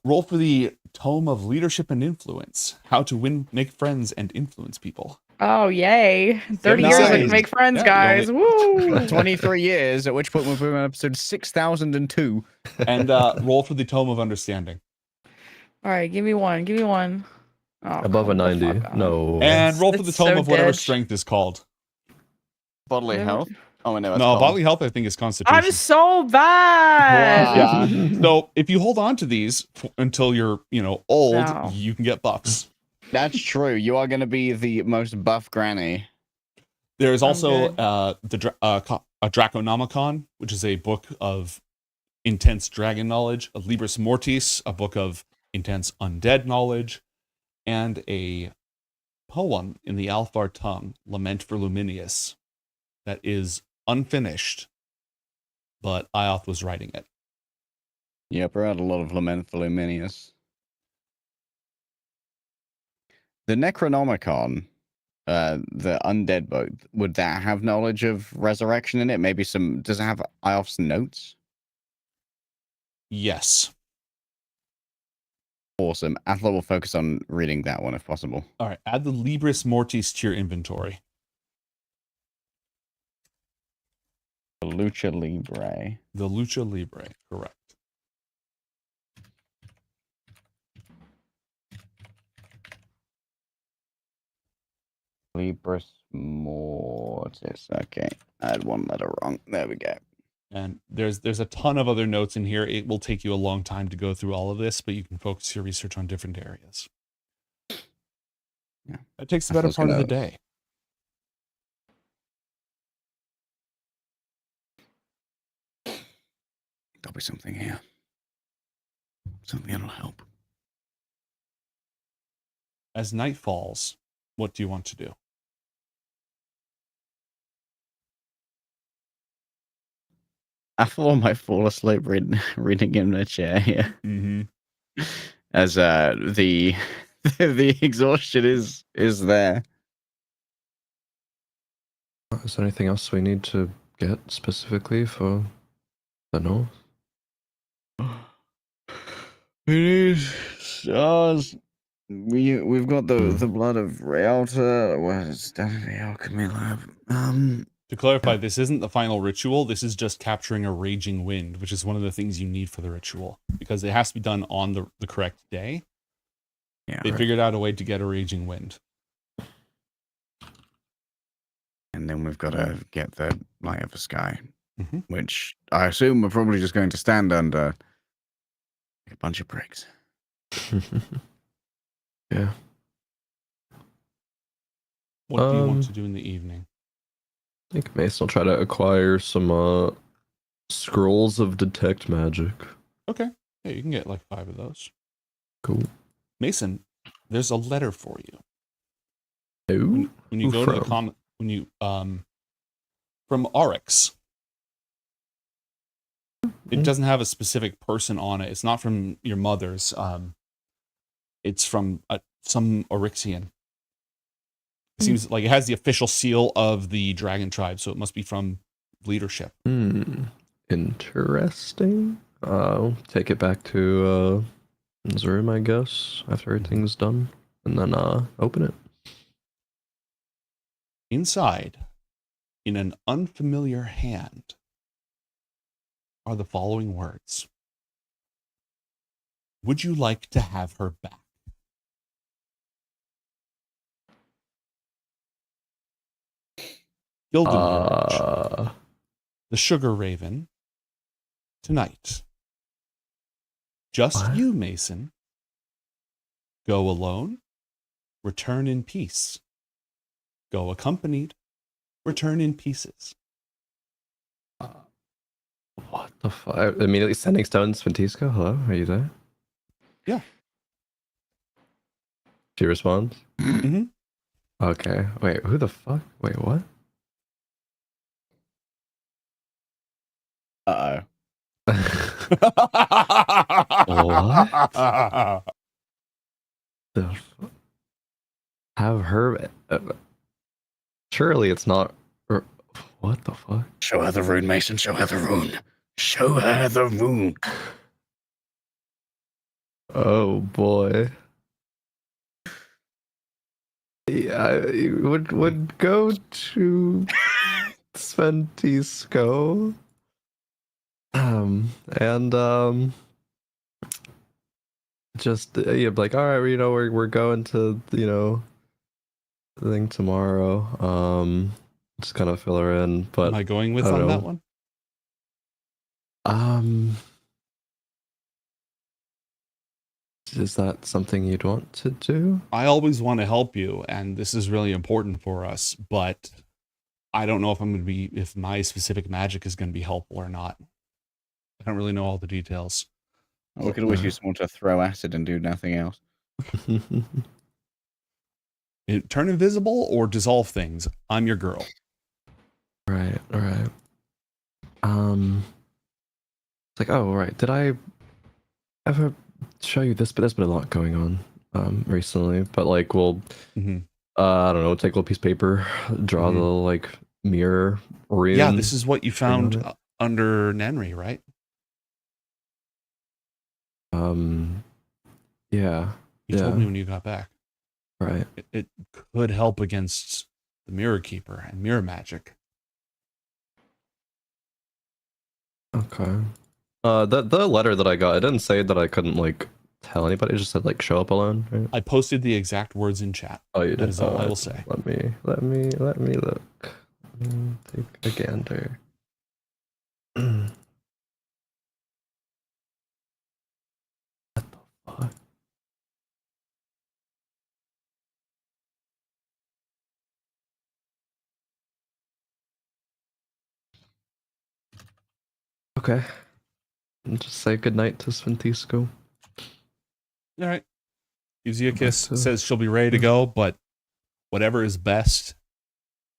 Roll for the Tome of Leadership and Influence. How to make friends and influence people. Oh, yay. 30 years I can make friends, Yeah, guys. Woo! 23 years, at which point we'll be on episode 6002. And roll for the Tome of Understanding. All right, give me one. Give me one. Oh, Above a 90. No. And roll for the It's Tome so of whatever dead. strength is called. Bodily health? Oh, no, No, bodily health I think is Constitution. I'm so bad. Yeah. So if you hold on to these until you're, old, No. you can get buffs. That's true. You are going to be the most buff granny. There is also good. a Draconomicon, which is a book of intense dragon knowledge, a Libris Mortis, a book of intense undead knowledge, and a poem in the Alfar tongue, Lament for Luminius, that is unfinished, but Ioth was writing it. Yep, I had a lot of Lament for Luminius. The Necronomicon, the undead book, would that have knowledge of resurrection in it? Maybe some. Does it have Ioth's notes? Yes. Awesome. Athalor will focus on reading that one if possible. All right, add the Libris Mortis to your inventory. The Lucha Libre. The Lucha Libre, correct. Libris Mortis. Okay, I had one letter wrong. There we go. And there's a ton of other notes in here. It will take you a long time to go through all of this, but you can focus your research on different areas. Yeah. It takes the better part of the day. There'll be something here. Something that'll help. As night falls, what do you want to do? Athalor might fall asleep reading in the chair here. Mm-hmm. As the the exhaustion is there. Is there anything else we need to get specifically for the north? We need stars. We've got the blood of Rialta. What is that in the alchemy lab? To clarify, this isn't the final ritual. This is just capturing a raging wind, which is one of the things you need for the ritual because it has to be done on the correct day. Yeah, they figured out a way to get a raging wind. And then we've got to get the light of the sky, which I assume we're probably just going to stand under a bunch of pricks. Yeah. What do you want to do in the evening? I think Mason will try to acquire some scrolls of detect magic. Okay. Yeah, you can get like 5 of those. Cool. Mason, there's a letter for you. When you go to the comment, when you from Oryx, it doesn't have a specific person on it. It's not from your mother's. It's from some Oryxian. It seems like it has the official seal of the dragon tribe, so it must be from leadership. Interesting. I'll take it back to his room, I guess, after everything's done, and then open it. Inside, in an unfamiliar hand, are the following words. Would you like to have her back? Gildenburg, the Sugar Raven, tonight. Just you, Mason. Go alone, return in peace. Go accompanied, return in pieces. What the fuck? Immediately sending stones, Ventisco. Hello, are you there? Yeah. She responds? Mm-hmm. Okay. Wait, who the fuck? Wait, what? Uh-oh. What? Have her... surely it's not... what the fuck? Show her the rune, Mason. Show her the rune. Show her the rune. Oh boy. Yeah, I would go to Sventisco. And just like, all right, we're going to the thing tomorrow. Just kind of fill her in. But am I going with I don't on know. that one? Is that something you'd want to do? I always want to help you, and this is really important for us, but I don't know if my specific magic is going to be helpful or not. I don't really know all the details. We could always use someone to throw acid and do nothing else. Turn invisible or dissolve things. I'm your girl. Right, all right. It's like, oh, right. Did I ever show you this? But there's been a lot going on recently. But like, we'll, I don't know, take a little piece of paper, draw the like mirror rune. Yeah, this is what you found under Nenri, right? Yeah. You told me when you got back. Right. It could help against the Mirror Keeper and mirror magic. Okay. The letter that I got, it didn't say that I couldn't like tell anybody. It just said like show up alone. Right? I posted the exact words in chat. Oh, you did. That is all I will say. Let me look. Take a gander. What the fuck? Okay. And just say goodnight to Sventisco. All right. Gives you a kiss. Says she'll be ready to go, but whatever is best,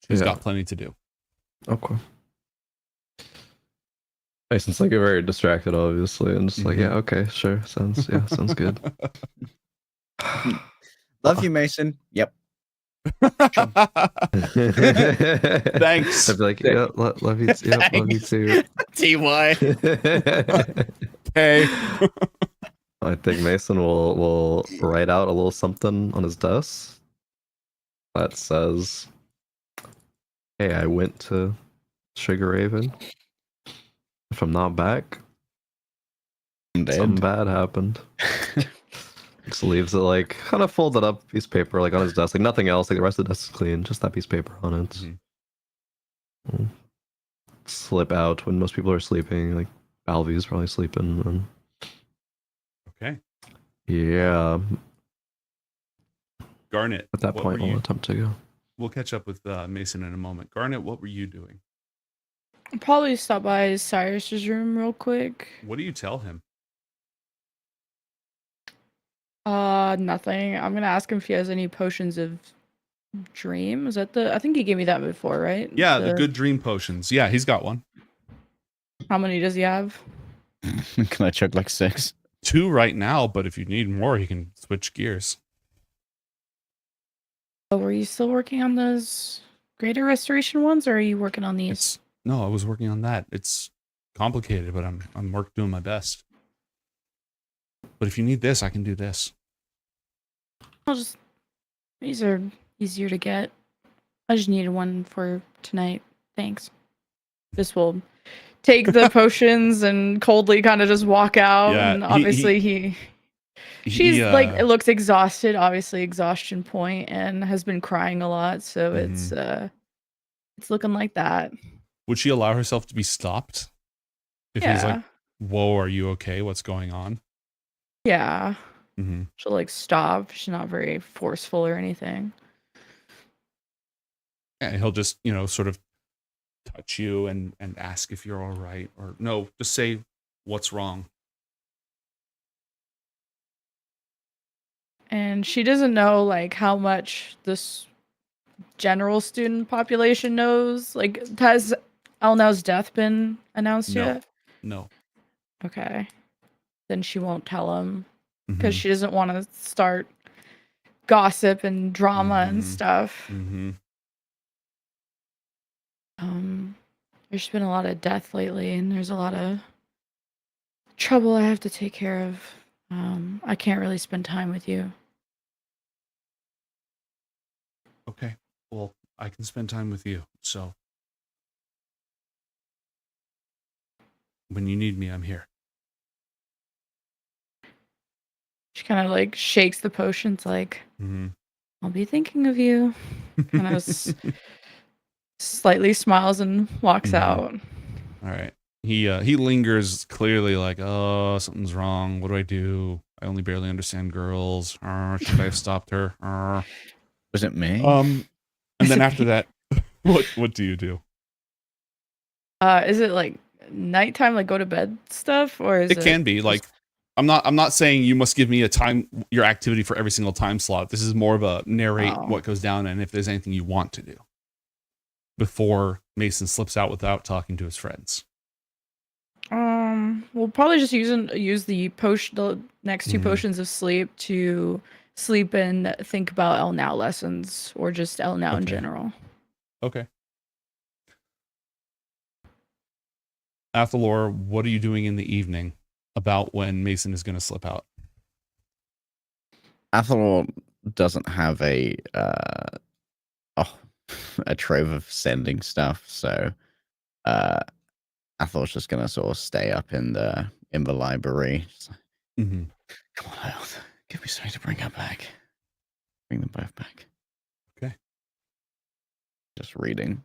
she's got plenty to do. Okay. Mason's like very distracted, obviously, and just like, yeah, okay, sure, sounds good. Love you, Mason. Yep. Thanks. I'd be like, yeah, love you. Yeah, love you too. TY. Hey. I think Mason will write out a little something on his desk that says, "Hey, I went to Sugar Raven. If I'm not back, something bad happened." Just leaves it like kind of folded up piece of paper like on his desk, like nothing else. Like the rest of the desk is clean, just that piece of paper on it. Slip out when most people are sleeping. Like Balvy's probably sleeping. And... Okay. Yeah. Garnet. At that point, I'll attempt to go. We'll catch up with Mason in a moment. Garnet, what were you doing? I'll probably stop by Cyrus's room real quick. What do you tell him? Nothing. I'm gonna ask him if he has any potions of dream. Is that the? I think he gave me that before, right? Yeah, the good dream potions. Yeah, he's got one. How many does he have? Can I chug like 6? 2 right now, but if you need more, he can switch gears. Oh, were you still working on those greater restoration ones, or are you working on these? No, I was working on that. It's complicated, but I'm doing my best. But if you need this, I can do this. These are easier to get. I just needed one for tonight. Thanks. This will take the potions and coldly kind of just walk out. Yeah, And obviously she's like, it looks exhausted, obviously exhaustion point, and has been crying a lot. So it's looking like that. Would she allow herself to be stopped? If he's like, whoa, are you okay? What's going on? Yeah. Mm-hmm. She'll like stop. She's not very forceful or anything. And he'll just, sort of touch you and ask if you're all right. Or no, just say what's wrong. And she doesn't know like how much this general student population knows. Like, has Elnow's death been announced yet? No. Okay. Then she won't tell him Mm-hmm. because she doesn't want to start gossip and drama and stuff. Mm-hmm. There's been a lot of death lately, and there's a lot of trouble I have to take care of. I can't really spend time with you. Okay. Well, I can spend time with you. So when you need me, I'm here. She kind of like shakes the potions, like, Mm-hmm. I'll be thinking of you. Kind of slightly smiles and walks out. All right. He lingers, clearly like, oh, something's wrong. What do I do? I only barely understand girls. Should I have stopped her? Was it me? And then after that, what do you do? Is it like nighttime, like go to bed stuff, or is It can be like, I'm not saying you must give me your activity for every single time slot. This is more of a narrate what goes down and if there's anything you want to do before Mason slips out without talking to his friends. We'll probably just use the next 2 potions of sleep to sleep and think about El Now lessons, or just El Now in general. Okay. Athalor, what are you doing in the evening about when Mason is going to slip out? Athalor doesn't have a trove of sending stuff, so Athalor's just gonna sort of stay up in the library. Mm-hmm. Come on, Ioth. Give me something to bring her back. Bring them both back. Okay. Just reading.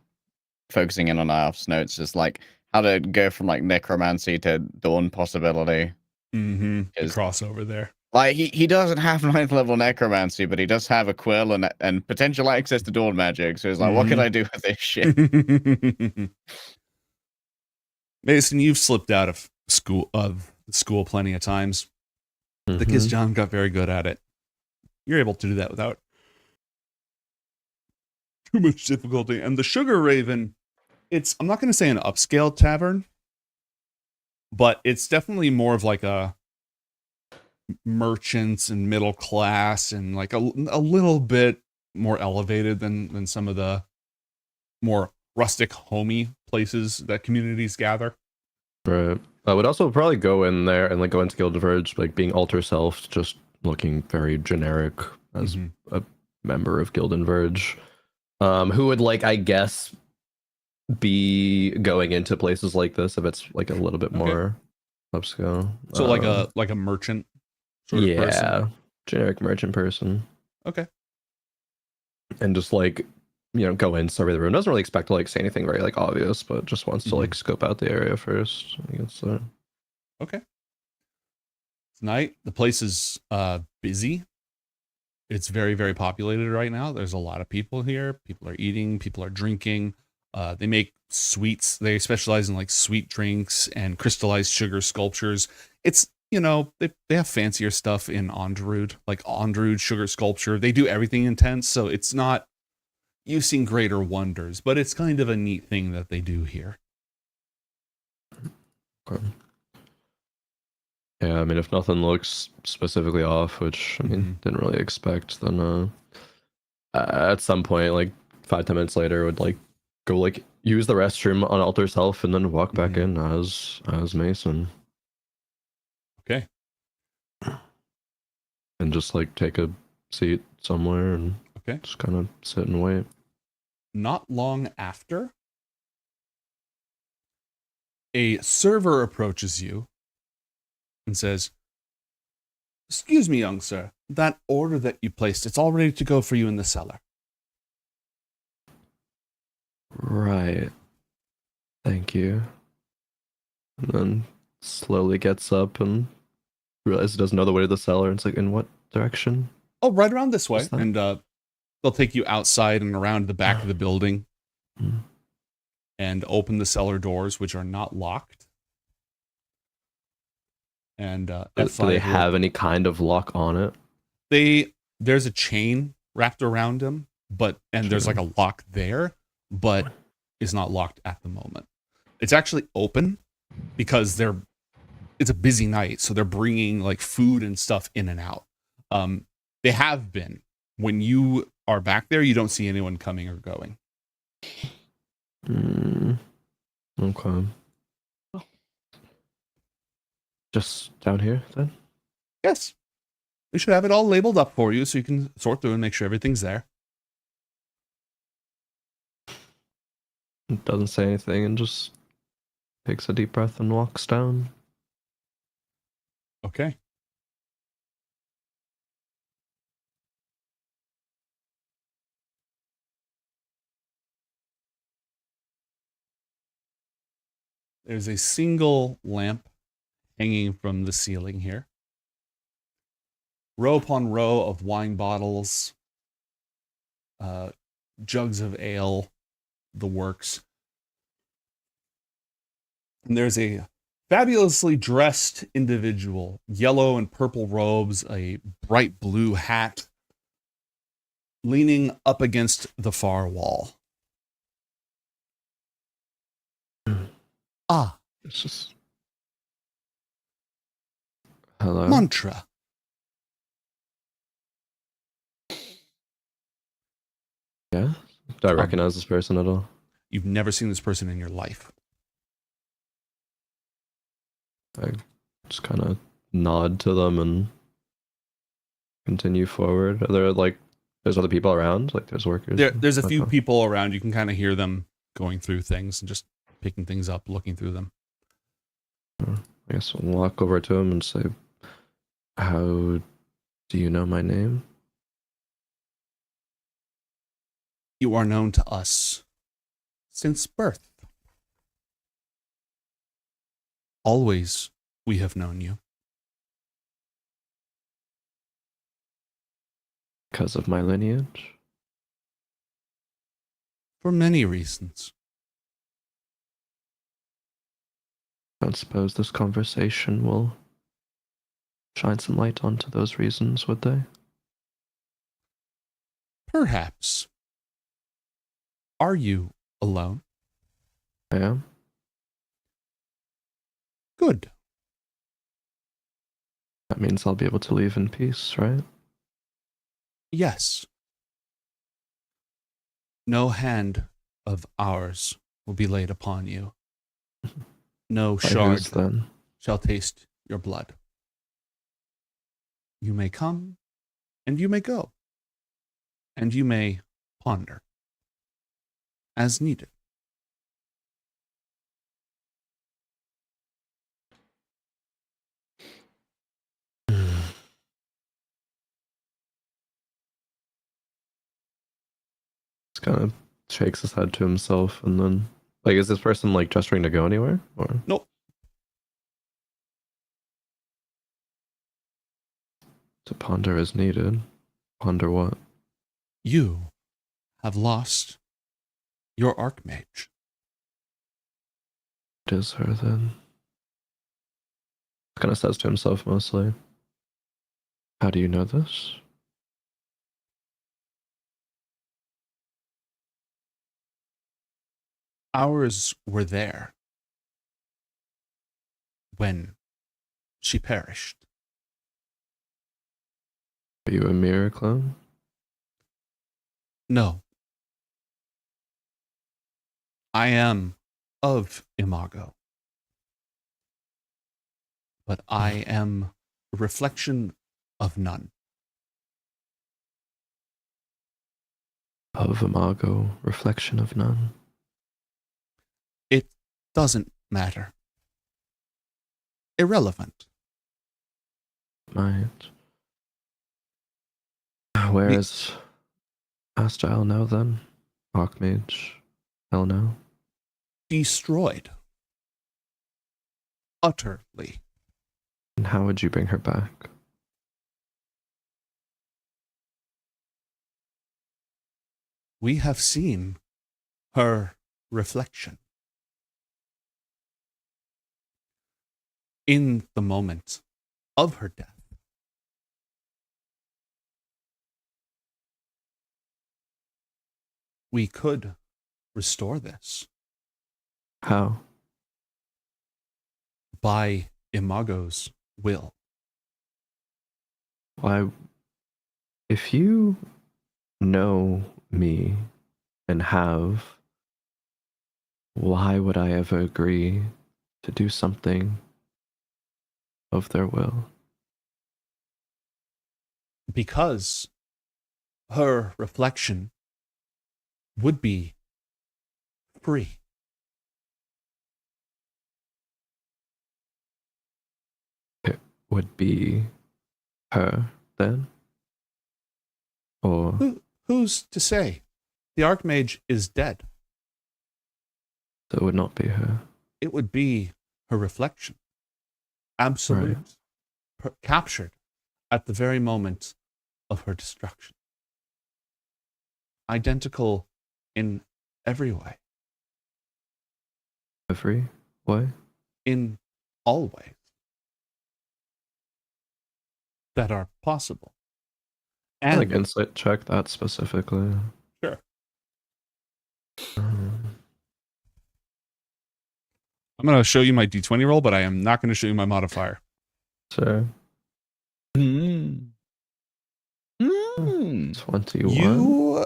Focusing in on Ioth's notes, just like how to go from like necromancy to dawn possibility. Mm-hmm. The crossover there. Like he doesn't have 9th level necromancy, but he does have a quill and potential access to dawn magic. So he's like, what can I do with this shit? Mason, you've slipped out of school plenty of times. The kids John got very good at it. You're able to do that without too much difficulty. And the Sugar Raven, I'm not going to say an upscale tavern, but it's definitely more of like a merchants and middle class and like a little bit more elevated than some of the more rustic, homey places that communities gather. Right. I would also probably go in there and like go into Guild Verge, like being alter self, just looking very generic as a member of Guild and Verge, who would like, I guess, be going into places like this if it's like a little bit more upscale. So like a merchant sort of person? Generic merchant person. Okay. And just like, go in, survey the room. Doesn't really expect to like say anything very like obvious, but just wants to like scope out the area first. I guess. Okay. It's night. The place is busy. It's very, very populated right now. There's a lot of people here. People are eating. People are drinking. They make sweets. They specialize in like sweet drinks and crystallized sugar sculptures. It's, they have fancier stuff in Onderud, like Onderud sugar sculpture. They do everything intense. So it's not you've seen greater wonders, but it's kind of a neat thing that they do here. Okay. Yeah, I mean, if nothing looks specifically off, which I mean, didn't really expect, then at some point, like 5-10 minutes later, would like go like use the restroom on Altar's Health and then walk back in as Mason. Okay. And just like take a seat somewhere and okay, just kind of sit and wait. Not long after, a server approaches you and says, "Excuse me, young sir, that order that you placed, it's all ready to go for you in the cellar." Right. Thank you. And then slowly gets up and realizes he doesn't know the way to the cellar. And it's like, in what direction? Oh, right around this way. What's that? And they'll take you outside and around the back of the building and open the cellar doors, which are not locked. And Do they have any kind of lock on it? There's a chain wrapped around them, and there's like a lock there, but it's not locked at the moment. It's actually open because it's a busy night, so they're bringing like food and stuff in and out. They have been. When you are back there, you don't see anyone coming or going. Okay. Just down here, then? Yes. We should have it all labeled up for you so you can sort through and make sure everything's there. Doesn't say anything and just takes a deep breath and walks down. Okay. There's a single lamp hanging from the ceiling here. Row upon row of wine bottles, jugs of ale, the works. And there's a fabulously dressed individual, yellow and purple robes, a bright blue hat, leaning up against the far wall. Ah. It's just... Hello? Mantra. Yeah? Do I recognize this person at all? You've never seen this person in your life. I just kind of nod to them and continue forward. Are there like, there's other people around? Like there's workers? There's a few Okay. people around. You can kind of hear them going through things and just picking things up, looking through them. I guess I'll walk over to him and say, "How do you know my name?" You are known to us since birth. Always we have known you. Because of my lineage? For many reasons. I don't suppose this conversation will shine some light onto those reasons, would they? Perhaps. Are you alone? I am. Good. That means I'll be able to leave in peace, right? Yes. No hand of ours will be laid upon you. No By shard whose, then? shall taste your blood. You may come, and you may go, and you may ponder as needed. Just kind of shakes his head to himself and then, like, is this person like gesturing to go anywhere? Or Nope. to ponder as needed? Ponder what? You have lost your Archmage. It is her then. Kind of says to himself mostly. How do you know this? Ours were there when she perished. Are you a mirror clone? No. I am of Imago. But I am a reflection of none. Of Imago, reflection of none. It doesn't matter. Irrelevant. Right. Where is Astral now then? Archmage? Hell no. Destroyed. Utterly. And how would you bring her back? We have seen her reflection. In the moment of her death. We could restore this. How? By Imago's will. Why, if you know me and have, why would I ever agree to do something of their will? Because her reflection would be free. It would be her then? Or Who's to say? The Archmage is dead. so it would not be her. It would be her reflection. Absolute. Captured at the very moment of her destruction. Identical in every way. Every way? In all ways that are possible. And Like insight check that specifically. Sure. I'm going to show you my D20 roll, but I am not going to show you my modifier. So. 21. You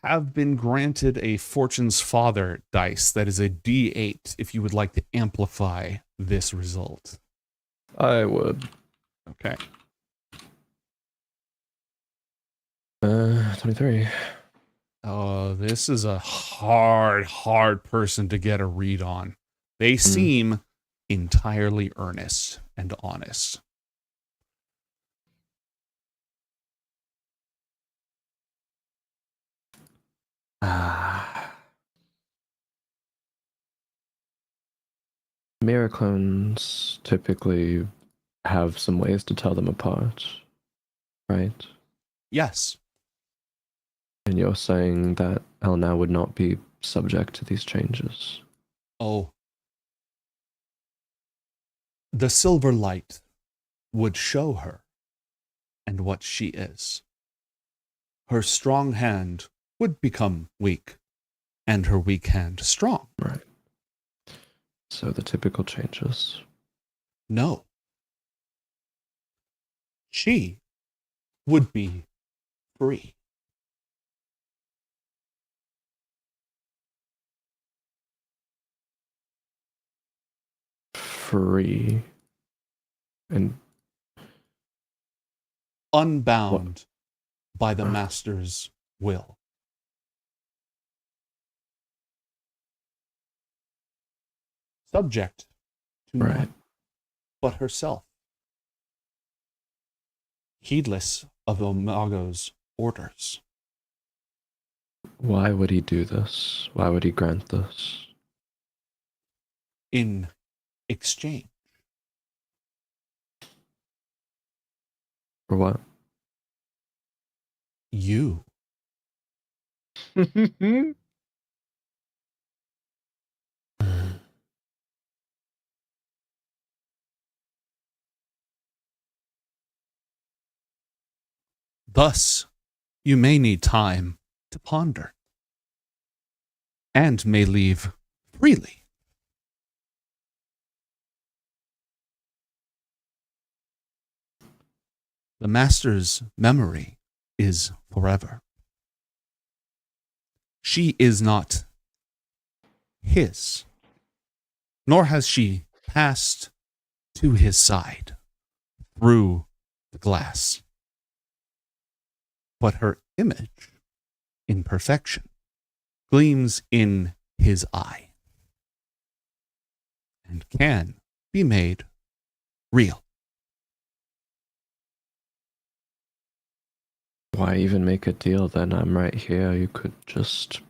have been granted a Fortune's Father dice that is a D8 if you would like to amplify this result. I would. Okay. 23. Oh, this is a hard person to get a read on. They seem entirely earnest and honest. Mirror clones typically have some ways to tell them apart, right? Yes. And you're saying that Elna would not be subject to these changes? Oh. The silver light would show her and what she is. Her strong hand would become weak, and her weak hand strong. Right. So the typical changes. No. She would be free. Free. And unbound by the master's will. Subject to none but herself. Heedless of Imago's orders. Why would he do this? Why would he grant this? In exchange. For what? You. Thus, you may need time to ponder, and may leave freely. The master's memory is forever. She is not his, nor has she passed to his side through the glass. But her image, in perfection, gleams in his eye and can be made real. Why even make a deal then? I'm right here. You could just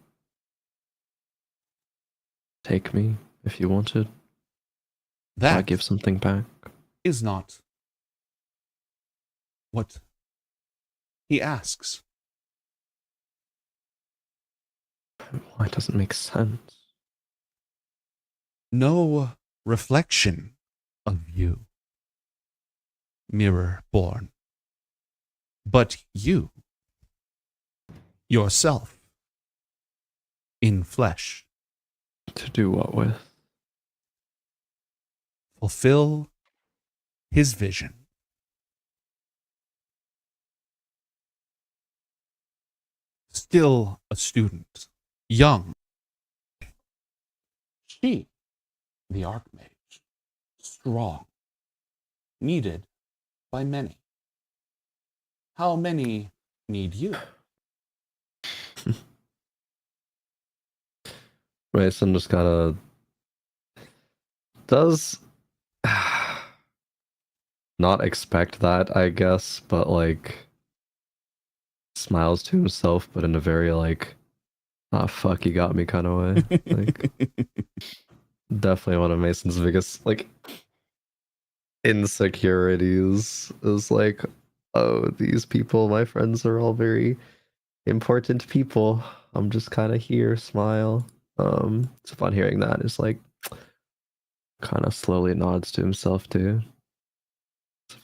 take me if you wanted. That I give something back. is not what he asks. Why, it doesn't make sense. No reflection of you, mirror born, but you, yourself, in flesh. To do what with? Fulfill his vision. Still a student, young. She, the Archmage, strong, needed by many. How many need you? Mason just kind of does not expect that, I guess, but like smiles to himself, but in a very like, ah, fuck, you got me kind of way. Like, definitely one of Mason's biggest like insecurities is like, oh, these people, my friends are all very important people. I'm just kind of here, smile. So upon hearing that, it's like kind of slowly nods to himself too.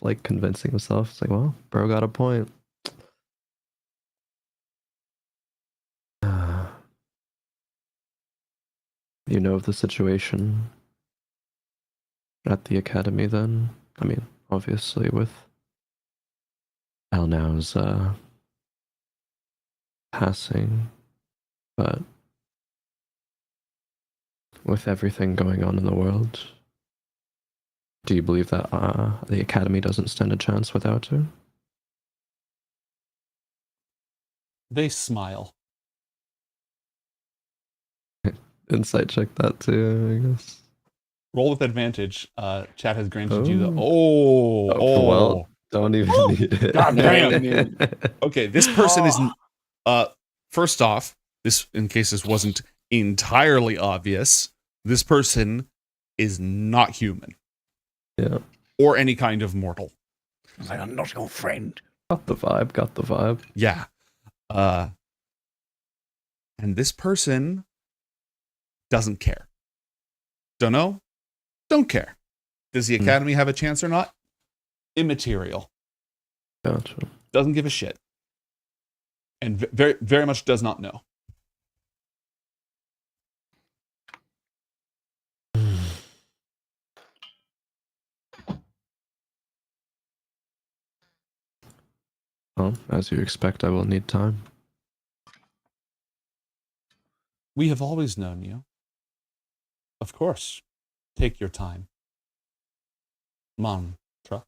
Like convincing himself. It's like, well, bro got a point. You know of the situation at the academy then? I mean, obviously with Elnow's passing, but with everything going on in the world, do you believe that the academy doesn't stand a chance without her? They smile. Insight check that too, I guess. Roll with advantage. Chat has granted you the. Well, don't even need it. God damn. Okay, this person is. First off, this, in case this wasn't entirely obvious, this person is not human. Yeah. Or any kind of mortal. I am not your friend. Got the vibe. Yeah. And this person doesn't care. Don't know? Don't care. Does the academy have a chance or not? Immaterial. Gotcha. Doesn't give a shit. And very, very much does not know. Well, as you expect, I will need time. We have always known you. Of course. Take your time. Mantra.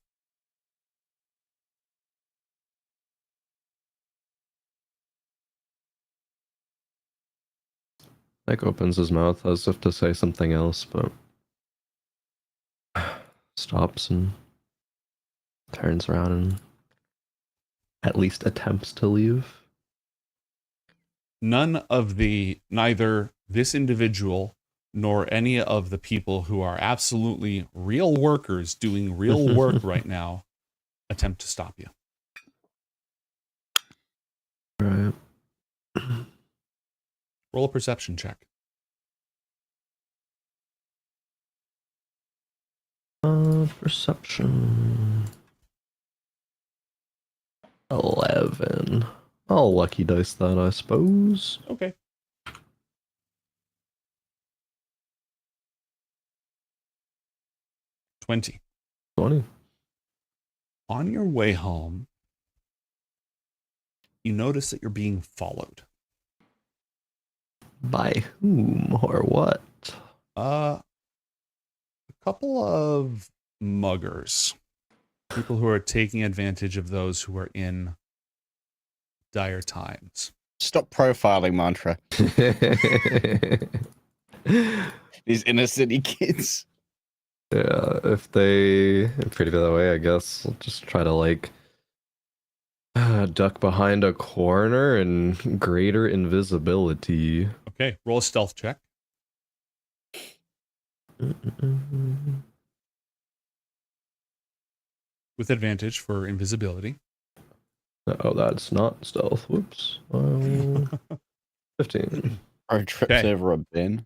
Like opens his mouth as if to say something else, but stops and turns around and at least attempts to leave. Neither this individual nor any of the people who are absolutely real workers doing real work right now attempt to stop you. Right. Roll a perception check. Perception. 11. I'll lucky dice that, I suppose. Okay. 20. 20. On your way home, you notice that you're being followed. By whom or what? A couple of muggers. People who are taking advantage of those who are in dire times. Stop profiling, Mantra. These inner city kids. Yeah, if they treat it that way, I guess I'll just try to like duck behind a corner and greater invisibility. Okay, roll a stealth check. With advantage for invisibility. Oh, that's not stealth. Whoops. 15. Or trips Okay. over a bin.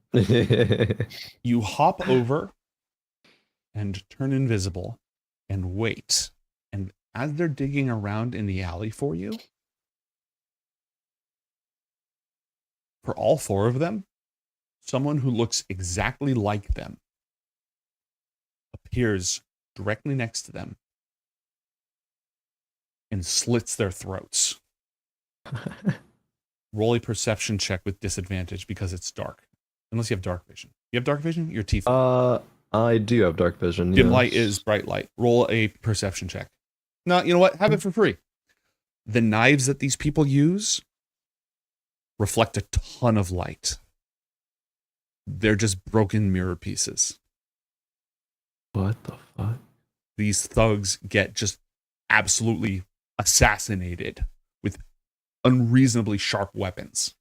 You hop over and turn invisible and wait. And as they're digging around in the alley for you, for all four of them, someone who looks exactly like them appears directly next to them and slits their throats. Roll a perception check with disadvantage because it's dark. Unless you have dark vision. You have dark vision? You're tiefling. I do have dark vision. Dim yes. light is bright light. Roll a perception check. No, you know what? Have it for free. The knives that these people use reflect a ton of light. They're just broken mirror pieces. What the fuck? These thugs get just absolutely assassinated with unreasonably sharp weapons.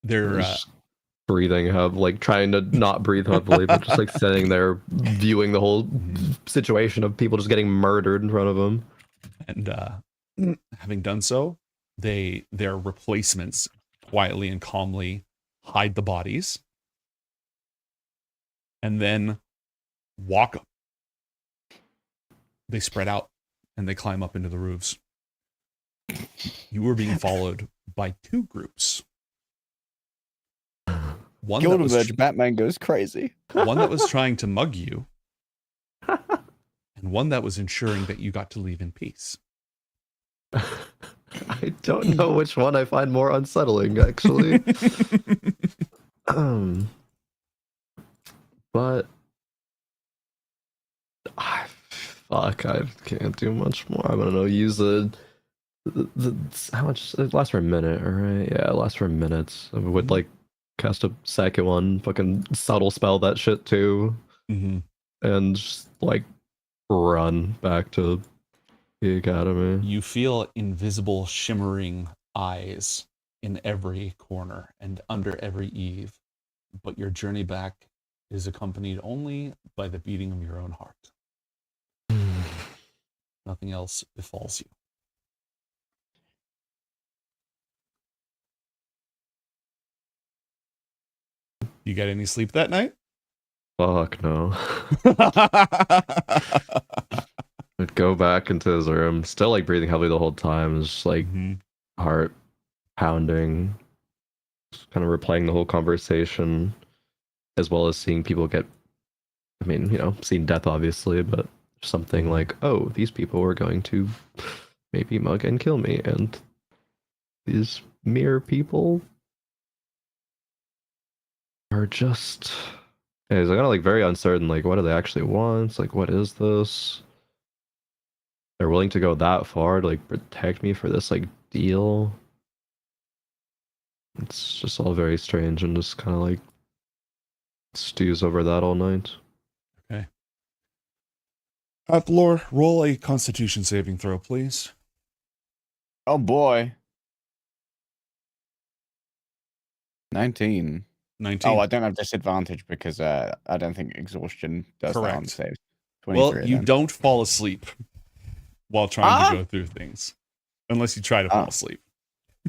They're breathing like trying to not breathe heavily, but just like sitting there viewing the whole situation of people just getting murdered in front of them. And having done so, their replacements quietly and calmly hide the bodies and then walk up. They spread out and they climb up into the roofs. You were being followed by two groups. One that was Batman goes crazy. one that was trying to mug you, and one that was ensuring that you got to leave in peace. I don't know which one I find more unsettling, actually. But fuck, I can't do much more. I'm gonna use the how much it lasts for a minute, alright? Yeah, it lasts for a minute. I would like cast a second one, fucking subtle spell that shit too. And just like run back to the academy. You feel invisible shimmering eyes in every corner and under every eave, but your journey back is accompanied only by the beating of your own heart. Nothing else befalls you. You get any sleep that night? Fuck no. I'd go back into his room, still like breathing heavily the whole time, just like heart pounding, just kind of replaying the whole conversation, as well as seeing people get, I mean, you know, seeing death obviously, but something like, oh, these people were going to maybe mug and kill me, and these mere people are just, yeah, he's kind of like very uncertain, like what do they actually want? Like what is this? They're willing to go that far to like protect me for this like deal. It's just all very strange and just kind of like stews over that all night. Okay. Athalor, roll a Constitution saving throw, please. Oh boy. 19. 19. Oh, I don't have disadvantage because I don't think exhaustion does that on Correct. saves. Well, you then. don't fall asleep while trying to go through things, unless you try to fall asleep.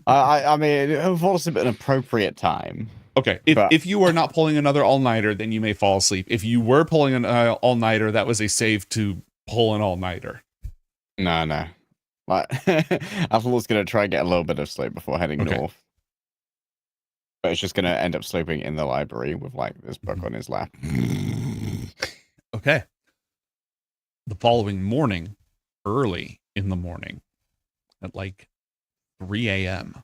I mean, it falls asleep at an appropriate time. Okay, if you are not pulling another all-nighter, then you may fall asleep. If you were pulling an all-nighter, that was a save to pull an all-nighter. No. Like, Athalor's going to try and get a little bit of sleep before heading north. But it's just gonna end up sleeping in the library with like this book on his lap. Okay. The following morning, early in the morning, at like 3 a.m.,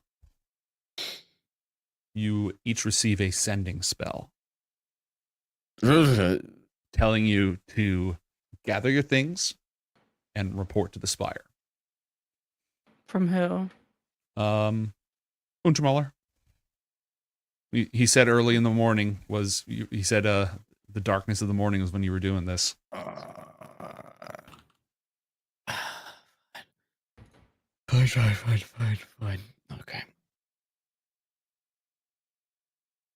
you each receive a sending spell telling you to gather your things and report to the spire. From who? Untermuller. He said early in the morning was, he said the darkness of the morning was when you were doing this. Fine. Okay.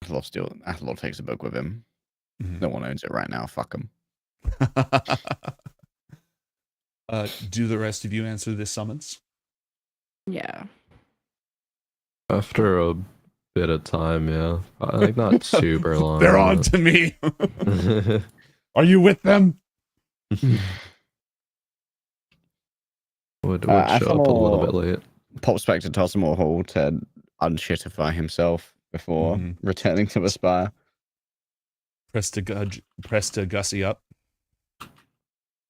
Athalor takes a book with him. No one owns it right now. Fuck him. Do the rest of you answer this summons? Yeah. After a bit of time, yeah. Like not super long. They're on to me. Are you with them? Would show up a little bit late. Pops back to Tossamore Hall to unshitify himself before returning to the spire. Press to gussy up.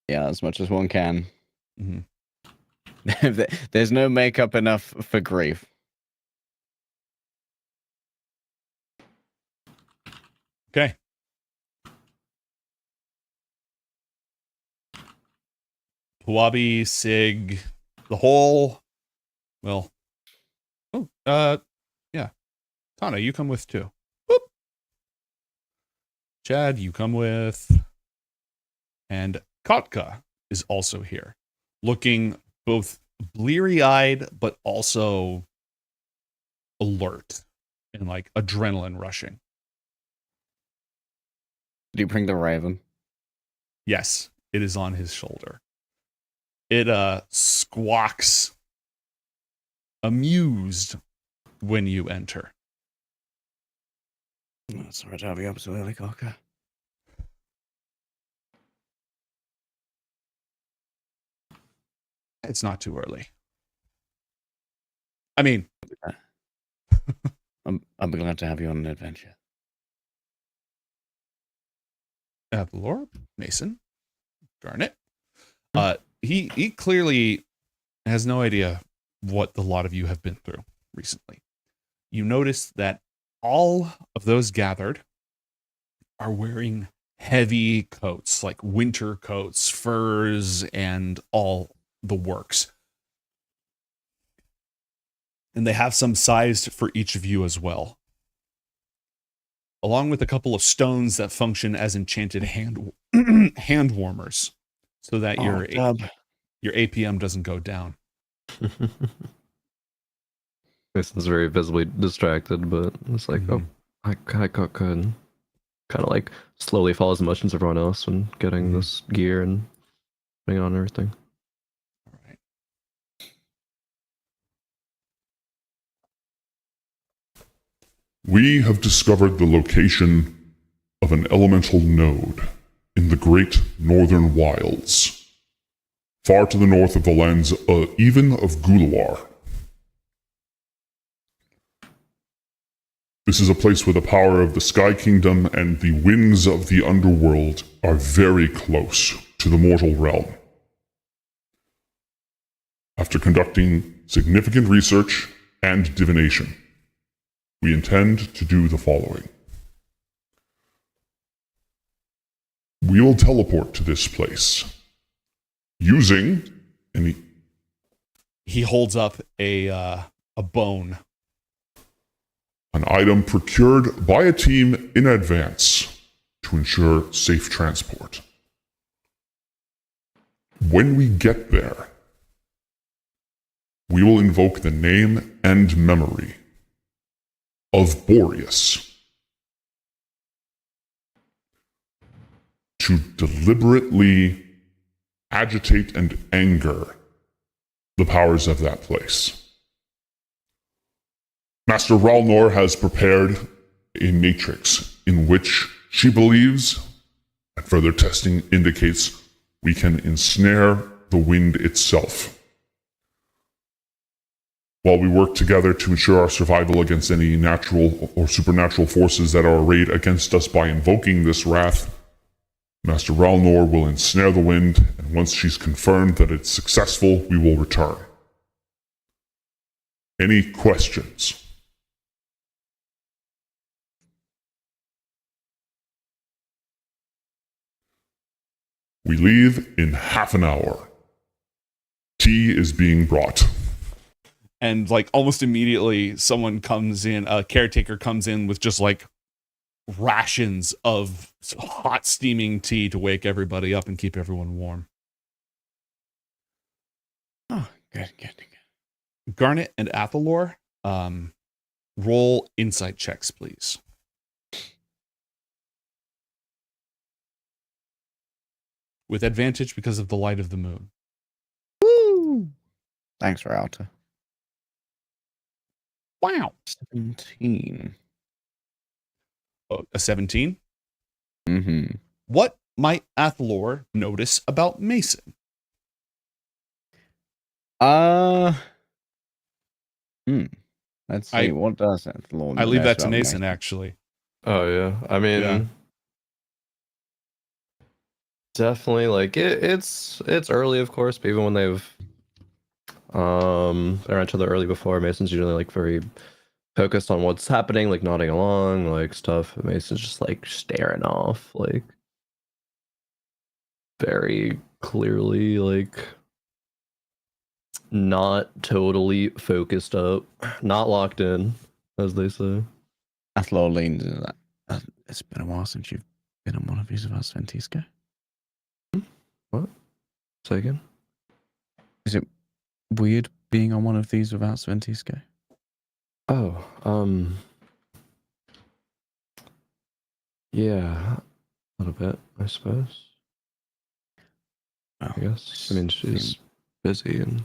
Yeah, as much as one can. There's no makeup enough for grief. Okay. Puabi, Sig, the whole, well, yeah. Tana, you come with too. Boop. Chad, you come with. And Kotka is also here, looking both bleary-eyed, but also alert and like adrenaline rushing. Do you bring the raven? Yes, it is on his shoulder. It squawks, amused when you enter. Sorry to have you up so early, Cocker. It's not too early. I mean, I'm glad to have you on an adventure. Athalor, Mason, Garnet. He clearly has no idea what the lot of you have been through recently. You notice that all of those gathered are wearing heavy coats, like winter coats, furs, and all the works. And they have some sized for each of you as well, along with a couple of stones that function as enchanted hand warmers, so that your APM doesn't go down. Mason's very visibly distracted, but it's like, oh, I could kind of like slowly follows the motions of everyone else and getting this gear and putting on everything. We have discovered the location of an elemental node in the great northern wilds, far to the north of the lands even of Gulawar. This is a place where the power of the Sky Kingdom and the winds of the underworld are very close to the mortal realm. After conducting significant research and divination, we intend to do the following. We will teleport to this place using any. He holds up a bone. An item procured by a team in advance to ensure safe transport. When we get there, we will invoke the name and memory of Boreas to deliberately agitate and anger the powers of that place. Master Ralnor has prepared a matrix in which she believes, and further testing indicates, we can ensnare the wind itself. while we work together to ensure our survival against any natural or supernatural forces that are arrayed against us by invoking this wrath, Master Ralnor will ensnare the wind, and once she's confirmed that it's successful, we will return. Any questions? We leave in half an hour. Tea is being brought. And like almost immediately someone comes in, a caretaker comes in with just like rations of hot steaming tea to wake everybody up and keep everyone warm. Oh, good. Garnet and Athalor, roll insight checks, please. With advantage because of the light of the moon. Woo! Thanks, Ralta. Wow. 17. A 17? Mm-hmm. What might Athalor notice about Mason? Let's see. What does Athalor I leave notice that to about Mason, actually. Oh yeah, I mean, Yeah. definitely like it's early, of course, but even when they've they're until the early before, Mason's usually like very focused on what's happening, like nodding along, like stuff. Mason's just like staring off, like very clearly, like not totally focused up, not locked in, as they say. Athalor leans into that. It's been a while since you've been on one of these about Sventisco. What? Say again? Is it weird being on one of these without Sventisco? Oh, yeah, a little bit, I suppose. Well, I guess. I mean, she's busy and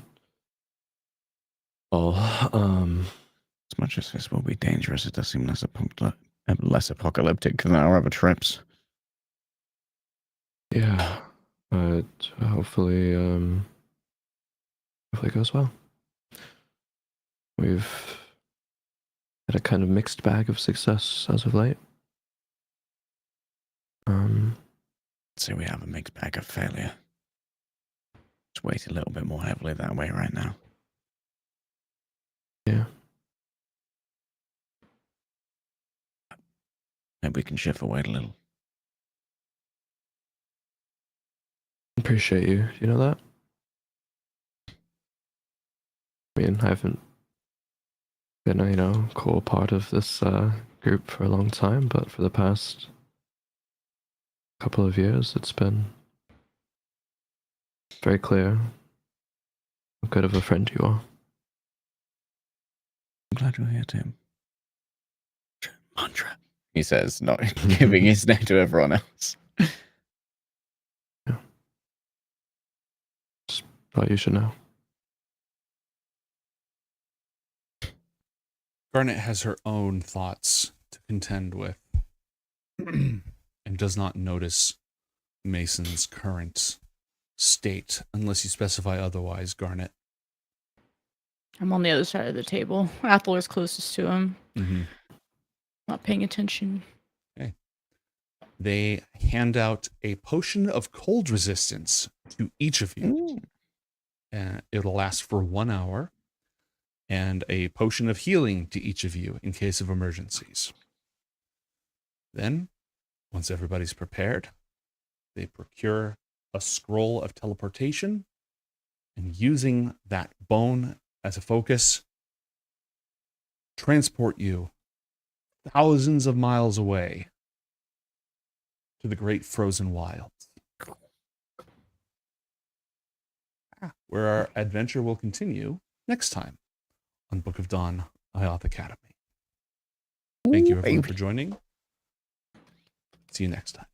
all. As much as this will be dangerous, it does seem less apocalyptic than our other trips. Yeah, but hopefully it goes well. We've had a kind of mixed bag of success as of late. So we have a mixed bag of failure. It's weighted a little bit more heavily that way right now. Yeah. Maybe we can shift the weight a little. Appreciate you. You know that? I mean, I haven't been a, core part of this group for a long time, but for the past couple of years, it's been very clear how good of a friend you are. I'm glad you're here, Tim. Mantra. He says, not giving his name to everyone else. Yeah. Just thought you should know. Garnet has her own thoughts to contend with and does not notice Mason's current state unless you specify otherwise, Garnet. I'm on the other side of the table. Athalor's closest to him. Mm-hmm. Not paying attention. Okay. They hand out a potion of cold resistance to each of you. And it'll last for 1 hour. And a potion of healing to each of you in case of emergencies. Then, once everybody's prepared, they procure a scroll of teleportation, and using that bone as a focus, transport you thousands of miles away to the great frozen wilds, where our adventure will continue next time on Book of Dawn, Ioth Academy. Thank you everyone for joining. See you next time.